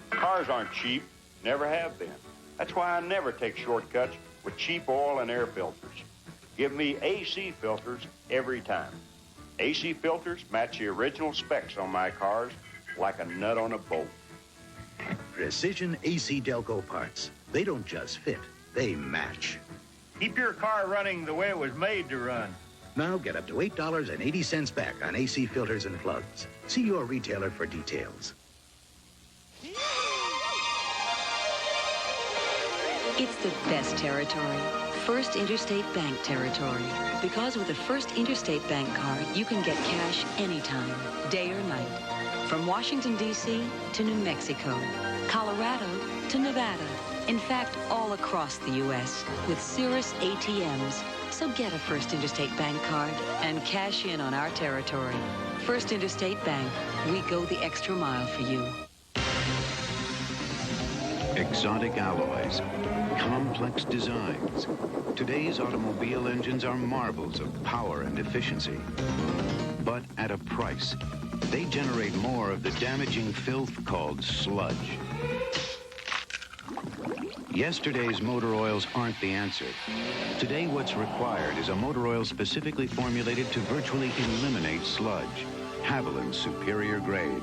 Cars aren't cheap, never have been. That's why I never take shortcuts with cheap oil and air filters. Give me AC filters every time. AC filters match the original specs on my cars like a nut on a bolt.
Precision AC Delco parts. They don't just fit, they match.
Keep your car running the way it was made to run.
Now get up to $8.80 back on AC filters and plugs. See your retailer for details.
It's the best territory. First Interstate Bank territory. Because with a First Interstate Bank card, you can get cash anytime, day or night. From Washington, D.C. to New Mexico, Colorado to Nevada. In fact, all across the U.S. with Cirrus ATMs. So get a First Interstate Bank card and cash in on our territory. First Interstate Bank, we go the extra mile for you.
Exotic alloys, complex designs. Today's automobile engines are marvels of power and efficiency. But at a price, they generate more of the damaging filth called sludge. Yesterday's motor oils aren't the answer. Today, what's required is a motor oil specifically formulated to virtually eliminate sludge. Haviland's superior grade.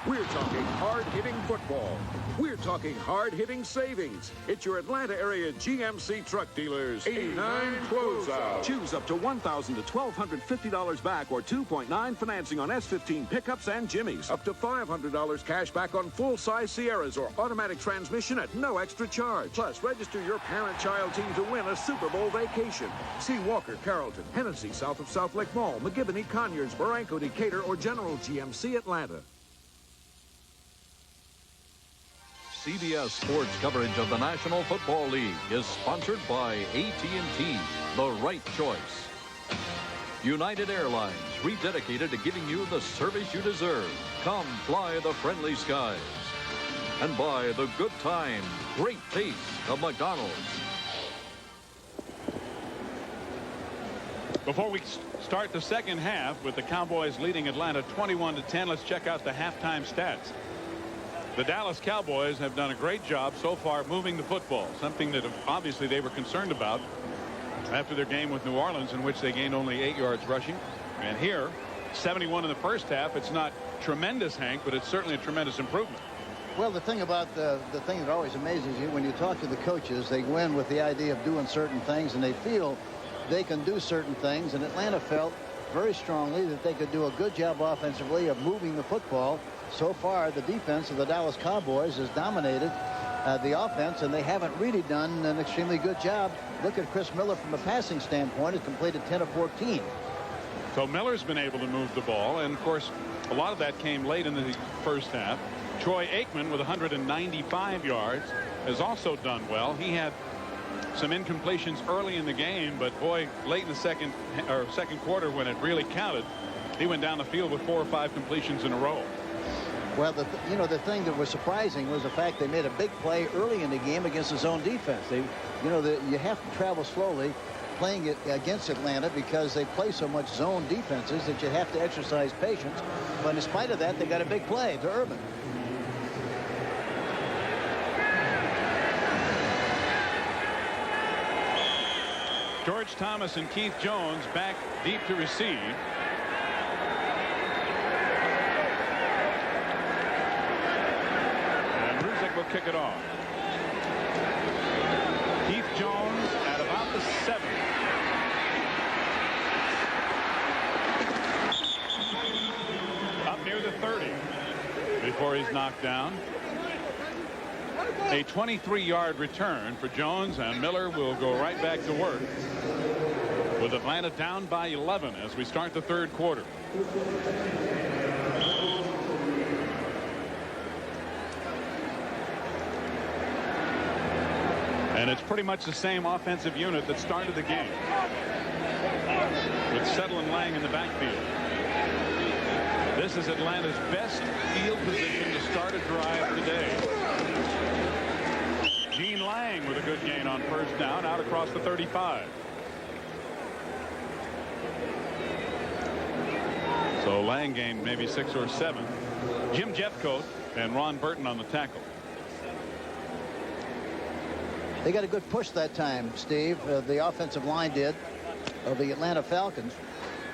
We're talking hard-hitting football. We're talking hard-hitting savings. It's your Atlanta area GMC truck dealers. 89 closeout. Choose up to $1,000 to $1,250 back or 2.9 financing on S15 pickups and Jimmies. Up to $500 cash back on full-size Sierras or automatic transmission at no extra charge. Plus, register your parent-child team to win a Super Bowl vacation. See Walker, Carrollton, Hennessy, south of South Lake Mall, McGibbon, Conyers, Barranco, Decatur, or General GMC Atlanta.
CBS Sports coverage of the National Football League is sponsored by AT&T, the right choice. United Airlines, rededicated to giving you the service you deserve. Come fly the friendly skies. And by the good time, great taste of McDonald's.
Before we start the second half with the Cowboys leading Atlanta 21-10, let's check out the halftime stats. The Dallas Cowboys have done a great job so far moving the football, something that obviously they were concerned about after their game with New Orleans, in which they gained only 8 yards rushing. And here, 71 in the first half. It's not tremendous, Hank, but it's certainly a tremendous improvement.
Well, the thing about the thing that always amazes you when you talk to the coaches, they go in with the idea of doing certain things, and they feel they can do certain things. And Atlanta felt very strongly that they could do a good job offensively of moving the football. So far, the defense of the Dallas Cowboys has dominated the offense, and they haven't really done an extremely good job. Look at Chris Miller from a passing standpoint. Has completed 10 of 14.
So Miller's been able to move the ball, and of course a lot of that came late in the first half. Troy Aikman with 195 yards has also done well. He had some incompletions early in the game, but boy, late in the second quarter when it really counted, he went down the field with 4 or 5 completions in a row.
Well, the thing that was surprising was the fact they made a big play early in the game against the zone defense. You have to travel slowly playing it against Atlanta because they play so much zone defenses that you have to exercise patience. But in spite of that, they got a big play to Urban.
George Thomas and Keith Jones back deep to receive. Will kick it off. Keith Jones at about the 7. Up near the 30 before he's knocked down. A 23-yard return for Jones, and Miller will go right back to work with Atlanta down by 11 as we start the third quarter. And it's pretty much the same offensive unit that started the game, with Settle and Lang in the backfield. This is Atlanta's best field position to start a drive today. Gene Lang with a good gain on first down out across the 35. So Lang gained maybe 6 or 7. Jim Jeffcoat and Ron Burton on the tackle.
They got a good push that time, Steve. The offensive line did, of the Atlanta Falcons.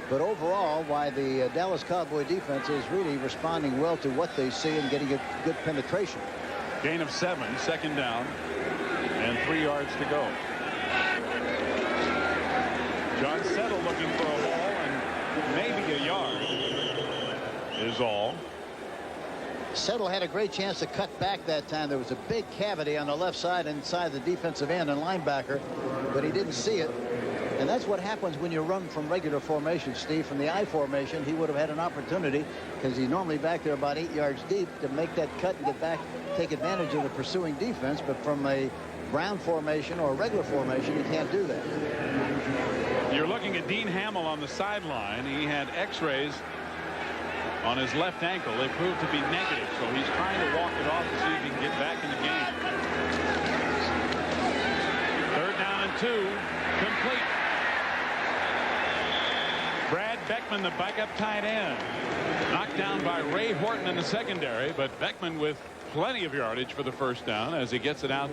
But overall, why the Dallas Cowboy defense is really responding well to what they see and getting a good penetration.
Gain of 7, second down, and 3 yards to go. John Settle looking for a ball, and maybe a yard is all.
Settle had a great chance to cut back that time. There was a big cavity on the left side inside the defensive end and linebacker, but he didn't see it. And that's what happens when you run from regular formation, Steve. From the I formation, he would have had an opportunity, because he's normally back there about 8 yards deep, to make that cut and get back, take advantage of the pursuing defense. But from a ground formation or a regular formation, you can't do that.
You're looking at Dean Hamill on the sideline. He had x-rays on his left ankle. They proved to be negative, so he's trying to walk it off to see if he can get back in the game. 3rd down and 2, complete. Brad Beckman, the backup tight end, knocked down by Ray Horton in the secondary, but Beckman with plenty of yardage for the first down as he gets it out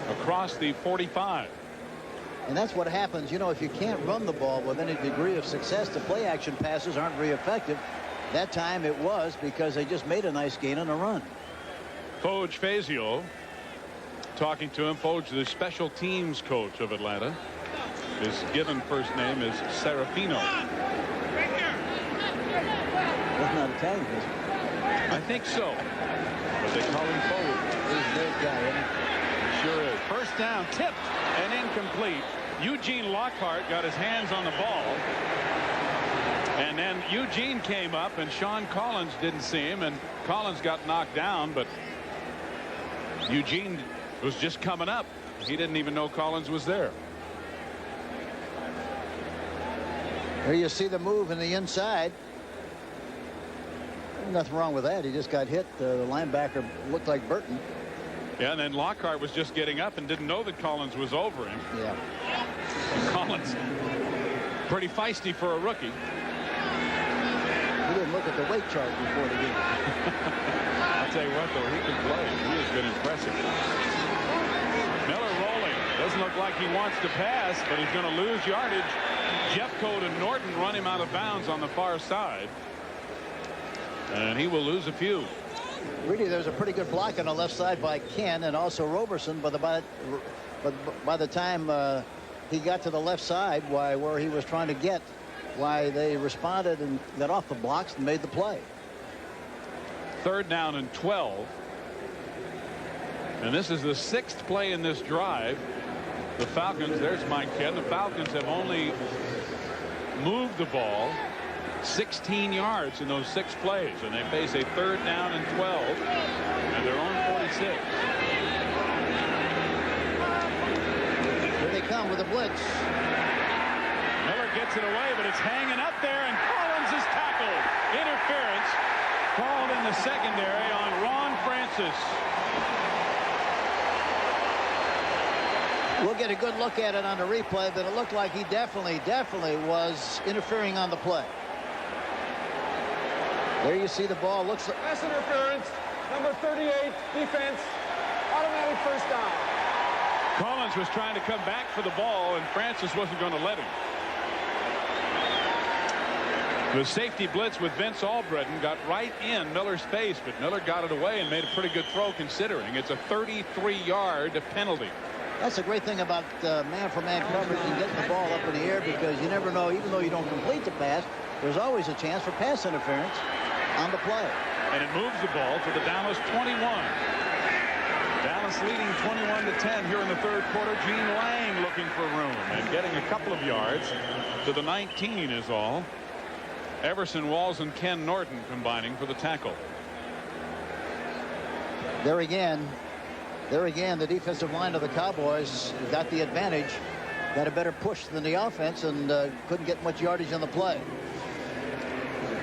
across the 45.
And that's what happens, if you can't run the ball with any degree of success, the play action passes aren't very effective. That time it was because they just made a nice gain on a run.
Foge Fazio talking to him. Foge, the special teams coach of Atlanta. His given first name is Serafino.
That's not Italian, is it?
I think so. But they call him Foge.
He's a great guy, isn't he?
He sure is. First down, tipped and incomplete. Eugene Lockhart got his hands on the ball. And then Eugene came up, and Sean Collins didn't see him, and Collins got knocked down, but Eugene was just coming up. He didn't even know Collins was there.
Here you see the move in the inside. Nothing wrong with that. He just got hit. The linebacker looked like Burton.
Yeah, and then Lockhart was just getting up and didn't know that Collins was over him.
Yeah.
And Collins, pretty feisty for a rookie.
He didn't look at the weight chart before the game.
I'll tell you what, though, he can play. He has been impressive. Miller rolling. Doesn't look like he wants to pass, but he's going to lose yardage. Jeffcoat and Norton run him out of bounds on the far side. And he will lose a few.
Really, there's a pretty good block on the left side by Ken and also Roberson, but by the time he got to the left side, where he was trying to get, they responded and got off the blocks and made the play.
3rd down and 12. And this is the 6th play in this drive. The Falcons, there's Mike Ken. The Falcons have only moved the ball 16 yards in those 6 plays, and they face a 3rd down and 12 and their own 46.
Here they come with a blitz.
Miller gets it away, but it's hanging up there, and Collins is tackled. Interference called in the secondary on Ron Francis.
We'll get a good look at it on the replay, but it looked like he definitely was interfering on the play. There you see the ball. Looks like
pass interference. Number 38, defense. Automatic first down.
Collins was trying to come back for the ball, and Francis wasn't going to let him. The safety blitz with Vince Albritton got right in Miller's face, but Miller got it away and made a pretty good throw considering. It's a 33-yard penalty.
That's the great thing about man-for-man coverage and getting the ball up in the air, because you never know, even though you don't complete the pass, there's always a chance for pass interference on the play.
And it moves the ball to the Dallas 21. Dallas leading 21-10 here in the 3rd quarter. Gene Lang looking for room and getting a couple of yards to the 19 is all. Everson Walls and Ken Norton combining for the tackle.
There again, the defensive line of the Cowboys got the advantage, got a better push than the offense, and couldn't get much yardage on the play.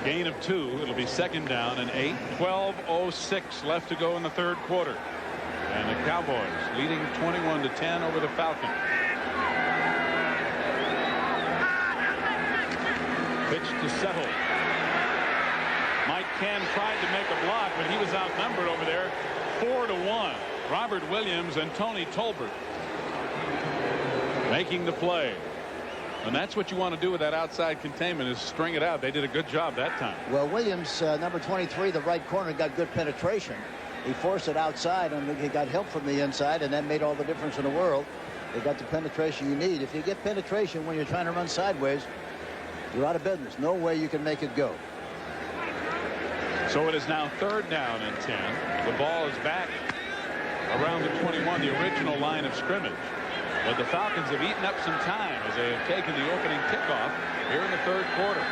Gain of 2. It'll be 2nd down and 8. 12:06 left to go in the 3rd quarter. And the Cowboys leading 21-10 over the Falcons. Pitch to settle. Mike Ken tried to make a block, but he was outnumbered over there 4-1. Robert Williams and Tony Tolbert making the play. And that's what you want to do with that outside containment, is string it out. They did a good job that time.
Well, Williams, number 23, the right corner, got good penetration. He forced it outside, and he got help from the inside, and that made all the difference in the world. They got the penetration you need. If you get penetration when you're trying to run sideways, you're out of business. No way you can make it go.
So it is now 3rd down and 10. The ball is back around the 21, the original line of scrimmage. But the Falcons have eaten up some time as they have taken the opening kickoff here in the 3rd quarter.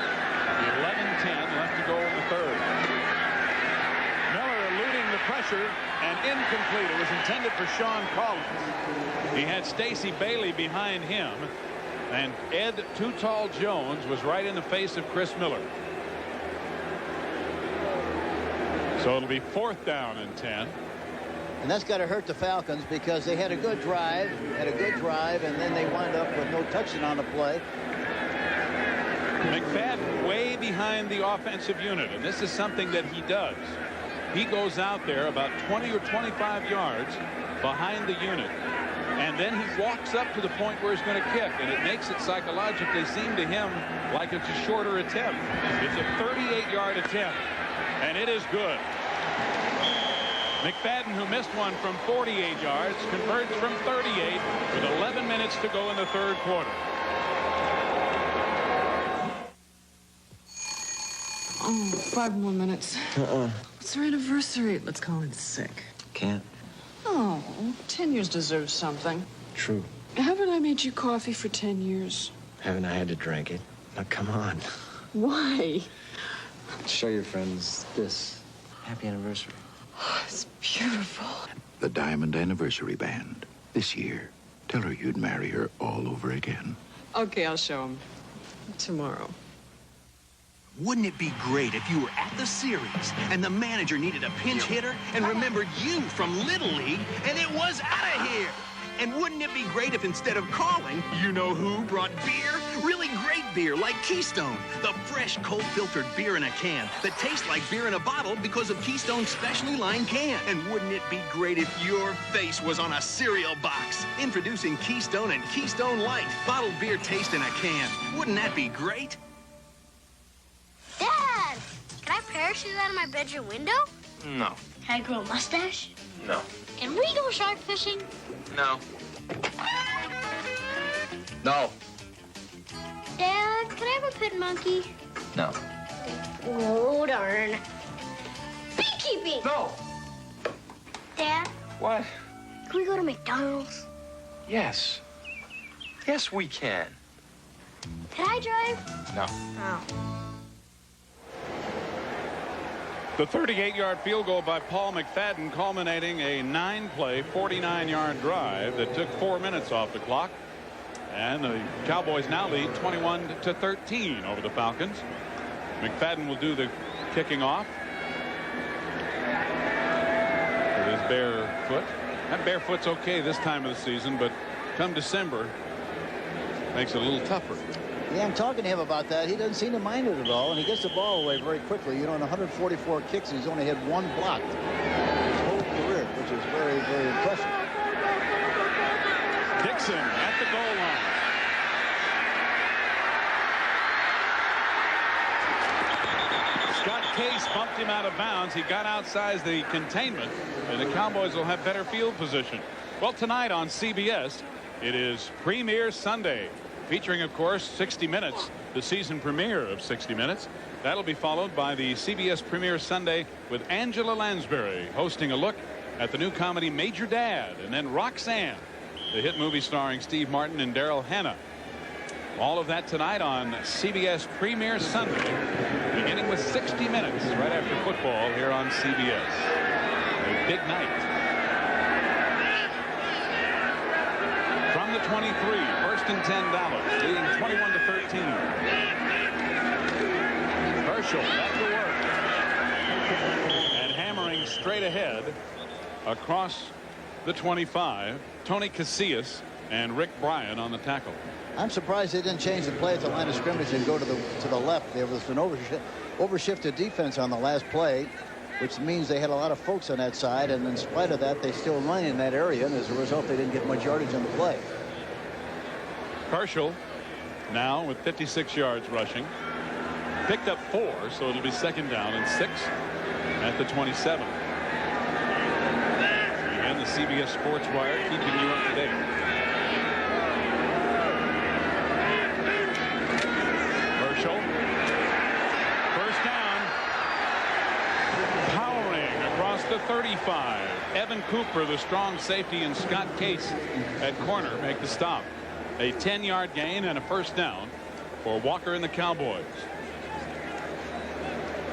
11-10 left to go in the 3rd. Miller eluding the pressure and incomplete. It was intended for Sean Collins. He had Stacy Bailey behind him, and Ed Too Tall Jones was right in the face of Chris Miller. So it'll be 4th down and 10.
And that's got to hurt the Falcons, because they had a good drive, and then they wind up with no touchdown on the play.
McFadden way behind the offensive unit, and this is something that he does. He goes out there about 20 or 25 yards behind the unit, and then he walks up to the point where he's going to kick, and it makes it psychologically seem to him like it's a shorter attempt. It's a 38-yard attempt, and it is good. McFadden, who missed one from 48 yards, converts from 38 with 11 minutes to go in the third quarter.
Oh, 5 more minutes. It's our anniversary. Let's call in sick.
Can't.
Oh, 10 years deserves something.
True.
Haven't I made you coffee for 10 years?
Haven't I had to drink it? Now, come on.
Why?
Show your friends this. Happy anniversary.
Oh, it's beautiful.
The Diamond Anniversary Band. This year, tell her you'd marry her all over again.
Okay, I'll show him. Tomorrow.
Wouldn't it be great if you were at the series and the manager needed a pinch hitter and remembered you from Little League and it was out of here? And wouldn't it be great if instead of calling, you know who brought beer? Really great beer like Keystone, the fresh cold filtered beer in a can that tastes like beer in a bottle because of Keystone's specially lined can. And wouldn't it be great if your face was on a cereal box? Introducing Keystone and Keystone Light, bottled beer taste in a can. Wouldn't that be great?
Dad, can I parachute out of my bedroom window?
No.
Can I grow a mustache?
No.
Can we go shark fishing?
No. No.
Dad, can I have a pet monkey?
No.
Oh, darn. Beekeeping!
No.
Dad,
What?
can we go to McDonald's?
Yes. Yes, we can.
Can I drive?
No.
Oh.
The 38-yard field goal by Paul McFadden culminating a 9-play, 49-yard drive that took 4 minutes off the clock. And the Cowboys now lead 21-13 over the Falcons. McFadden will do the kicking off with his bare foot. That bare foot's okay this time of the season, but come December, makes it a little tougher.
Yeah, I'm talking to him about that. He doesn't seem to mind it at all, and he gets the ball away very quickly. You know, in 144 kicks, he's only had 1 block his whole career, which is very, very impressive.
Dixon at the goal line. Scott Case bumped him out of bounds. He got outside the containment, and the Cowboys will have better field position. Well, tonight on CBS, it is Premier Sunday, featuring, of course, 60 Minutes, the season premiere of 60 Minutes. That'll be followed by the CBS Premier Sunday with Angela Lansbury hosting a look at the new comedy Major Dad, and then Roxanne, the hit movie starring Steve Martin and Daryl Hannah. All of that tonight on CBS Premier Sunday, beginning with 60 Minutes right after football here on CBS. A big night. From the 23, first and 10 Dallas, leading 21-13. Herschel back to work. And hammering straight ahead across the 25. Tony Casillas and Rick Bryan on the tackle.
I'm surprised they didn't change the play at the line of scrimmage and go to the left. There was an overshifted defense on the last play, which means they had a lot of folks on that side, and in spite of that, they still run in that area, and as a result, they didn't get much yardage on the play.
Herschel now with 56 yards rushing. Picked up 4, so it'll be second down and 6 at the 27. And the CBS Sports Wire keeping you up to date. Herschel, first down, powering across the 35. Evan Cooper, the strong safety, and Scott Case at corner make the stop. A 10-yard gain and a first down for Walker and the Cowboys.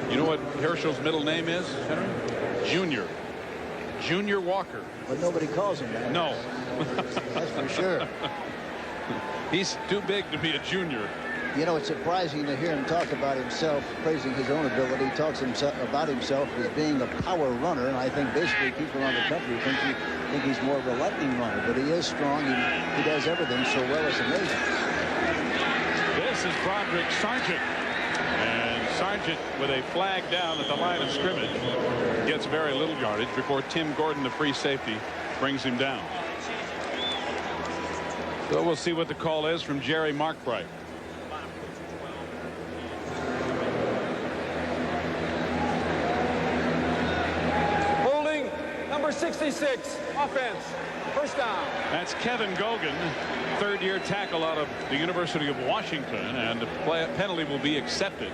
You know what Herschel's middle name is, Henry? Junior. Junior Walker.
But nobody calls him that.
No.
That's for sure.
He's too big to be a junior.
You know, it's surprising to hear him talk about himself, praising his own ability. He talks about himself as being a power runner, and I think basically people around the country think he's more of a lightning runner, but he is strong. He does everything so well, it's amazing.
This is Broderick Sargent. And Sargent, with a flag down at the line of scrimmage, gets very little yardage before Tim Gordon, the free safety, brings him down. So we'll see what the call is from Jerry Markbright.
66, offense, first down.
That's Kevin Gogan, third-year tackle out of the University of Washington, and the penalty will be accepted.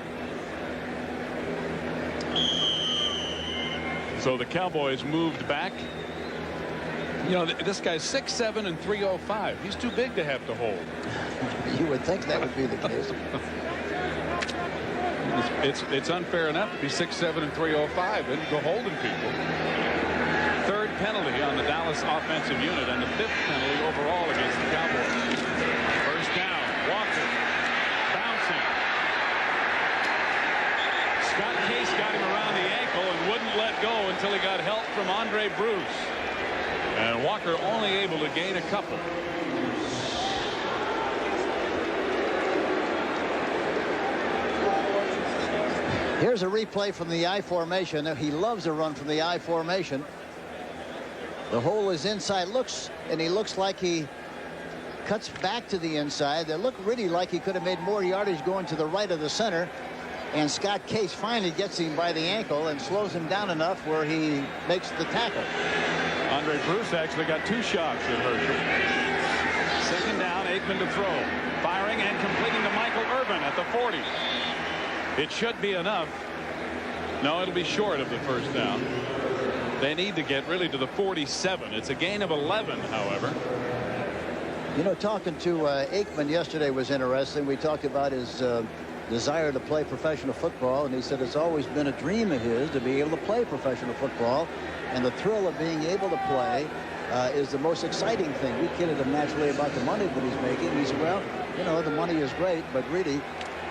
So the Cowboys moved back. You know, this guy's 6'7" and 305. He's too big to have to hold.
You would think that would be the case.
It's unfair enough to be 6'7" and 305 and go holding people. Third penalty on the Dallas offensive unit and the 5th penalty overall against the Cowboys. First down, Walker bouncing. Scott Case got him around the ankle and wouldn't let go until he got help from Andre Bruce. And Walker only able to gain a couple.
Here's a replay from the I formation. He loves to run from the I formation. The hole is inside. He looks like he cuts back to the inside. They look really like he could have made more yardage going to the right of the center. And Scott Case finally gets him by the ankle and slows him down enough where he makes the tackle.
Andre Bruce actually got 2 shots at Herschel. Second down, Aikman to throw. Firing and completing to Michael Irvin at the 40. It should be enough. No, it'll be short of the first down. They need to get really to the 47. It's a gain of 11, however.
You know, talking to Aikman yesterday was interesting. We talked about his desire to play professional football, and he said it's always been a dream of his to be able to play professional football, and the thrill of being able to play is the most exciting thing. We kidded him naturally about the money that he's making. He said, well, you know, the money is great, but really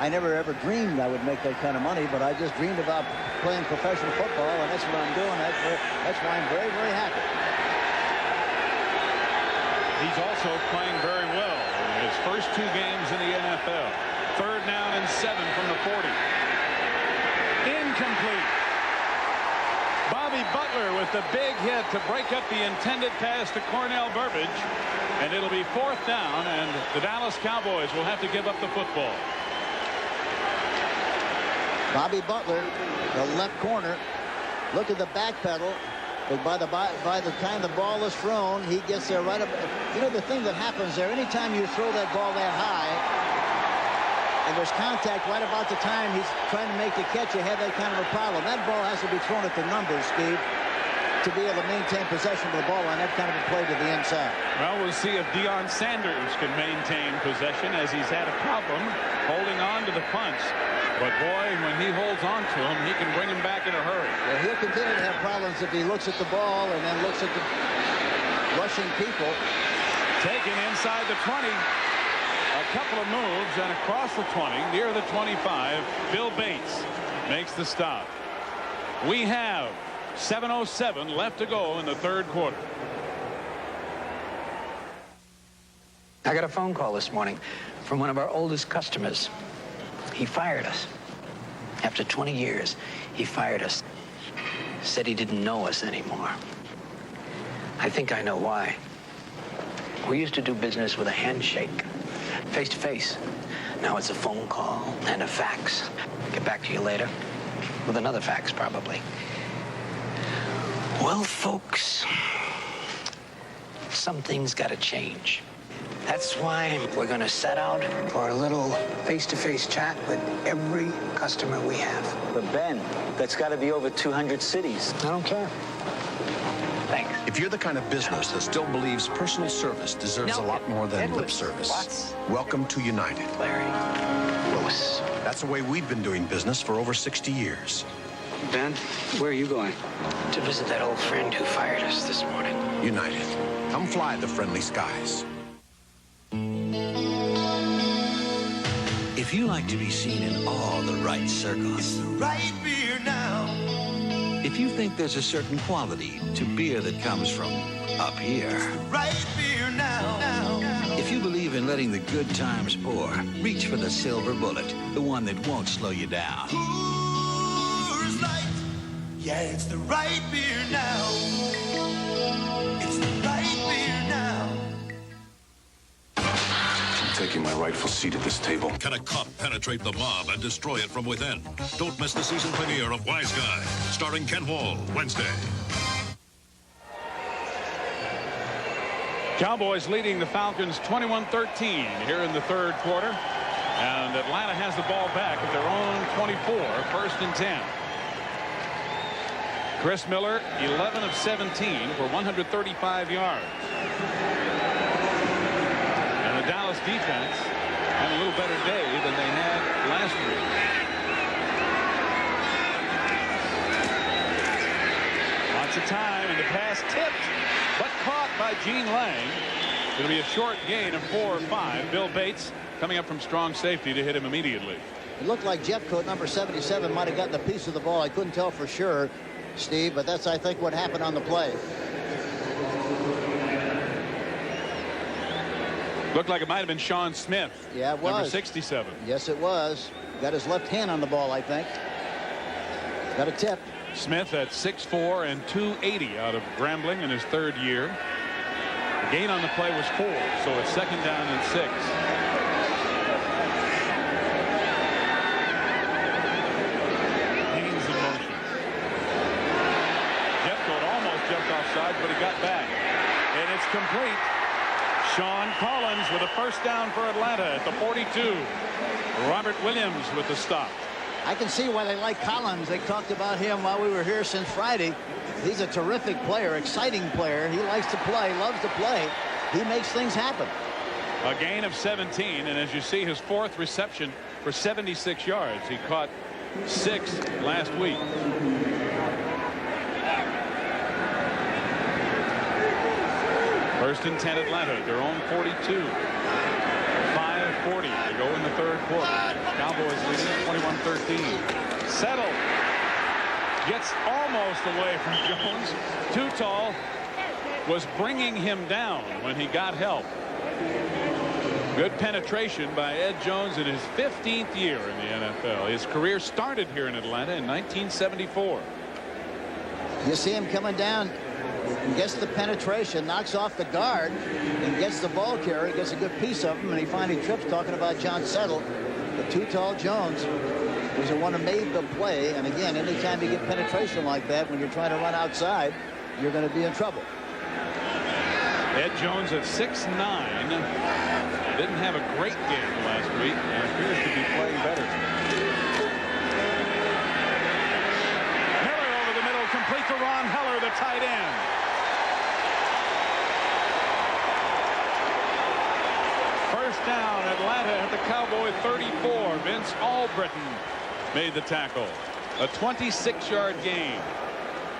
I never ever dreamed I would make that kind of money, but I just dreamed about playing professional football, and that's what I'm doing. That's why I'm very, very happy.
He's also playing very well in his first 2 games in the NFL. Third down and 7 from the 40. Incomplete. Bobby Butler with the big hit to break up the intended pass to Cornell Burbage, and it'll be 4th down, and the Dallas Cowboys will have to give up the football.
Bobby Butler, the left corner. Look at the back pedal. But by the time the ball is thrown, he gets there right up. You know, the thing that happens there, anytime you throw that ball that high, and there's contact right about the time he's trying to make the catch, you have that kind of a problem. That ball has to be thrown at the numbers, Steve, to be able to maintain possession of the ball on that kind of a play to the inside.
Well, we'll see if Deon Sanders can maintain possession, as he's had a problem holding on to the punts. But boy, when he holds on to him, he can bring him back in a hurry.
Well, he'll continue to have problems if he looks at the ball and then looks at the rushing people.
Taken inside the 20. A couple of moves and across the 20, near the 25. Bill Bates makes the stop. We have 7:07 left to go in the 3rd quarter.
I got a phone call this morning from one of our oldest customers. He fired us. After 20 years, he fired us. Said he didn't know us anymore. I think I know why. We used to do business with a handshake, face to face. Now it's a phone call and a fax. Get back to you later. With another fax, probably. Well, folks, something's got to change. That's why we're going to set out for a little face-to-face chat with every customer we have.
But Ben, that's got to be over 200 cities.
I don't care. Thanks.
If you're the kind of business that still believes personal service deserves a lot more than lip service, welcome to United.
Larry. Lewis.
That's the way we've been doing business for over 60 years.
Ben, where are you going? To visit that old friend who fired us this morning.
United. Come fly the friendly skies.
If you like to be seen in all the right circles,
it's the right beer now.
If you think there's a certain quality to beer that comes from up here,
it's the right beer now.
If you believe in letting the good times pour, reach for the silver bullet, the one that won't slow you down.
Coors Light, yeah, it's the right beer now. It's the right beer now.
Taking my rightful seat at this table.
Can a cop penetrate the mob and destroy it from within? Don't miss the season premiere of Wise Guy, starring Ken Wall, Wednesday.
Cowboys leading the Falcons 21-13 here in the third quarter. And Atlanta has the ball back at their own 24, 1st and 10. Chris Miller, 11 of 17 for 135 yards. And the Dallas defense had a little better day than they had last week. Lots of time, and the pass tipped, but caught by Gene Lang. It'll be a short gain of 4 or 5. Bill Bates coming up from strong safety to hit him immediately.
It looked like Jeffcoat, number 77, might have gotten a piece of the ball. I couldn't tell for sure, Steve, but that's, I think, what happened on the play.
Looked like it might have been Sean Smith.
Yeah, it was.
Number 67.
Yes, it was. Got his left hand on the ball, I think. Got a tip.
Smith at 6'4" and 280 out of Grambling in his third year. The gain on the play was 4, so it's 2nd down and 6. Haynes in motion. Jeffcoat almost jumped offside, but he got back. And it's complete. Sean Collins with a 1st down for Atlanta at the 42. Robert Williams with the stop.
I can see why they like Collins. They talked about him while we were here since Friday. He's a terrific player, exciting player. He likes to play, loves to play. He makes things happen.
A gain of 17, and as you see, his 4th reception for 76 yards. He caught 6 last week. First and 10 Atlanta, their own 42. 5:40 to go in the third quarter. Cowboys leading 21-13. Settle gets almost away from Jones. Too tall was bringing him down when he got help. Good penetration by Ed Jones in his 15th year in the NFL. His career started here in Atlanta in 1974.
You see him coming down, gets the penetration, knocks off the guard, and gets the ball carrier, gets a good piece of him, and he finally trips, talking about John Settle. But Too Tall Jones was the one who made the play. And again, anytime you get penetration like that, when you're trying to run outside, you're going to be in trouble.
Ed Jones at 6'9". Didn't have a great game last week and appears to be playing better. Miller over the middle, complete to Ron Heller, the tight end. First down, Atlanta at the Cowboy 34. Vince Albritton made the tackle. A 26-yard gain.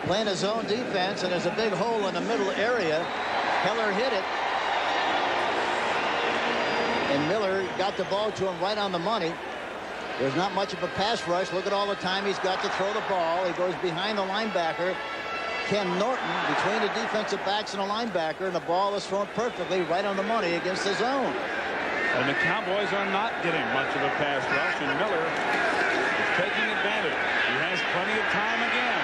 Playing his own defense, and there's a big hole in the middle area. Heller hit it. And Miller got the ball to him right on the money. There's not much of a pass rush. Look at all the time he's got to throw the ball. He goes behind the linebacker, Ken Norton, between the defensive backs and the linebacker, and the ball is thrown perfectly right on the money against the zone.
And the Cowboys are not getting much of a pass rush, and Miller is taking advantage. He has plenty of time again.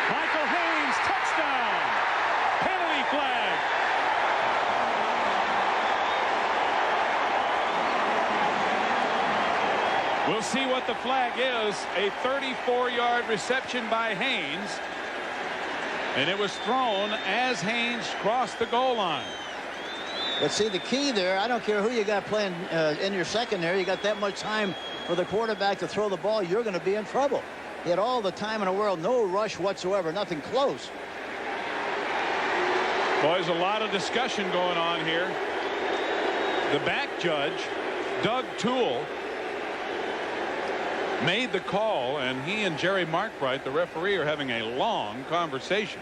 Michael Haynes, touchdown! Penalty flag! We'll see what the flag is. A 34-yard reception by Haynes. And it was thrown as Haynes crossed the goal line.
But see, the key there, I don't care who you got playing in your secondary, you got that much time for the quarterback to throw the ball, you're going to be in trouble. He had all the time in the world, no rush whatsoever, nothing close.
Boy, there's a lot of discussion going on here. The back judge, Doug Toole, made the call, and he and Jerry Markbright, the referee, are having a long conversation.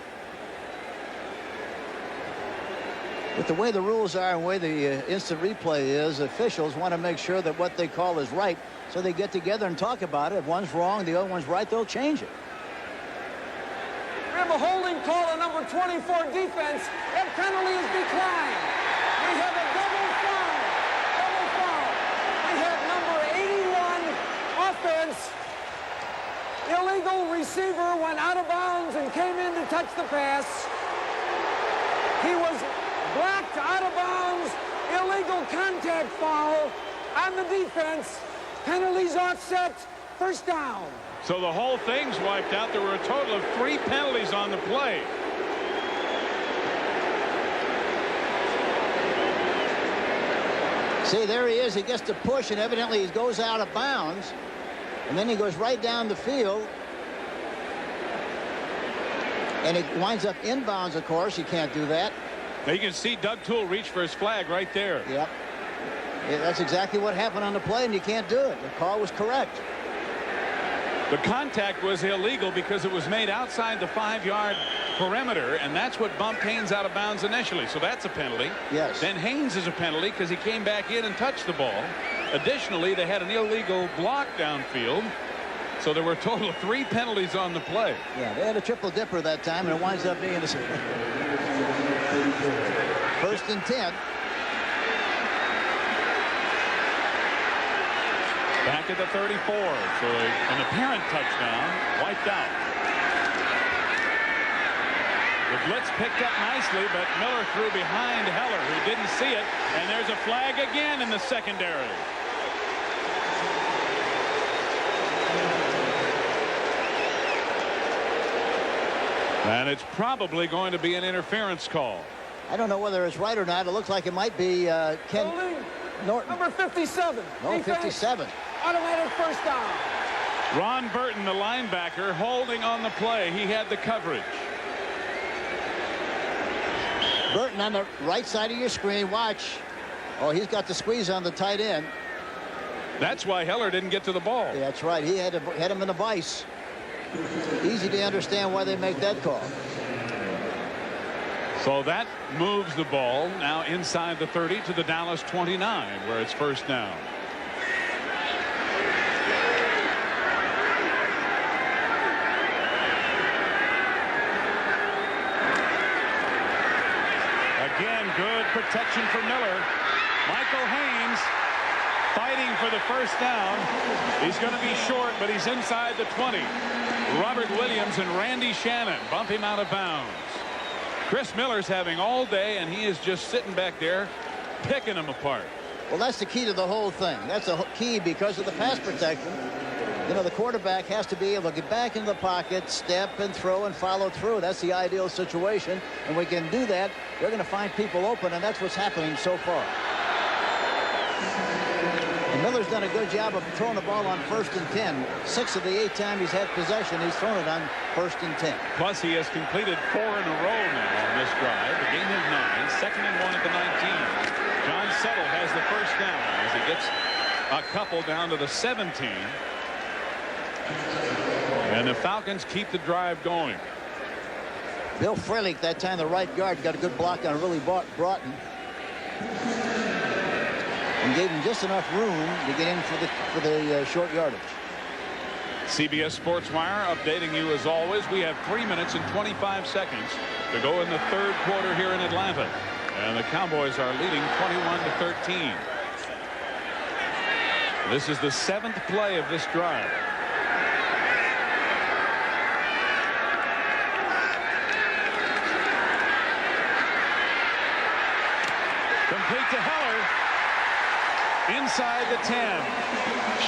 With the way the rules are and the way the instant replay is, officials want to make sure that what they call is right, so they get together and talk about it. If one's wrong, the other one's right, they'll change it.
We have a holding call on number 24 defense. That penalty is declined. We have a double foul. Double foul. We have number 81 offense. Illegal receiver went out of bounds and came in to touch the pass. He was blocked out of bounds. Illegal contact foul on the defense. Penalties offset. First down.
So the whole thing's wiped out. There were a total of 3 penalties on the play.
See, there he is. He gets to push, and evidently he goes out of bounds. And then he goes right down the field. And it winds up inbounds, of course. You can't do that.
Now you can see Doug Toole reach for his flag right there.
Yep. Yeah, that's exactly what happened on the play, and you can't do it. The call was correct.
The contact was illegal because it was made outside the 5-yard perimeter, and that's what bumped Haynes out of bounds initially. So that's a penalty.
Yes.
Then Haynes is a penalty because he came back in and touched the ball. Additionally, they had an illegal block downfield. So there were a total of 3 penalties on the play.
Yeah, they had a triple dipper that time, and it winds up being a 1st and 10.
Back at the 34. So an apparent touchdown, wiped out. The blitz picked up nicely, but Miller threw behind Heller, who didn't see it. And there's a flag again in the secondary. And it's probably going to be an interference call.
I don't know whether it's right or not. It looks like it might be Ken Norton.
Number 57.
No, 57.
Automatic first down.
Ron Burton, the linebacker, holding on the play. He had the coverage.
Burton on the right side of your screen. Watch. Oh, he's got the squeeze on the tight end.
That's why Heller didn't get to the ball.
Yeah, that's right. He had him in a vice. Easy to understand why they make that call.
So that moves the ball now inside the 30 to the Dallas 29, where it's first down. Again, good protection for Miller. Michael Haynes fighting for the first down. He's going to be short, but he's inside the 20. Robert Williams and Randy Shannon bump him out of bounds. Chris Miller's having all day, and he is just sitting back there picking them apart.
Well, that's the key to the whole thing. That's the key because of the pass protection. You know, the quarterback has to be able to get back in the pocket, step and throw and follow through. That's the ideal situation. And we can do that. They're going to find people open, and that's what's happening so far. And Miller's done a good job of throwing the ball on 1st and 10. 6 of the 8 times he's had possession, he's thrown it on 1st and 10.
Plus, he has completed 4 in a row now on this drive. The gain of 9, 2nd and 1 at the 19. John Settle has the first down as he gets a couple down to the 17. And the Falcons keep the drive going.
Bill Frelick, that time the right guard, got a good block on Willie Broughton. And gave him just enough room to get in for the short yardage.
CBS Sports Wire updating you as always. We have 3 minutes and 25 seconds to go in the 3rd quarter here in Atlanta. And the Cowboys are leading 21-13. This is the 7th play of this drive. Complete to Heller. Inside the 10.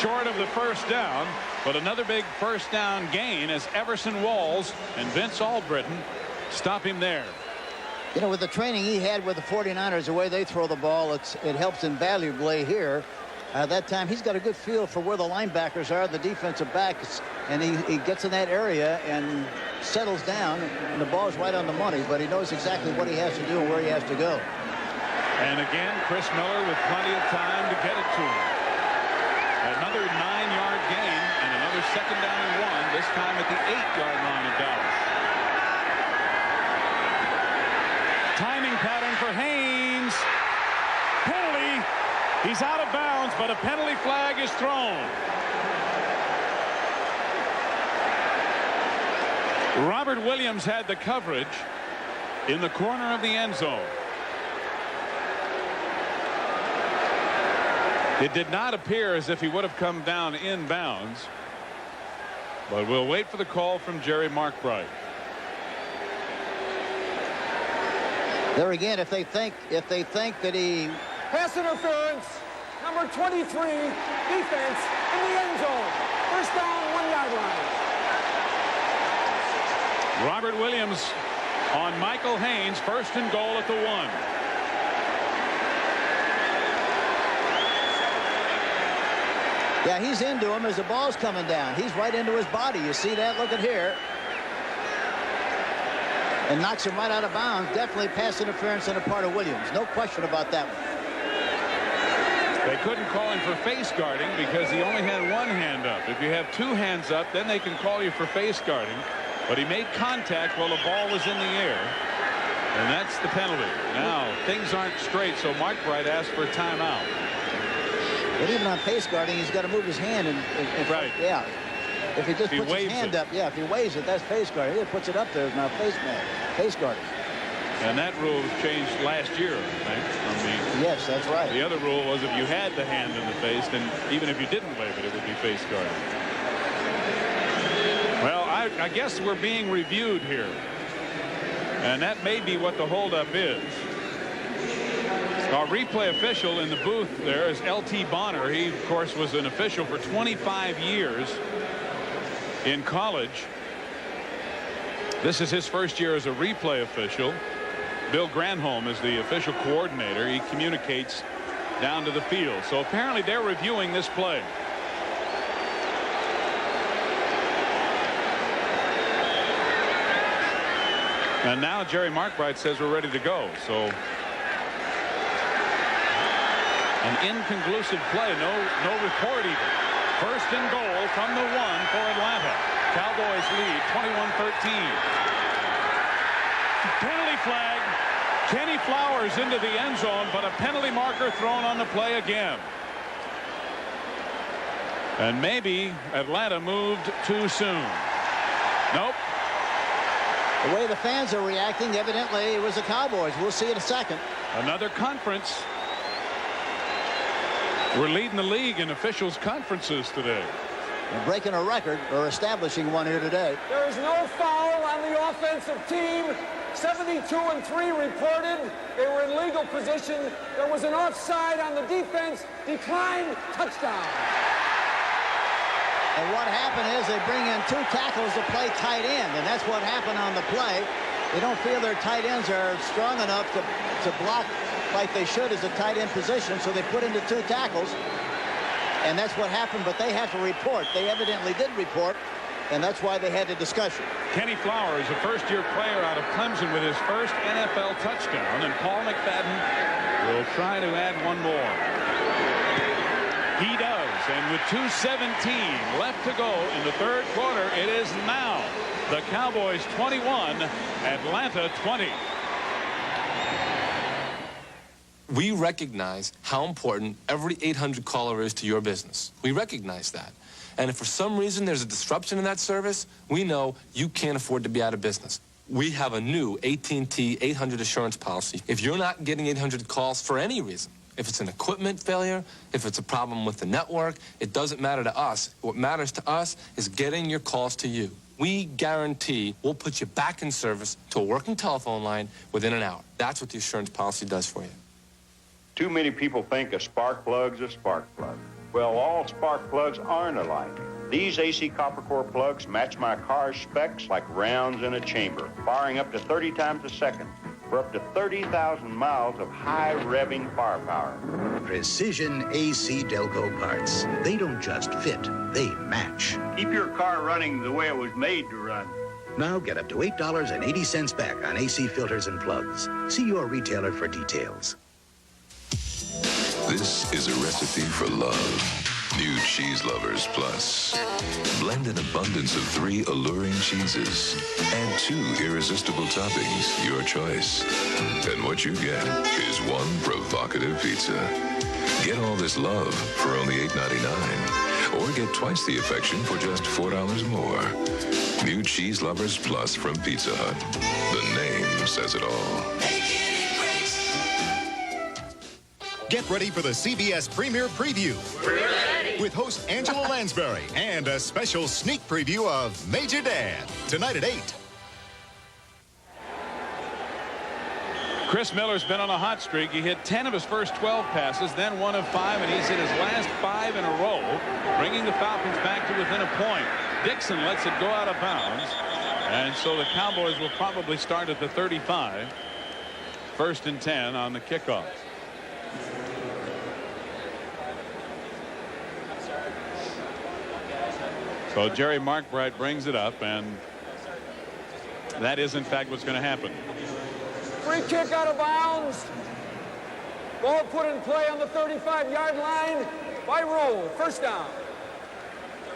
Short of the first down, but another big first down gain as Everson Walls and Vince Albritton stop him there.
You know, with the training he had with the 49ers, the way they throw the ball, it helps invaluably here. That time he's got a good feel for where the linebackers are, the defensive backs, and he gets in that area and settles down, and the ball's right on the money, but he knows exactly what he has to do and where he has to go.
And again, Chris Miller with plenty of time to get it to him. Another 9-yard gain and another 2nd down and 1, this time at the 8-yard line of Dallas. Timing pattern for Haynes. Penalty. He's out of bounds, but a penalty flag is thrown. Robert Williams had the coverage in the corner of the end zone. It did not appear as if he would have come down inbounds, but we'll wait for the call from Jerry Markbright.
There again, if they think that he
pass interference, number 23, defense in the end zone, first down, 1-yard line.
Robert Williams on Michael Haynes, 1st and goal at the 1.
Yeah, he's into him as the ball's coming down. He's right into his body. You see that? Look at here. And knocks him right out of bounds. Definitely pass interference on the part of Williams. No question about that one.
They couldn't call him for face guarding because he only had one hand up. If you have two hands up, then they can call you for face guarding. But he made contact while the ball was in the air. And that's the penalty. Now, things aren't straight, so Mark Bright asked for a timeout.
But even on face guarding, he's got to move his hand.
Right.
Yeah. If he just puts his hand up, yeah, if he waves it, that's face guarding. If he puts it up there, it's now face guarding.
And that rule was changed last year, I think.
Yes, that's right.
The other rule was if you had the hand in the face, then even if you didn't wave it, it would be face guarding. Well, I guess we're being reviewed here. And that may be what the holdup is. Our replay official in the booth there is L.T. Bonner. He, of course, was an official for 25 years in college. This is his first year as a replay official. Bill Granholm is the official coordinator. He communicates down to the field. So apparently they're reviewing this play. And now Jerry Markbright says we're ready to go. So an inconclusive play. No report even. First and goal from the 1 for Atlanta. Cowboys lead 21-13. Penalty flag. Kenny Flowers into the end zone, but a penalty marker thrown on the play again. And maybe Atlanta moved too soon. Nope.
The way the fans are reacting, evidently it was the Cowboys. We'll see in a second.
Another conference. We're leading the league in officials' conferences today.
And breaking a record or establishing one here today.
There is no foul on the offensive team. 72-3 reported. They were in legal position. There was an offside on the defense. Declined. Touchdown.
And what happened is they bring in 2 tackles to play tight end, and that's what happened on the play. They don't feel their tight ends are strong enough to block like they should as a tight end position, so they put into 2 tackles, and that's what happened. But they had to report. They evidently did report, and that's why they had the discussion.
Kenny Flowers, a first-year player out of Clemson with his first NFL touchdown, and Paul McFadden will try to add one more. He does, and with 2:17 left to go in the third quarter, it is now the Cowboys 21, Atlanta 20.
We recognize how important every 800 caller is to your business. We recognize that. And if for some reason there's a disruption in that service, we know you can't afford to be out of business. We have a new AT&T 800 assurance policy. If you're not getting 800 calls for any reason, if it's an equipment failure, if it's a problem with the network, it doesn't matter to us. What matters to us is getting your calls to you. We guarantee we'll put you back in service to a working telephone line within an hour. That's what the assurance policy does for you.
Too many people think a spark plug's a spark plug. Well, all spark plugs aren't alike. These AC copper core plugs match my car's specs like rounds in a chamber, firing up to 30 times a second for up to 30,000 miles of high-revving firepower.
Precision AC Delco parts. They don't just fit, they match.
Keep your car running the way it was made to run.
Now get up to $8.80 back on AC filters and plugs. See your retailer for details.
This is a recipe for love. New Cheese Lovers Plus. Blend an abundance of 3 alluring cheeses. Add 2 irresistible toppings, your choice. And what you get is 1 provocative pizza. Get all this love for only $8.99. Or get twice the affection for just $4 more. New Cheese Lovers Plus from Pizza Hut. The name says it all.
Get ready for the CBS Premiere Preview. We're ready. With host Angela Lansbury and a special sneak preview of Major Dan. Tonight at 8.
Chris Miller's been on a hot streak. He hit 10 of his first 12 passes, then 1 of 5, and he's hit his last 5 in a row, bringing the Falcons back to within a point. Dixon lets it go out of bounds, and so the Cowboys will probably start at the 35. 1st and 10 on the kickoff. So Jerry Markbright brings it up, and that is in fact what's going to happen.
Free kick out of bounds. Ball put in play on the 35-yard line by Rule. First down.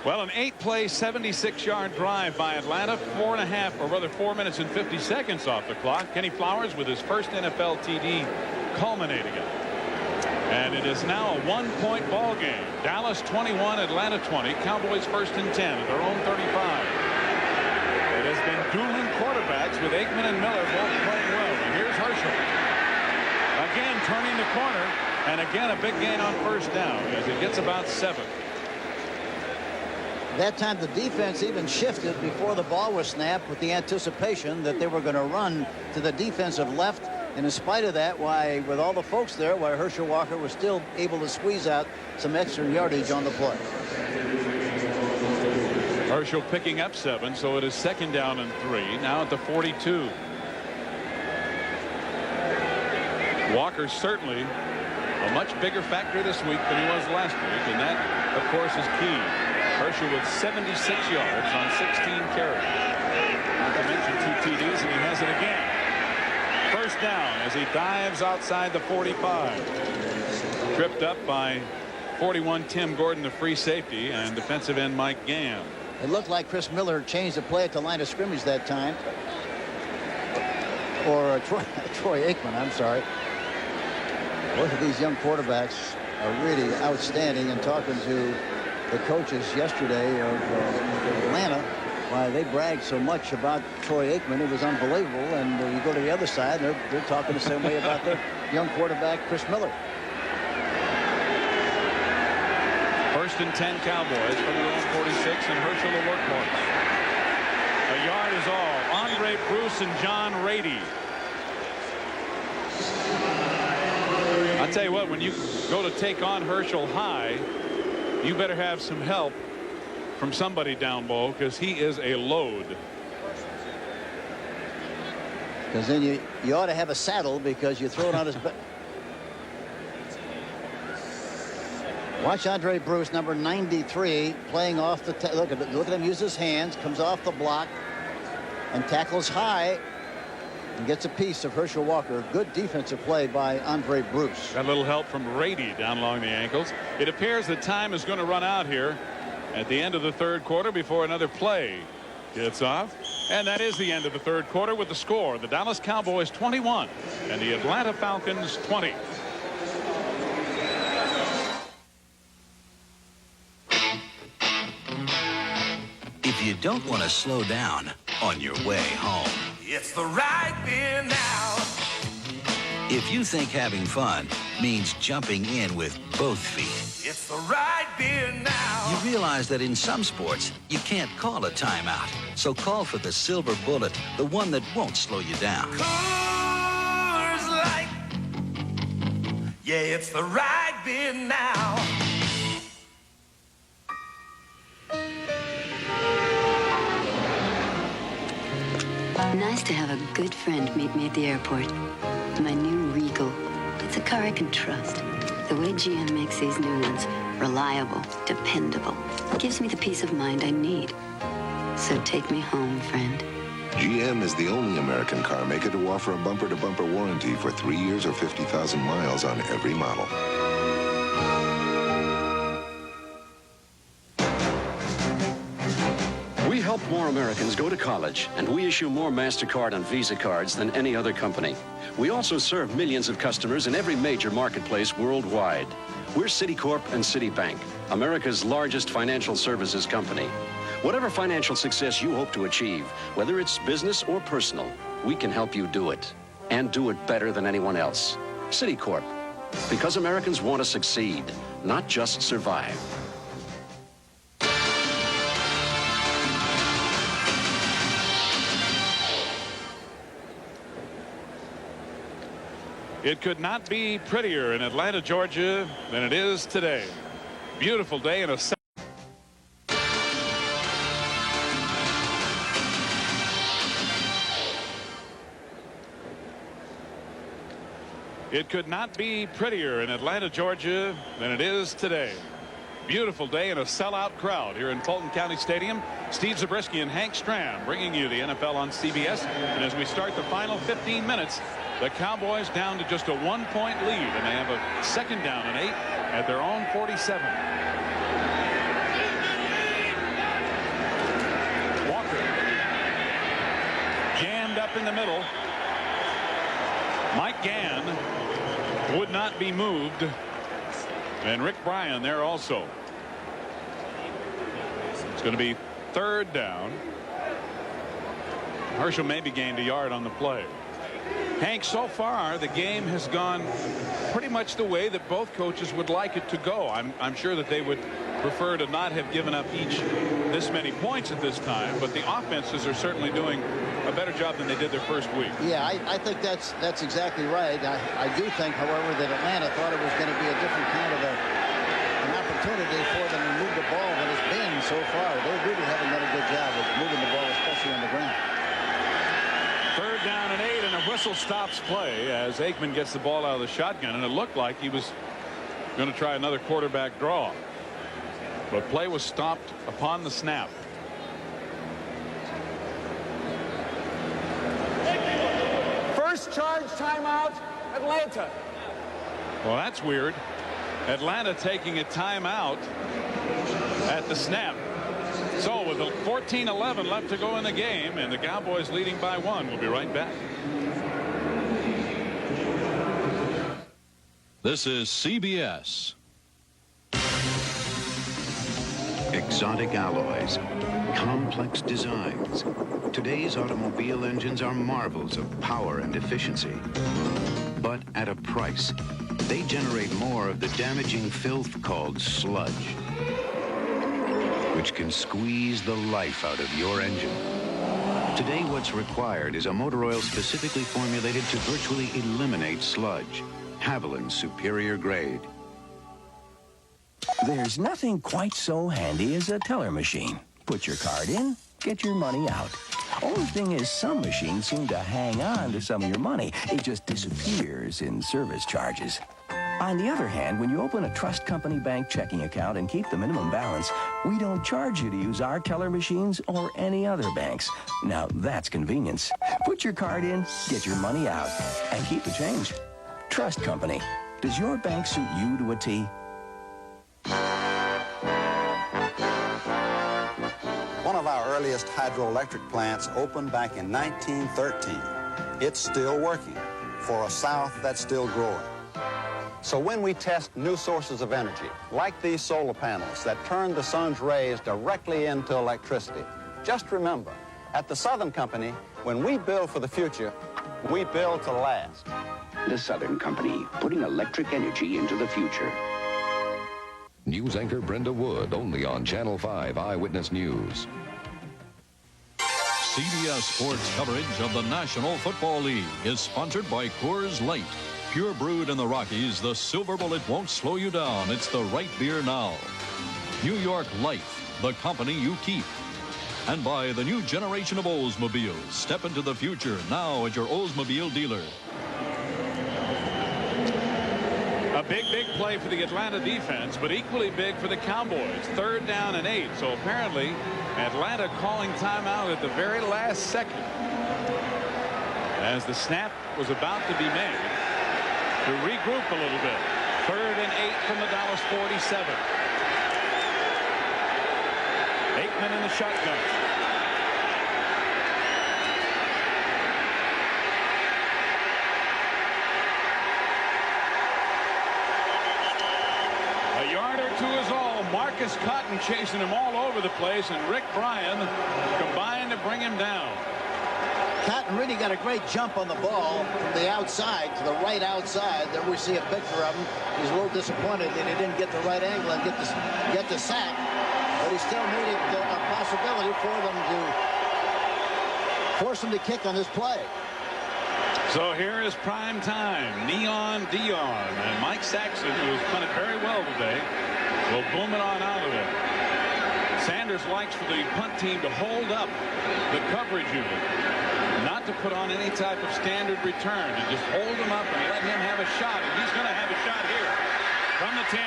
Well, an 8-play, 76-yard drive by Atlanta. 4 minutes and 50 seconds off the clock. Kenny Flowers with his first NFL TD culminating it. And it is now a 1-point ball game. Dallas 21, Atlanta 20. Cowboys first and 10 at their own 35. It has been dueling quarterbacks with Aikman and Miller both playing well. And here's Herschel. Again turning the corner. And again a big gain on first down as it gets about 7.
That time the defense even shifted before the ball was snapped with the anticipation that they were going to run to the defensive left. And in spite of that, why, with all the folks there, why Herschel Walker was still able to squeeze out some extra yardage on the play.
Herschel picking up 7, so it is 2nd down and 3. Now at the 42. Walker certainly a much bigger factor this week than he was last week, and that, of course, is key. Herschel with 76 yards on 16 carries. Not to mention 2 TDs, and he has it again. First down as he dives outside the 45. Tripped up by 41 Tim Gordon, the free safety, and defensive end Mike Gann.
It looked like Chris Miller changed the play at the line of scrimmage that time. Or Troy Aikman, I'm sorry. Both of these young quarterbacks are really outstanding, and talking to the coaches yesterday of Atlanta, why they bragged so much about Troy Aikman. It was unbelievable. And you go to the other side, they're talking the same way about their young quarterback, Chris Miller.
First and 10 Cowboys from their own 46, and Herschel the workhorse. A yard is all. Andre Bruce and John Rady. I'll tell you what, when you go to take on Herschel high, you better have some help from somebody down low, because he is a load.
Because then you ought to have a saddle, because you throw it on his back. Watch Andre Bruce, number 93, playing off the look at him use his hands, comes off the block and tackles high and gets a piece of Herschel Walker. Good defensive play by Andre Bruce.
Got a little help from Rady down along the ankles. It appears that time is going to run out here at the end of the 3rd quarter before another play gets off. And that is the end of the 3rd quarter with the score: the Dallas Cowboys 21 and the Atlanta Falcons 20.
If you don't want to slow down on your way home,
It's the right beer now.
if you think having fun means jumping in with both feet,
It's the right beer now.
you realize that in some sports, you can't call a timeout. So call for the Silver Bullet, the one that won't slow you down.
Coors Light. Yeah, it's the right beer now.
Nice to have a good friend meet me at the airport. My new Regal. It's a car I can trust. The way GM makes these new ones, reliable, dependable, gives me the peace of mind I need. So take me home, friend.
GM is the only American car maker to offer a bumper-to-bumper warranty for 3 years or 50,000 miles on every model.
We help more Americans go to college, and we issue more MasterCard and Visa cards than any other company. We also serve millions of customers in every major marketplace worldwide. We're Citicorp and Citibank, America's largest financial services company. Whatever financial success you hope to achieve, whether it's business or personal, we can help you do it, and do it better than anyone else. Citicorp, because Americans want to succeed, not just survive.
It could not be prettier in Atlanta, Georgia than it is today. Beautiful day and a It could not be prettier in Atlanta, Georgia than it is today. Beautiful day and a sellout crowd here in Fulton County Stadium. Steve Zabriskie and Hank Stram bringing you the NFL on CBS. And as we start the final 15 minutes, the Cowboys down to just a 1-point lead, and they have a 2nd down and 8 at their own 47. Walker jammed up in the middle. Mike Gann would not be moved. And Rick Bryan there also. It's going to be 3rd down. Herschel maybe gained a yard on the play. Hank, so far the game has gone pretty much the way that both coaches would like it to go. I'm sure that they would prefer to not have given up each this many points at this time, but the offenses are certainly doing a better job than they did their first week.
Yeah, I think that's exactly right. I do think, however, that Atlanta thought it was going to be a different kind of an opportunity for them to move the ball than it's been so far. They really haven't done a good job of moving the ball, especially on the ground.
3rd down and 8, and a whistle stops play as Aikman gets the ball out of the shotgun, and it looked like he was going to try another quarterback draw. But play was stopped upon the snap.
First charge timeout, Atlanta.
Well, that's weird. Atlanta taking a timeout at the snap. So with 14-11 left to go in the game, and the Cowboys leading by 1. We'll be right back.
This is CBS.
Exotic alloys, complex designs. Today's automobile engines are marvels of power and efficiency. But at a price, they generate more of the damaging filth called sludge, which can squeeze the life out of your engine. Today, what's required is a motor oil specifically formulated to virtually eliminate sludge. Haviland's superior grade.
There's nothing quite so handy as a teller machine. Put your card in, get your money out. Only thing is, some machines seem to hang on to some of your money. It just disappears in service charges. On the other hand, when you open a trust company bank checking account and keep the minimum balance, we don't charge you to use our teller machines or any other banks. Now, that's convenience. Put your card in, get your money out, and keep the change. Trust company. Does your bank suit you to a T?
One of our earliest hydroelectric plants opened back in 1913. It's still working for a South that's still growing. So when we test new sources of energy, like these solar panels that turn the sun's rays directly into electricity, just remember, at the Southern Company, when we build for the future, we build to last.
The Southern Company, putting electric energy into the future.
News anchor Brenda Wood, only on Channel 5 Eyewitness News.
CBS Sports coverage of the National Football League is sponsored by Coors Light. Pure brewed in the Rockies, the Silver Bullet won't slow you down. It's the right beer now. New York Life, the company you keep. And by the new generation of Oldsmobiles. Step into the future now at your Oldsmobile dealer.
A big play for the Atlanta defense, but equally big for the Cowboys. 3rd down and 8. So apparently Atlanta calling timeout at the very last second as the snap was about to be made to regroup a little bit. 3rd and 8 from the Dallas 47. Aikman in the shotgun. A yard or two is all. Marcus Cotton chasing him all over the place, and Rick Bryan combined to bring him down.
Cotton really got a great jump on the ball from the outside to the right outside. There we see a picture of him. He's a little disappointed that he didn't get the right angle and get the sack, but he still needed a possibility for them to force him to kick on this play.
So here is prime time. Neon Deon and Mike Saxon, who has done it very well today, will boom it on out of it. Sanders likes for the punt team to hold up the coverage unit, not to put on any type of standard return, to just hold him up and let him have a shot. And he's going to have a shot here from the 10.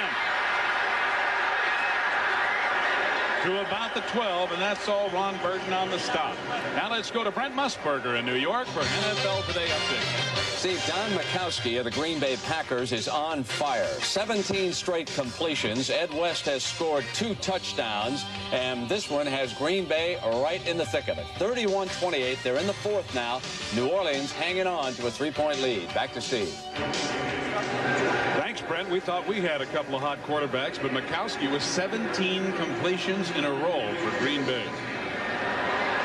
to about the 12, and that's all Ron Burton on the stop. Now let's go to Brent Musburger in New York for an NFL Today update.
Steve, Don Majkowski of the Green Bay Packers is on fire. 17 straight completions. Ed West has scored 2 touchdowns, and this one has Green Bay right in the thick of it. 31-28. They're in the 4th now. New Orleans hanging on to a 3-point lead. Back to Steve.
Thanks, Brent. We thought we had a couple of hot quarterbacks, but Majkowski was 17 completions in a row for Green Bay.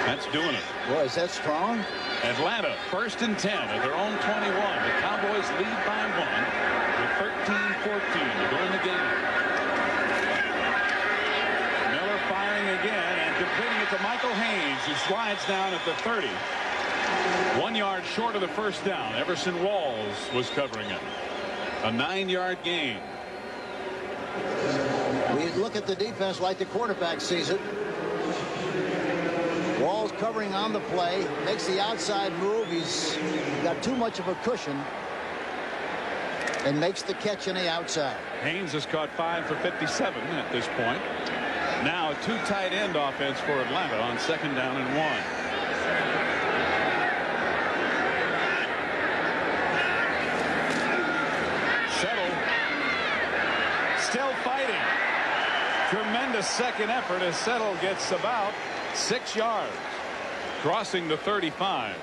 That's doing it.
Boy, is that strong?
Atlanta, 1st and 10 at their own 21. The Cowboys lead by 1 with 13-14 to go in the game. Miller firing again and completing it to Michael Haynes, who slides down at the 30. 1 yard short of the first down. Everson Walls was covering it. A 9-yard gain.
We look at the defense like the quarterback sees it. Walls covering on the play, makes the outside move. He's got too much of a cushion and makes the catch in the outside.
Haynes has caught 5 for 57 at this point. Now a 2 tight end offense for Atlanta on 2nd down and 1. Still fighting. Tremendous second effort as Settle gets about 6 yards, crossing the 35.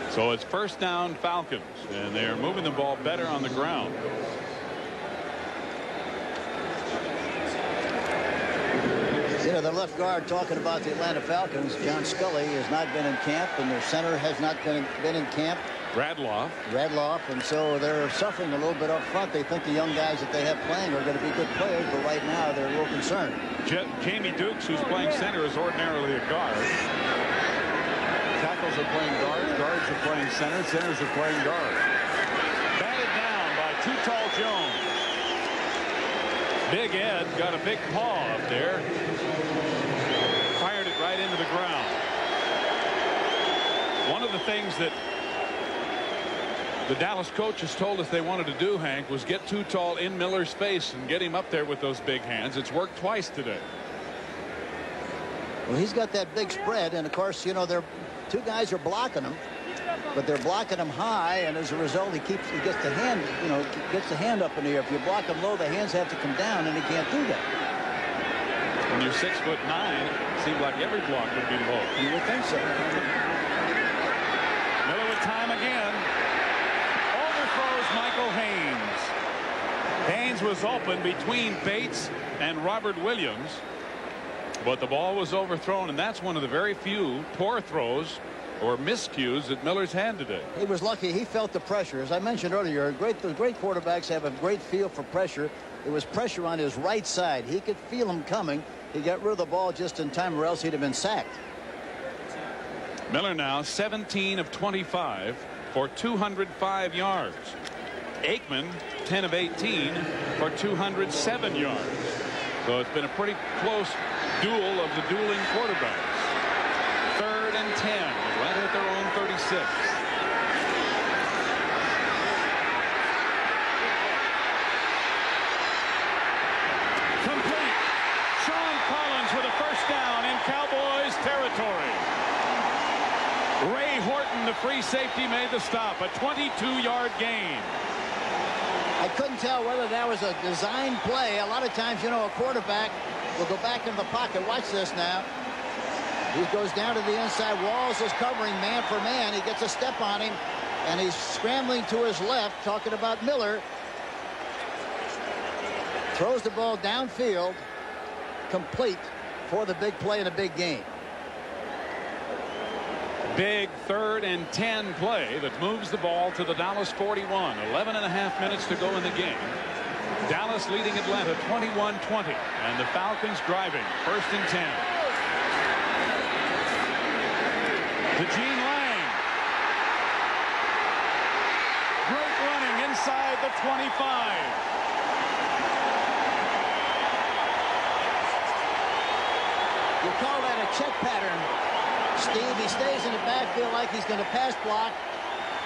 So it's 1st down Falcons, and they're moving the ball better on the ground.
You know, the left guard talking about the Atlanta Falcons, John Scully, has not been in camp, and their center has not been in camp.
Radloff,
and so they're suffering a little bit up front. They think the young guys that they have playing are going to be good players, but right now they're a little concerned.
Jamie Dukes, who's playing center, is ordinarily a guard. Tackles are playing guards, guards are playing center, centers are playing guards. Batted down by Too Tall Jones. Big Ed got a big paw up there. Fired it right into the ground. One of the things that the Dallas coaches told us they wanted to do, Hank, was get Too Tall in Miller's face and get him up there with those big hands. It's worked twice today.
Well, he's got that big spread, and of course, you know, they're 2 guys are blocking him, but they're blocking him high, and as a result, he gets the hand, you know, gets the hand up in the air. If you block him low, the hands have to come down, and he can't do that.
When you're 6'9", it seems like every block would be low.
You would think so.
Miller with time again. Overthrows Michael Haynes. Haynes was open between Bates and Robert Williams, but the ball was overthrown, and that's one of the very few poor throws or miscues that Miller's had today.
He was lucky. He felt the pressure. As I mentioned earlier, the great quarterbacks have a great feel for pressure. It was pressure on his right side. He could feel him coming. He got rid of the ball just in time, or else he'd have been sacked.
Miller now 17 of 25 for 205 yards. Aikman 10 of 18 for 207 yards. So it's been a pretty close duel of the dueling quarterbacks. 3rd and 10, right at their own 36. Complete. Sean Collins with a first down in Cowboys territory. Ray Horton, the free safety, made the stop. A 22-yard gain.
I couldn't tell whether that was a design play. A lot of times, you know, a quarterback will go back in the pocket. Watch this now. He goes down to the inside. Walls is covering man for man. He gets a step on him, and he's scrambling to his left, talking about Miller. Throws the ball downfield, complete for the big play in a big game.
Big 3rd and 10 play that moves the ball to the Dallas 41. 11.5 minutes to go in the game. Dallas leading Atlanta 21-20, and the Falcons driving. 1st and 10. To Gene Lang. Great running inside the 25.
You call that a check pattern, Steve. He stays in the backfield like he's going to pass block.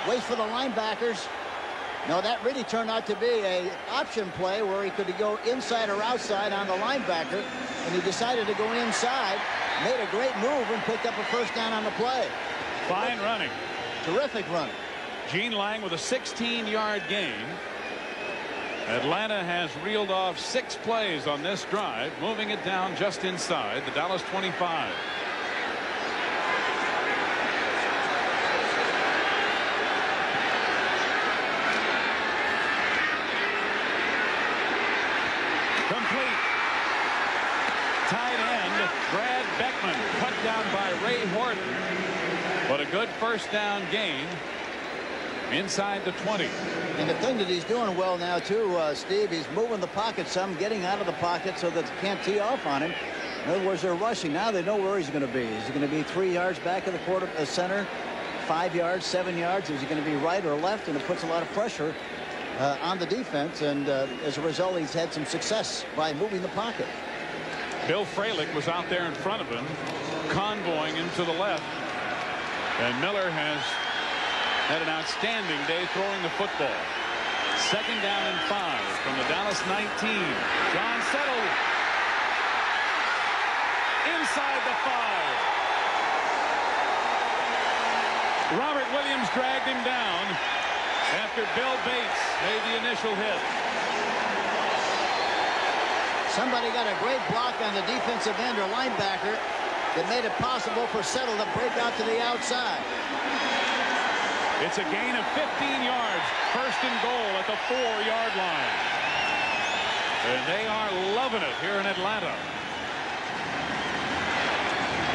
Waits for the linebackers. No, that really turned out to be a option play where he could go inside or outside on the linebacker, and he decided to go inside, made a great move, and picked up a first down on the play.
Fine running.
Terrific running.
Gene Lang with a 16-yard gain. Atlanta has reeled off 6 plays on this drive, moving it down just inside the Dallas 25. Complete. Tight end Brad Beckman cut down by Ray Horton. But a good first down gain inside the 20.
And the thing that he's doing well now, too, Steve, he's moving the pocket some, getting out of the pocket so that they can't tee off on him. In other words, they're rushing. Now they know where he's going to be. Is he going to be 3 yards back of the center, 5 yards, 7 yards? Is he going to be right or left? And it puts a lot of pressure on the defense. And as a result, he's had some success by moving the pocket.
Bill Fralick was out there in front of him, convoying him to the left. And Miller has had an outstanding day throwing the football. Second down and 5 from the Dallas 19. John settled inside the 5. Robert Williams dragged him down after Bill Bates made the initial hit.
Somebody got a great block on the defensive end or linebacker that made it possible for Settle to break out to the outside.
It's a gain of 15 yards. First and goal at the 4-yard line. And they are loving it here in Atlanta.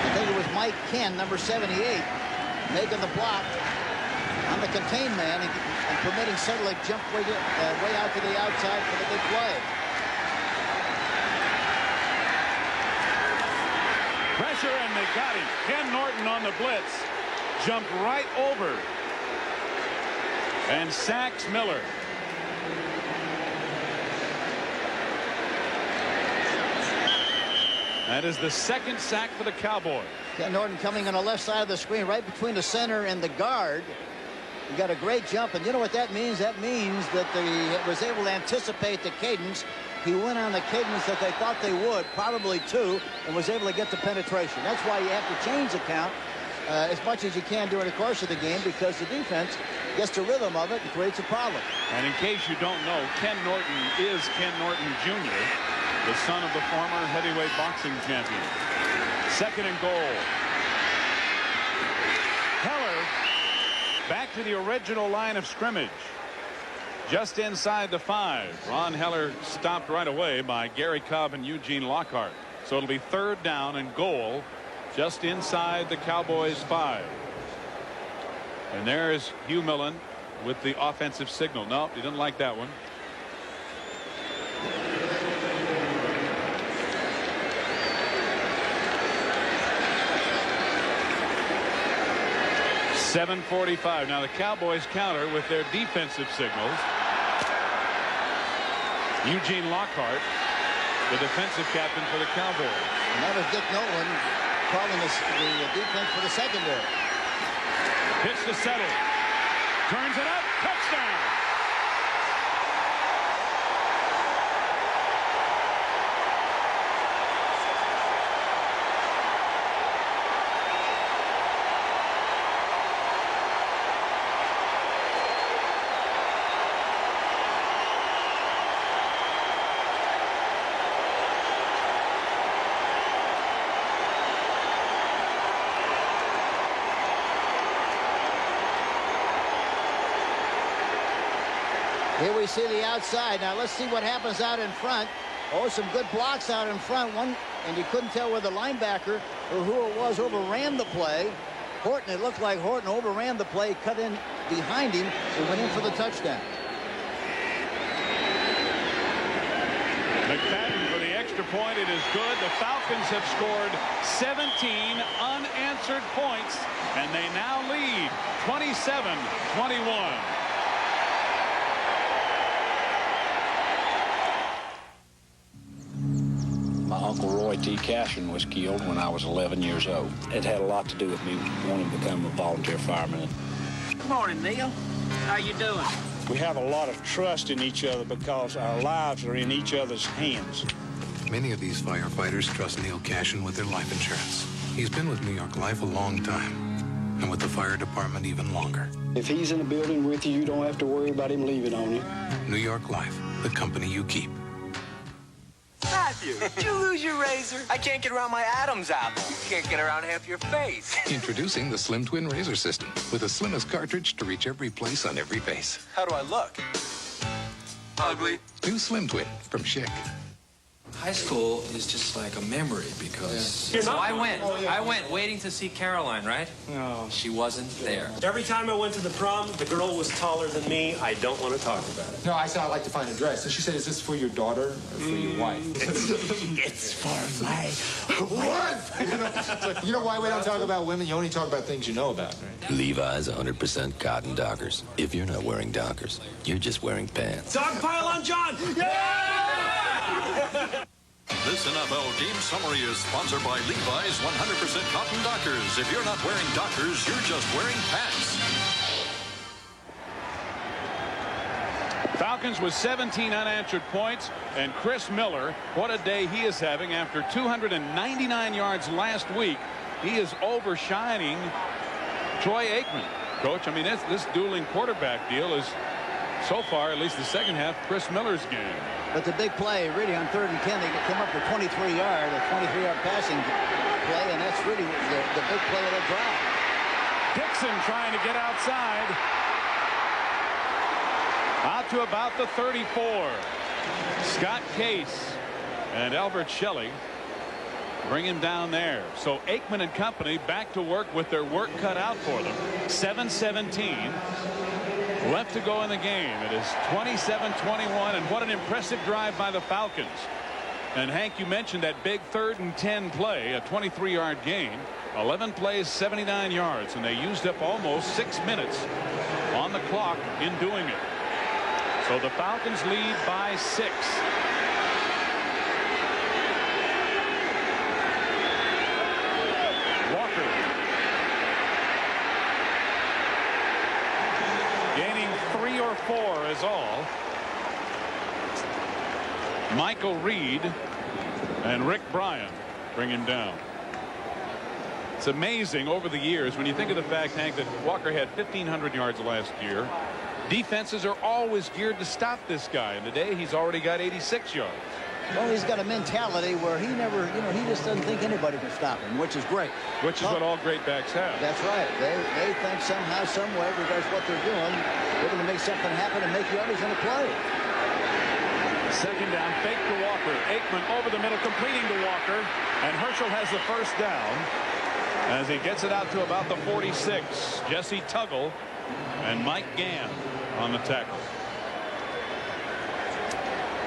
I think it was Mike Ken, number 78, making the block on the contained man and permitting Settle to jump way out to the outside for the big play.
Pressure, and they got him. Ken Norton on the blitz. Jumped right over and sacks Miller. That is the second sack for the Cowboys.
Ken Norton coming on the left side of the screen, right between the center and the guard. He got a great jump, and you know what that means? That means that he was able to anticipate the cadence. He went on the cadence that they thought they would, probably 2, and was able to get the penetration. That's why you have to change the count as much as you can during the course of the game, because the defense gets the rhythm of it and creates a problem.
And in case you don't know, Ken Norton is Ken Norton Jr., the son of the former heavyweight boxing champion. Second and goal. Heller back to the original line of scrimmage. Just inside the 5. Ron Heller stopped right away by Gary Cobb and Eugene Lockhart. So it'll be third down and goal just inside the Cowboys 5. And there's Hugh Millen with the offensive signal. No, he didn't like that one. .745. Now the Cowboys counter with their defensive signals. Eugene Lockhart, the defensive captain for the Cowboys.
And that was Dick Nolan calling the defense for the secondary.
Pitch to Settle. Turns it up. Touchdown.
Here we see the outside. Now let's see what happens out in front. Oh, some good blocks out in front. One, and you couldn't tell where the linebacker or who it was overran the play. Horton, it looked like Horton overran the play, cut in behind him, and went in for the touchdown.
McFadden for the extra point. It is good. The Falcons have scored 17 unanswered points, and they now lead 27-21.
My Uncle Roy T. Cashin was killed when I was 11 years old. It had a lot to do with me wanting to become a volunteer fireman.
Good morning, Neil. How you doing?
We have a lot of trust in each other because our lives are in each other's hands.
Many of these firefighters trust Neil Cashin with their life insurance. He's been with New York Life a long time, and with the fire department even longer.
If he's in the building with you, you don't have to worry about him leaving on you.
New York Life, the company you keep.
Matthew, did you lose your razor? I can't get around my Adam's apple. Can't get around half your face.
Introducing the Slim Twin Razor System, with the slimmest cartridge to reach every place on every face.
How do I look? Ugly.
New Slim Twin from Schick.
High school is just like a memory because...
So I went waiting to see Caroline, right? No. She wasn't there.
Every time I went to the prom, the girl was taller than me. I don't want to talk about it.
No, I said I'd like to find a dress. And she said, is this for your daughter or for your wife?
It's for my wife.
You know why we don't talk about women? You only talk about things you know about, right?
Levi's 100% cotton Dockers. If you're not wearing Dockers, you're just wearing pants.
Dog pile on John! Yeah!
This NFL game summary is sponsored by Levi's 100% Cotton Dockers. If you're not wearing Dockers, you're just wearing pants.
Falcons with 17 unanswered points, and Chris Miller, what a day he is having after 299 yards last week. He is overshining Troy Aikman. Coach, I mean, this dueling quarterback deal is, so far, at least the second half, Chris Miller's game.
But the big play, really, on 3rd and 10, they come up with 23-yard passing play, and that's really the big play of the drive.
Dixon trying to get outside. Out to about the 34. Scott Case and Albert Shelley bring him down there. So Aikman and company back to work with their work cut out for them. 7:17 left to go in the game. It is 27-21, and what an impressive drive by the Falcons. And Hank, you mentioned that big 3rd and 10 play, a 23-yard gain. 11 plays, 79 yards, and they used up almost 6 minutes on the clock in doing it. So the Falcons lead by 6. Walker gaining 3 or 4 is all. Michael Reed and Rick Bryan bring him down. It's amazing over the years when you think of the fact, Hank, that Walker had 1,500 yards last year. Defenses are always geared to stop this guy, and today he's already got 86 yards.
Well, he's got a mentality where he never, he just doesn't think anybody can stop him, which is great.
Which is what all great backs have.
That's right. They think somehow, some way, regardless of what they're doing, they're going to make something happen and make yardage on the play.
Second down, fake to Walker. Aikman over the middle, completing to Walker, and Herschel has the first down as he gets it out to about the 46. Jesse Tuggle and Mike Gann on the tackle.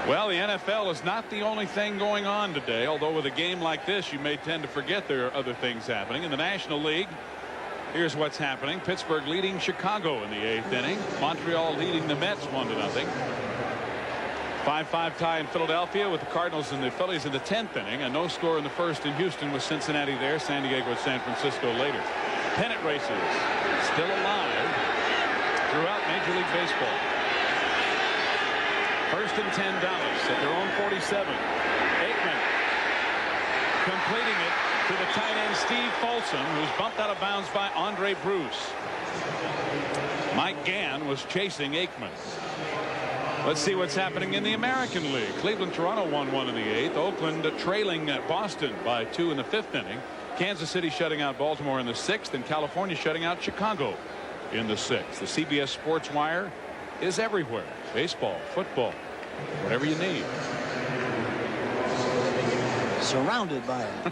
Well, the NFL is not the only thing going on today, although with a game like this you may tend to forget there are other things happening. In the National League, here's what's happening. Pittsburgh leading Chicago in the 8th inning. Montreal leading the Mets 1-0. 5-5 tie in Philadelphia with the Cardinals and the Phillies in the 10th inning. A no score in the first in Houston with Cincinnati there. San Diego with San Francisco later. Pennant races still alive throughout Major League Baseball. 1st and 10 Dallas at their own 47. Aikman completing it to the tight end Steve Folsom, who's bumped out of bounds by Andre Bruce. Mike Gann was chasing Aikman. Let's see what's happening in the American League. Cleveland-Toronto 1-1 in the 8th. Oakland trailing Boston by 2 in the 5th inning. Kansas City shutting out Baltimore in the 6th, and California shutting out Chicago in the 6th. The CBS Sports Wire is everywhere. Baseball, football, whatever you need.
Surrounded by it.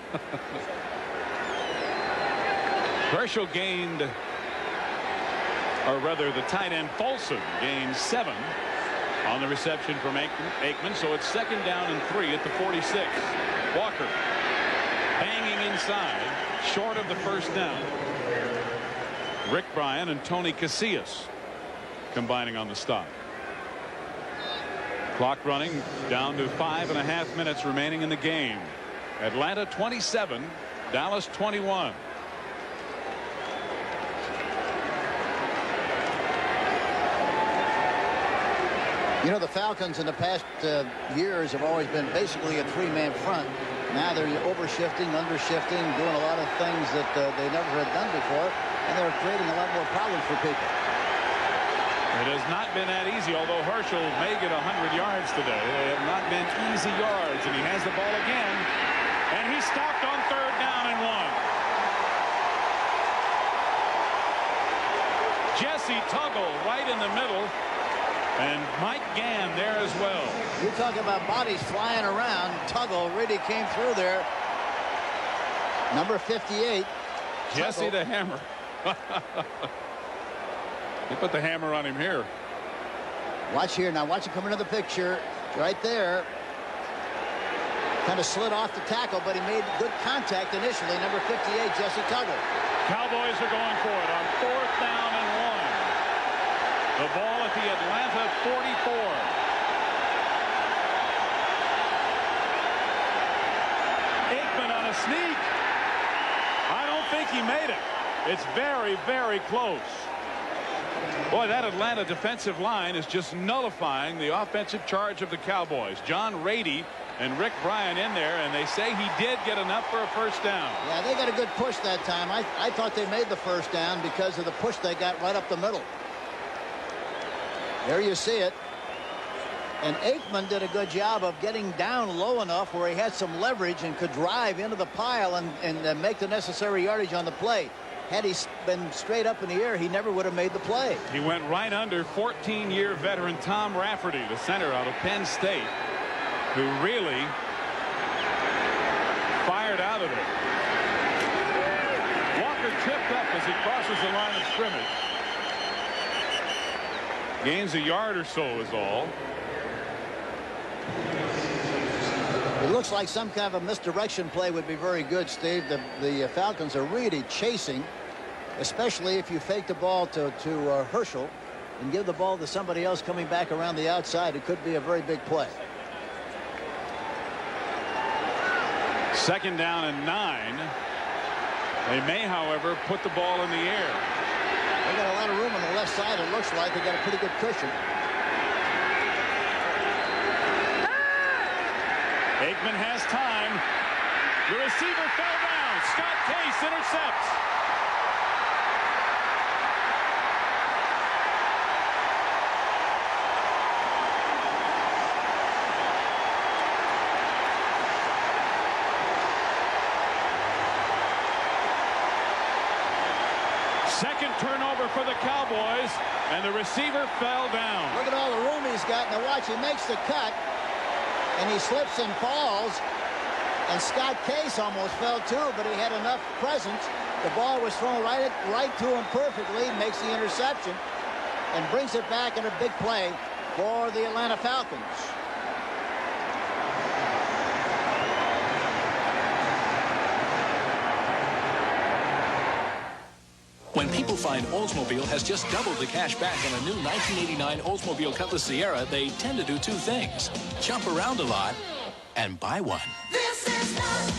Herschel gained, or rather the tight end Folsom gained 7 on the reception from Aikman. So it's 2nd down and 3 at the 46. Walker banging inside, short of the first down. Rick Bryan and Tony Casillas combining on the stop. Clock running down to 5.5 minutes remaining in the game. Atlanta 27, Dallas 21.
You know, the Falcons in the past years have always been basically a three-man front. Now they're overshifting, undershifting, doing a lot of things that they never had done before, and they're creating a lot more problems for people.
It has not been that easy, although Herschel may get 100 yards today. They have not been easy yards, and he has the ball again. And he stopped on 3rd down and 1. Jesse Tuggle right in the middle, and Mike Gann there as well.
You're talking about bodies flying around. Tuggle really came through there. Number 58.
Jesse the Hammer. They put the hammer on him here.
Watch here. Now watch him come into the picture. Right there. Kind of slid off the tackle, but he made good contact initially. Number 58, Jesse Tuggle.
Cowboys are going for it on 4th down and 1. The ball at the Atlanta 44. Aikman on a sneak. I don't think he made it. It's very, very close. Boy, that Atlanta defensive line is just nullifying the offensive charge of the Cowboys. John Rady and Rick Bryan in there, and they say he did get enough for a 1st down.
Yeah, they got a good push that time. I thought they made the 1st down because of the push they got right up the middle. There you see it. And Aikman did a good job of getting down low enough where he had some leverage and could drive into the pile and make the necessary yardage on the play. Had he been straight up in the air, he never would have made the play.
He went right under 14-year veteran Tom Rafferty, the center out of Penn State, who really fired out of it. Walker tripped up as he crosses the line of scrimmage. Gains a yard or so is all.
It looks like some kind of a misdirection play would be very good, Steve. The Falcons are really chasing, especially if you fake the ball to Herschel and give the ball to somebody else coming back around the outside. It could be a very big play.
2nd down and 9. They may, however, put the ball in the air.
They got a lot of room on the left side. It looks like they got a pretty good cushion.
Aikman has time. The receiver fell down. Scott Case intercepts. Second turnover for the Cowboys, and the receiver fell down.
Look at all the room he's got. Now watch, he makes the cut, and he slips and falls. And Scott Case almost fell too, but he had enough presence. The ball was thrown right to him perfectly, makes the interception, and brings it back in a big play for the Atlanta Falcons.
When people find Oldsmobile has just doubled the cash back on a new 1989 Oldsmobile Cutlass Sierra, they tend to do two things: jump around a lot and buy one.
This is not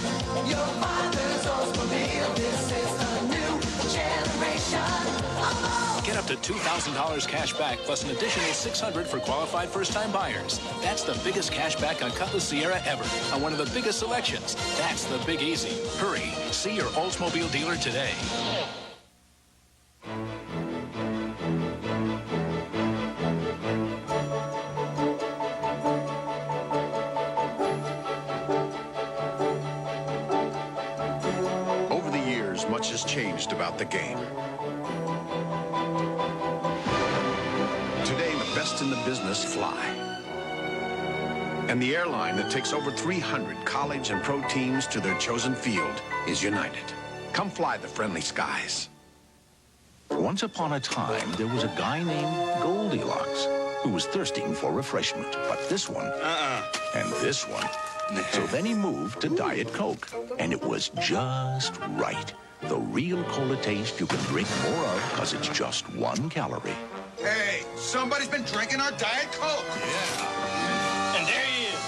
your father's Oldsmobile. This is a new generation.
Get up to $2,000 cash back plus an additional $600 for qualified first-time buyers. That's the biggest cash back on Cutlass Sierra ever, on one of the biggest selections. That's the Big Easy. Hurry, see your Oldsmobile dealer today.
Over the years, much has changed about the game. Today, the best in the business fly. And the airline that takes over 300 college and pro teams to their chosen field is United. Come fly the friendly skies.
Once upon a time, there was a guy named Goldilocks who was thirsting for refreshment. But this one, and this one. So then he moved to Diet Coke, and it was just right. The real cola taste you can drink more of because it's just 1 calorie.
Hey, somebody's been drinking our Diet Coke.
Yeah. And there he is.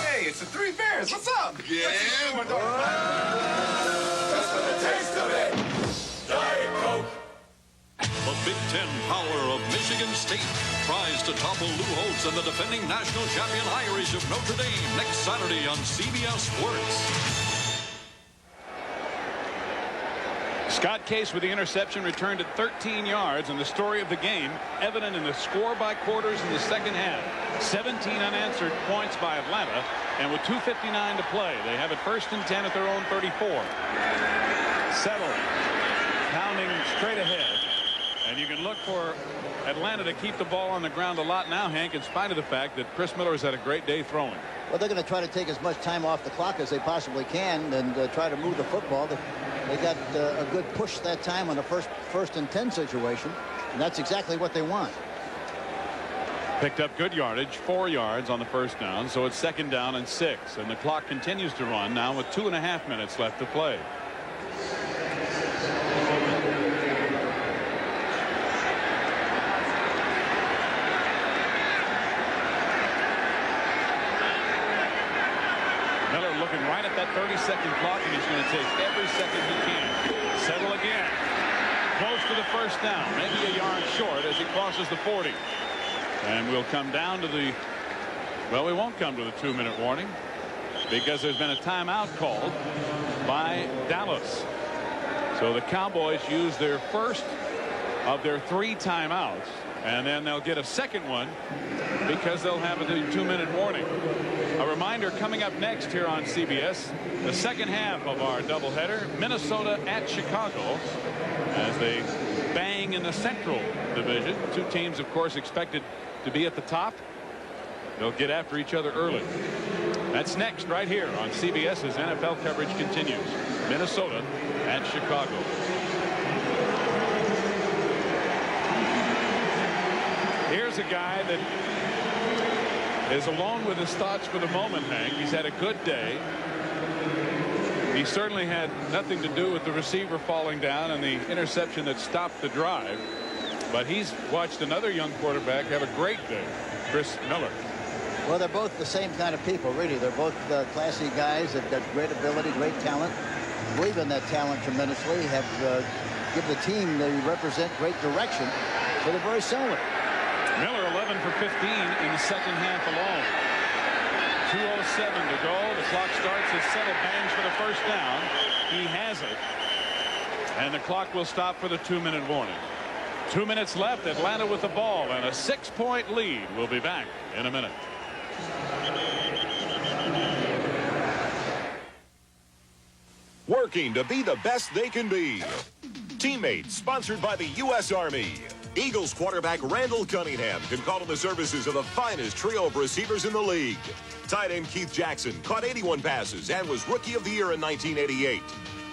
Hey, it's the Three Bears. What's up? Yeah.
Just for the taste of it. Diet Coke.
The Big Ten power of Michigan Michigan State tries to topple Lou Holtz and the defending national champion Irish of Notre Dame next Saturday on CBS Sports.
Scott Case with the interception, returned at 13 yards, and the story of the game evident in the score by quarters in the second half. 17 unanswered points by Atlanta, and with 2:59 to play, they have it 1st and 10 at their own 34. Settle, pounding straight ahead, and you can look for Atlanta to keep the ball on the ground a lot now, Hank, in spite of the fact that Chris Miller has had a great day throwing.
Well, they're going to try to take as much time off the clock as they possibly can and try to move the football. They got a good push that time on the first and 10 situation, and that's exactly what they want.
Picked up good yardage, 4 yards on the first down, so it's 2nd down and 6, and the clock continues to run now with 2.5 minutes left to play. Miller looking right at that 30-second clock, and he's going to take every second he can. Settle again. Close to the first down, maybe a yard short as he crosses the 40. And we'll come down to the, well, we won't come to the 2-minute warning because there's been a timeout called by Dallas. So the Cowboys use their first of their 3 timeouts, and then they'll get a second one because they'll have a 2-minute warning. A reminder, coming up next here on CBS, the second half of our doubleheader, Minnesota at Chicago, as they bang in the Central Division. 2 teams, of course, expected to be at the top. They'll get after each other early. That's next right here on CBS as NFL coverage continues. Minnesota at Chicago. Here's a guy that is alone with his thoughts for the moment, Hank. He's had a good day. He certainly had nothing to do with the receiver falling down and the interception that stopped the drive. But he's watched another young quarterback have a great day, Chris Miller.
Well, they're both the same kind of people, really. They're both classy guys that got great ability, great talent. Believe in that talent tremendously. Have give the team they represent great direction. So they're very similar.
Miller 11 for 15 in the second half alone. 2:07 to go. The clock starts as Settle bangs for the first down. He has it. And the clock will stop for the 2-minute warning. 2 minutes left. Atlanta with the ball and a 6-point lead. We'll be back in a minute.
Working to be the best they can be. Teammates, sponsored by the U.S. Army. Eagles quarterback Randall Cunningham can call on the services of the finest trio of receivers in the league. Tight end Keith Jackson caught 81 passes and was Rookie of the Year in 1988.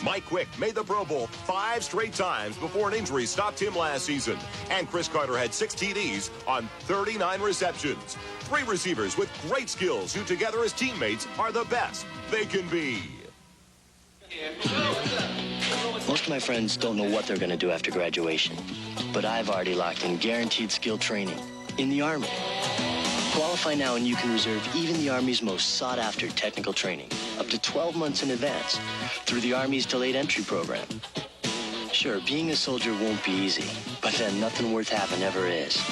Mike Quick made the Pro Bowl 5 straight times before an injury stopped him last season. And Chris Carter had 6 TDs on 39 receptions. 3 receivers with great skills who together as teammates are the best they can be.
Most of my friends don't know what they're going to do after graduation, but I've already locked in guaranteed skill training in the Army. Qualify now and you can reserve even the Army's most sought-after technical training up to 12 months in advance through the Army's delayed entry program. Sure, being a soldier won't be easy, but then nothing worth having ever is.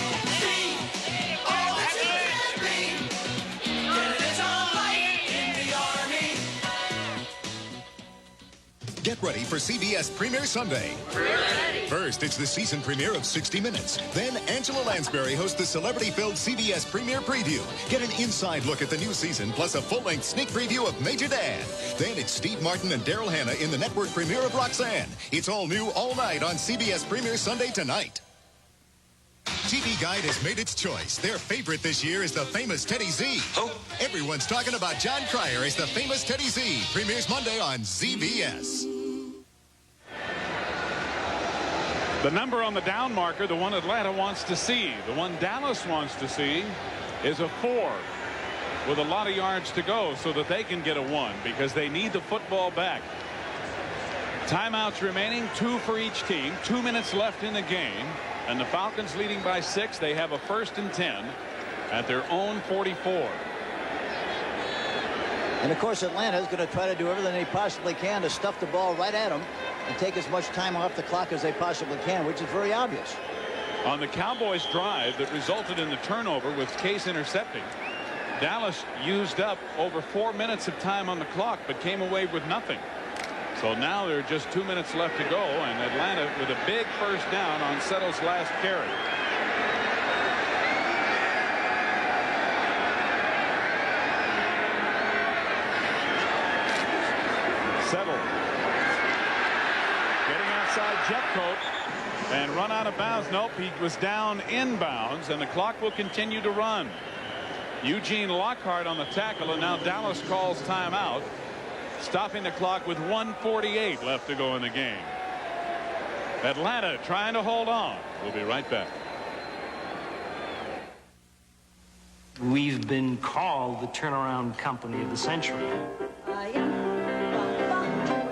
Get ready for CBS Premiere Sunday. First, it's the season premiere of 60 Minutes. Then, Angela Lansbury hosts the celebrity-filled CBS Premiere Preview. Get an inside look at the new season, plus a full-length sneak preview of Major Dad. Then, it's Steve Martin and Daryl Hannah in the network premiere of Roxanne. It's all new, all night on CBS Premiere Sunday tonight. TV Guide has made its choice. Their favorite this year is the famous Teddy Z. Oh. Everyone's talking about John Cryer as the famous Teddy Z. Premieres Monday on CBS.
The number on the down marker, the one Atlanta wants to see. The one Dallas wants to see is a 4 with a lot of yards to go so that they can get a 1 because they need the football back. Timeouts remaining, 2 for each team. 2 minutes left in the game. And the Falcons leading by 6. They have a 1st and 10 at their own 44.
And of course Atlanta is going to try to do everything they possibly can to stuff the ball right at them and take as much time off the clock as they possibly can, which is very obvious.
On the Cowboys drive that resulted in the turnover with Case intercepting, Dallas used up over 4 minutes of time on the clock but came away with nothing. So now there are just 2 minutes left to go, and Atlanta with a big first down on Settle's last carry. Settle getting outside Jeffcoat and run out of bounds. Nope, he was down inbounds, and the clock will continue to run. Eugene Lockhart on the tackle, and now Dallas calls timeout, stopping the clock with 1:48 left to go in the game. Atlanta trying to hold on. We'll be right back.
We've been called the turnaround company of the century.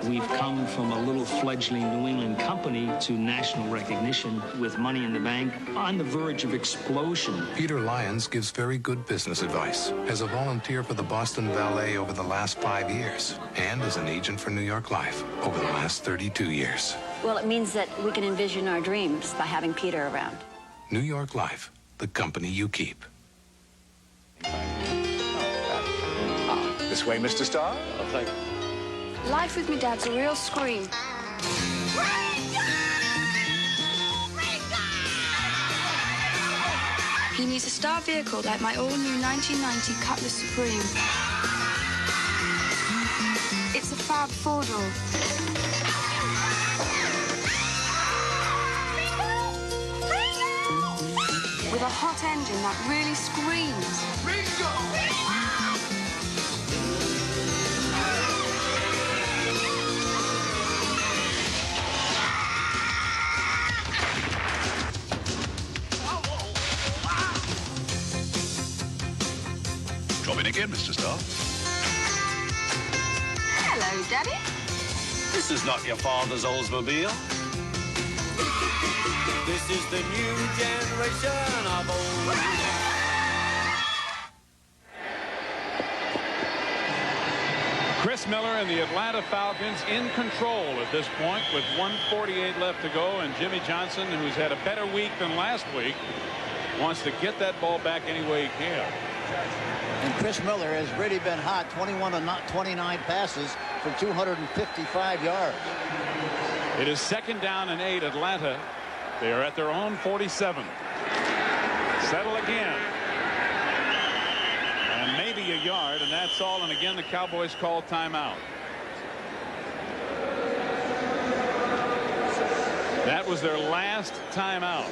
We've come from a little fledgling New England company to national recognition with money in the bank on the verge of explosion.
Peter Lyons gives very good business advice as a volunteer for the Boston Ballet over the last 5 years and as an agent for New York Life over the last 32 years.
Well, it means that we can envision our dreams by having Peter around.
New York Life, the company you keep.
This way, Mr. Starr.
Oh, thank you.
Life with me dad's a real scream. He needs a star vehicle like my all-new 1990 Cutlass Supreme. It's a fab four-door. With a hot engine that really screams.
Drop in again, Mr. Starr.
Hello, Daddy.
This is not your father's Oldsmobile.
This is the new generation of old.
Chris Miller and the Atlanta Falcons in control at this point with 1:48 left to go, and Jimmie Johnson, who's had a better week than last week, wants to get that ball back any way he can.
And Chris Miller has really been hot. 21 of 29 passes for 255 yards.
It is 2nd down and 8. Atlanta. They are at their own 47. Settle again. And maybe a yard, and that's all. And again, the Cowboys call timeout. That was their last timeout.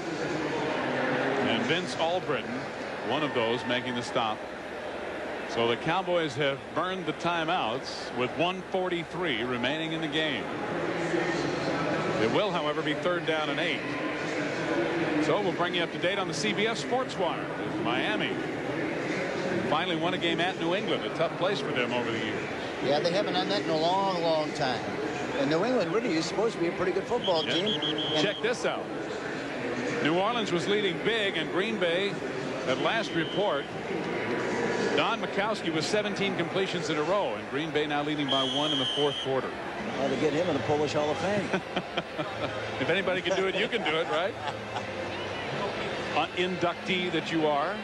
And Vince Albritton, one of those, making the stop. So the Cowboys have burned the timeouts with 1:43 remaining in the game. It will, however, be 3rd down and 8. So we'll bring you up to date on the CBS Sports Wire. Miami finally won a game at New England, a tough place for them over the years.
Yeah, they haven't done that in a long, long time. And New England really is supposed to be a pretty good football team.
Check this out. New Orleans was leading big, and Green Bay, at last report, Don Majkowski was 17 completions in a row, and Green Bay now leading by 1 in the 4th quarter.
Well, to get him in the Polish Hall of Fame.
If anybody can do it, you can do it, right? Inductee that you are.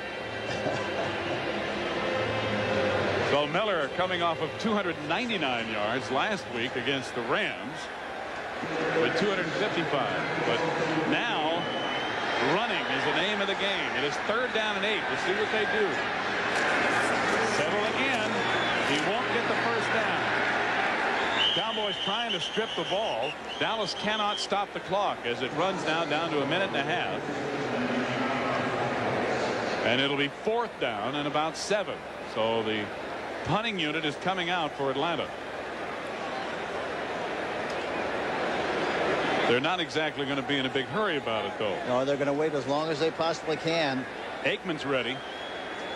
So Miller coming off of 299 yards last week against the Rams with 255. But now running is the name of the game. It is 3rd down and 8. We'll see what they do. Settle again. He won't get the first down. Cowboys trying to strip the ball. Dallas cannot stop the clock as it runs now down to 1.5 minutes. And it'll be 4th down and about 7. So the punting unit is coming out for Atlanta. They're not exactly going to be in a big hurry about it, though.
No, they're going to wait as long as they possibly can.
Aikman's ready.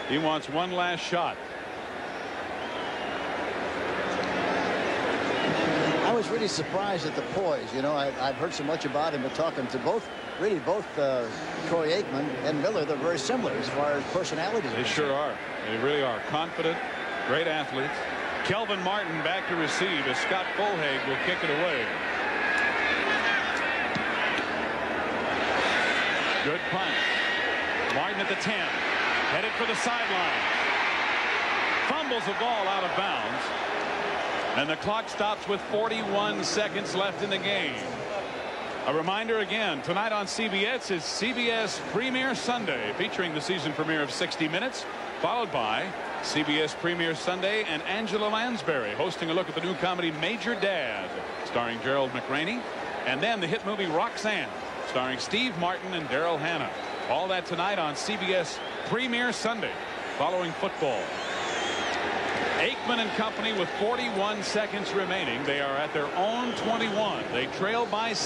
He wants one last shot.
I was really surprised at the poise. You know, I've heard so much about him, but talking to both Troy Aikman and Miller, they're very similar as far as personalities.
They sure are. They really are. Confident, great athletes. Kelvin Martin back to receive as Scott Fulhag will kick it away. Good punt. Martin at the 10. Headed for the sideline. Fumbles the ball out of bounds. And the clock stops with 41 seconds left in the game. A reminder again, tonight on CBS is CBS Premier Sunday, featuring the season premiere of 60 Minutes, followed by CBS Premier Sunday and Angela Lansbury hosting a look at the new comedy Major Dad, starring Gerald McRaney, and then the hit movie Roxanne, starring Steve Martin and Daryl Hannah. All that tonight on CBS Premier Sunday, following football. Aikman and company with 41 seconds remaining. They are at their own 21. They trail by 6.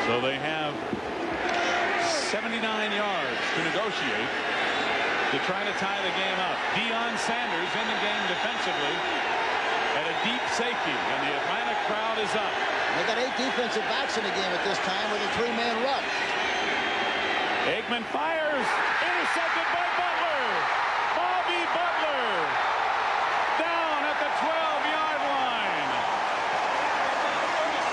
So they have 79 yards to negotiate to try to tie the game up. Deon Sanders in the game defensively at a deep safety, and the Atlanta crowd is up.
They got 8 defensive backs in the game at this time with a 3-man rush.
Aikman fires, intercepted by Butler. Bobby Butler down at the 12-yard line.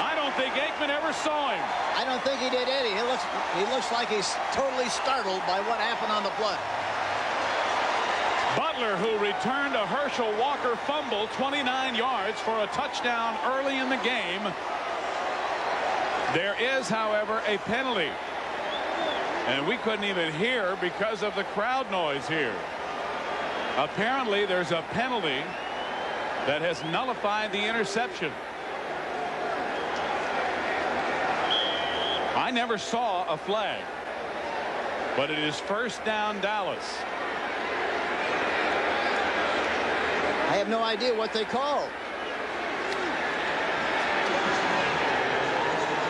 I don't think Aikman ever saw him.
I don't think he did, Eddie. He looks like he's totally startled by what happened on the play.
Butler, who returned a Herschel Walker fumble 29 yards for a touchdown early in the game. There is, however, a penalty. And we couldn't even hear because of the crowd noise here. Apparently, there's a penalty that has nullified the interception. I never saw a flag, but it is first down Dallas.
I have no idea what they called.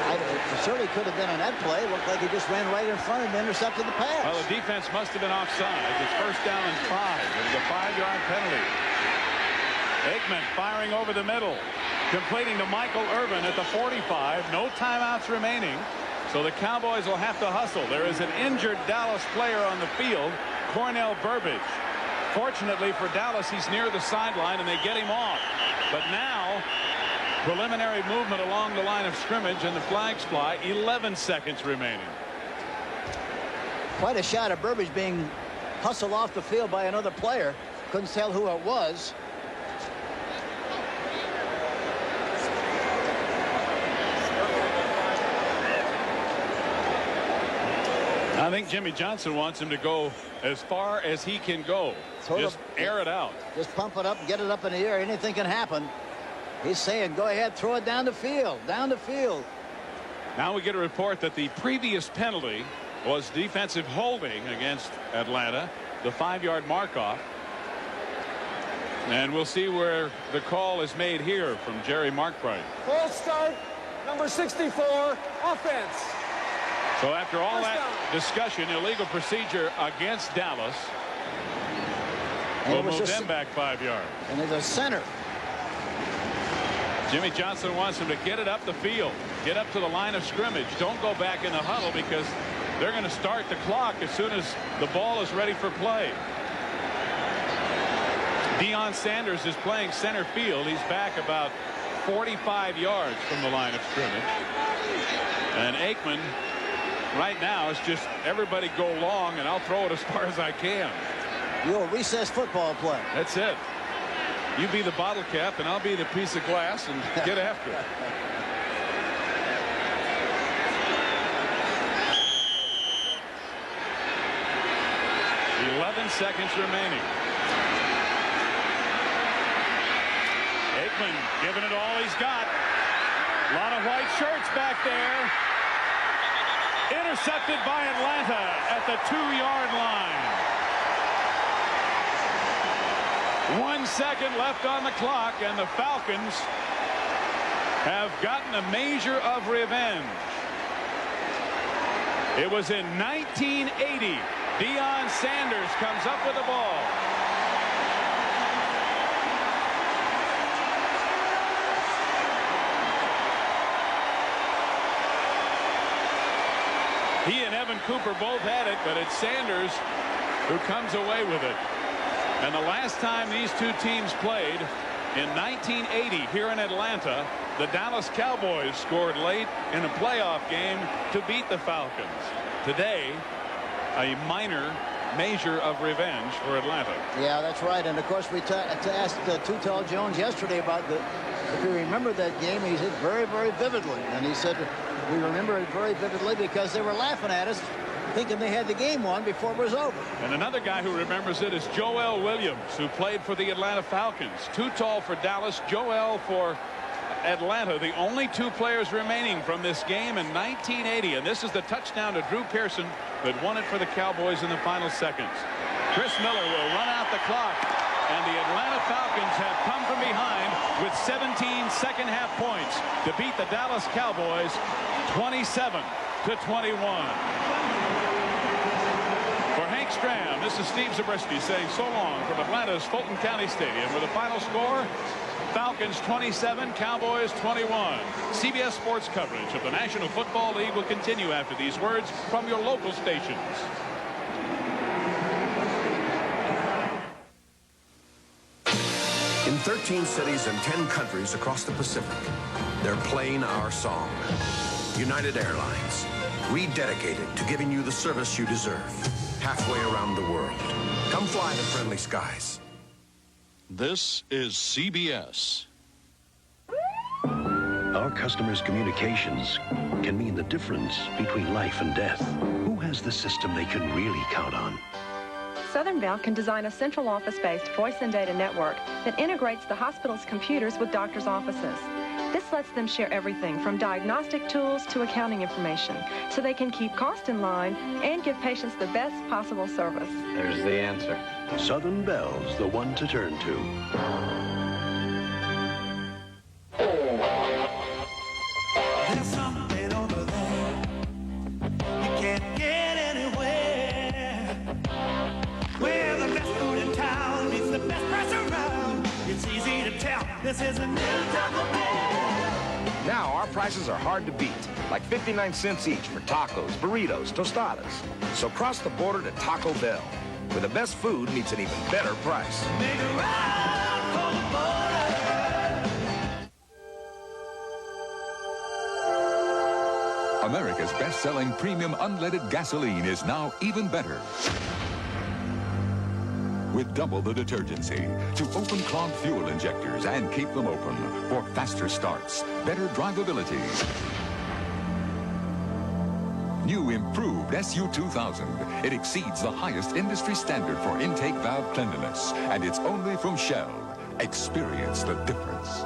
It certainly could have been on that play. It looked like he just ran right in front and intercepted the pass.
Well, the defense must have been offside. It's first down and 5. It was a 5-yard penalty. Aikman firing over the middle, completing to Michael Irvin at the 45. No timeouts remaining, so the Cowboys will have to hustle. There is an injured Dallas player on the field, Cornell Burbage. Fortunately for Dallas, he's near the sideline and they get him off. But now, preliminary movement along the line of scrimmage and the flags fly. 11 seconds remaining.
Quite a shot of Burbage being hustled off the field by another player. Couldn't tell who it was.
I think Jimmie Johnson wants him to go as far as he can go. Just air it out.
Just pump it up, get it up in the air. Anything can happen. He's saying, go ahead, throw it down the field, down the field.
Now we get a report that the previous penalty was defensive holding against Atlanta, the 5-yard mark-off. And we'll see where the call is made here from Jerry Markbright.
False start, number 64, offense.
So after all that discussion, illegal procedure against Dallas, we'll move them back 5 yards.
And there's a center.
Jimmie Johnson wants him to get it up the field, get up to the line of scrimmage. Don't go back in the huddle because they're going to start the clock as soon as the ball is ready for play. Deon Sanders is playing center field. He's back about 45 yards from the line of scrimmage. And Aikman right now is just everybody go long and I'll throw it as far as I can.
You'll recess football play.
That's it. You be the bottle cap and I'll be the piece of glass and get after it. Seconds remaining. Aikman giving it all he's got. A lot of white shirts back there. Intercepted by Atlanta at the 2-yard line. 1 second left on the clock, and the Falcons have gotten a measure of revenge. It was in 1980. Deon Sanders comes up with the ball. He and Evan Cooper both had it, but it's Sanders who comes away with it. And the last time these two teams played, In 1980, here in Atlanta, the Dallas Cowboys scored late in a playoff game to beat the Falcons. Today, a minor measure of revenge for Atlanta.
Yeah, that's right. And of course, we asked Too Tall Jones yesterday about if you remember that game. He said very, very vividly. And he said, we remember it very vividly because they were laughing at us, thinking they had the game won before it was over.
And another guy who remembers it is Joel Williams, who played for the Atlanta Falcons. Too Tall for Dallas, Joel for Atlanta, the only two players remaining from this game in 1980. And this is the touchdown to Drew Pearson that won it for the Cowboys in the final seconds. Chris Miller will run out the clock, and the Atlanta Falcons have come from behind with 17 second-half points to beat the Dallas Cowboys 27-21. For Hank Stram, this is Steve Zabriskie saying so long from Atlanta's Fulton County Stadium with a final score: Falcons 27, Cowboys 21. CBS Sports coverage of the National Football League will continue after these words from your local stations.
In 13 cities and 10 countries across the Pacific, they're playing our song. United Airlines, rededicated to giving you the service you deserve. Halfway around the world. Come fly the friendly skies.
This is CBS.
Our customers' communications can mean the difference between life and death. Who has the system they can really count on?
Southern Bell can design a central office-based voice and data network that integrates the hospital's computers with doctors' offices. This lets them share everything from diagnostic tools to accounting information, so they can keep cost in line and give patients the best possible service.
There's the answer. Southern Bell's the one to turn to.
There's something over there. You can't get anywhere. Where the best food in town meets the best price around. It's easy to tell. This is a new Taco Bell.
Now our prices are hard to beat, like 59 cents each for tacos, burritos, tostadas. So cross the border to Taco Bell, where the best food meets an even better price.
Make a ride for the border.
America's best-selling premium unleaded gasoline is now even better. With double the detergency to open clogged fuel injectors and keep them open for faster starts, better drivability. New improved SU2000. It exceeds the highest industry standard for intake valve cleanliness, and it's only from Shell. Experience the difference.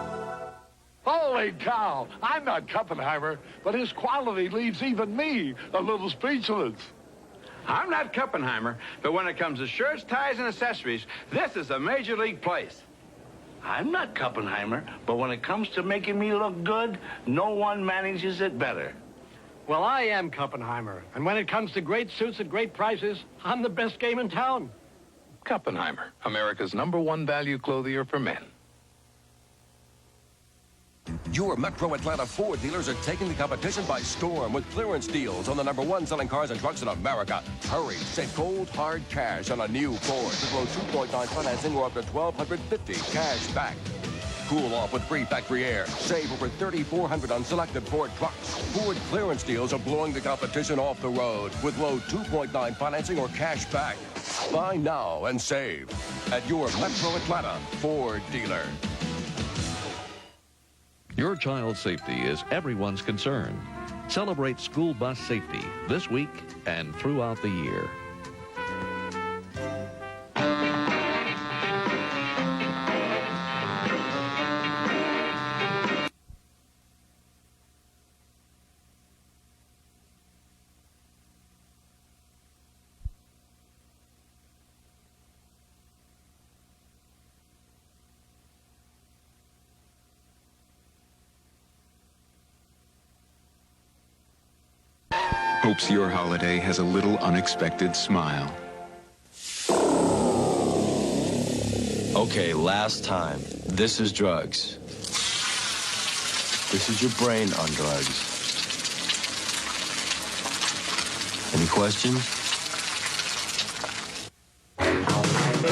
Holy cow! I'm not Kuppenheimer, but his quality leaves even me a little speechless.
I'm not Kuppenheimer, but when it comes to shirts, ties, and accessories, this is a major league place.
I'm not Kuppenheimer, but when it comes to making me look good, no one manages it better.
Well, I am Kuppenheimer, and when it comes to great suits at great prices, I'm the best game in town.
Kuppenheimer, America's #1 value clothier for men.
Your Metro Atlanta Ford dealers are taking the competition by storm with clearance deals on the #1 selling cars and trucks in America. Hurry, save cold, hard cash on a new Ford with low 2.9 financing or up to $1,250 cash back. Cool off with free factory air. Save over $3,400 on selected Ford trucks. Ford clearance deals are blowing the competition off the road with low 2.9 financing or cash back. Buy now and save at your Metro Atlanta Ford dealer.
Your child's safety is everyone's concern. Celebrate school bus safety this week and throughout the year.
Hopes your holiday has a little unexpected smile.
Okay, last time. This is drugs. This is your brain on drugs. Any questions?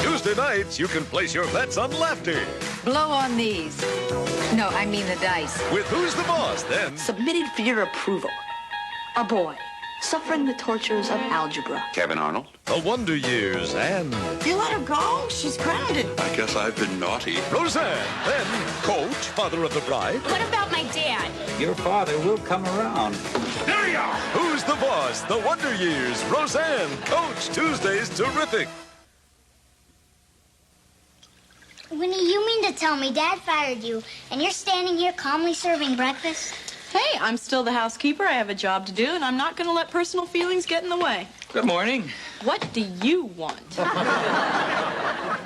Tuesday nights, you can place your bets on Lefty.
Blow on these. No, I mean the dice.
With Who's the Boss, then?
Submitted for your approval. A boy suffering the tortures of algebra.
Kevin Arnold. The Wonder Years, and...
You let her go? She's grounded.
I guess I've been naughty. Roseanne, then Coach, father of the bride.
What about my dad?
Your father will come around. There you are! Who's the Boss? The Wonder Years, Roseanne, Coach, Tuesdays, terrific.
Winnie, you mean to tell me Dad fired you, and you're standing here calmly serving breakfast?
Hey, I'm still the housekeeper. I have a job to do, and I'm not going to let personal feelings get in the way.
Good morning.
What do you want?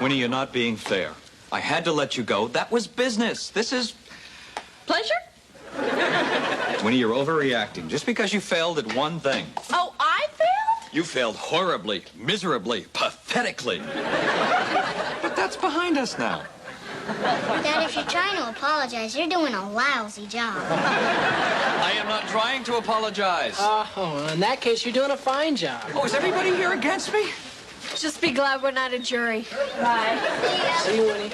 Winnie, you're not being fair. I had to let you go. That was business. This is...
Pleasure?
Winnie, you're overreacting just because you failed at one thing.
Oh, I failed?
You failed horribly, miserably, pathetically. But that's behind us now.
Dad, if you're trying to apologize, you're doing a lousy job.
I am not trying to apologize.
Oh, in that case, you're doing a fine job.
Oh, is everybody here against me?
Just be glad we're not a jury.
Bye.
See you, Winnie.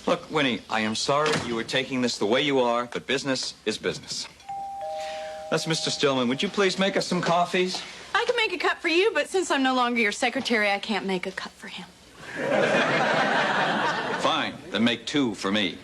Look, Winnie, I am sorry you are taking this the way you are, but business is business. That's Mr. Stillman. Would you please make us some coffees?
I can make a cup for you, but since I'm no longer your secretary, I can't make a cup for him.
Fine, then make two for me.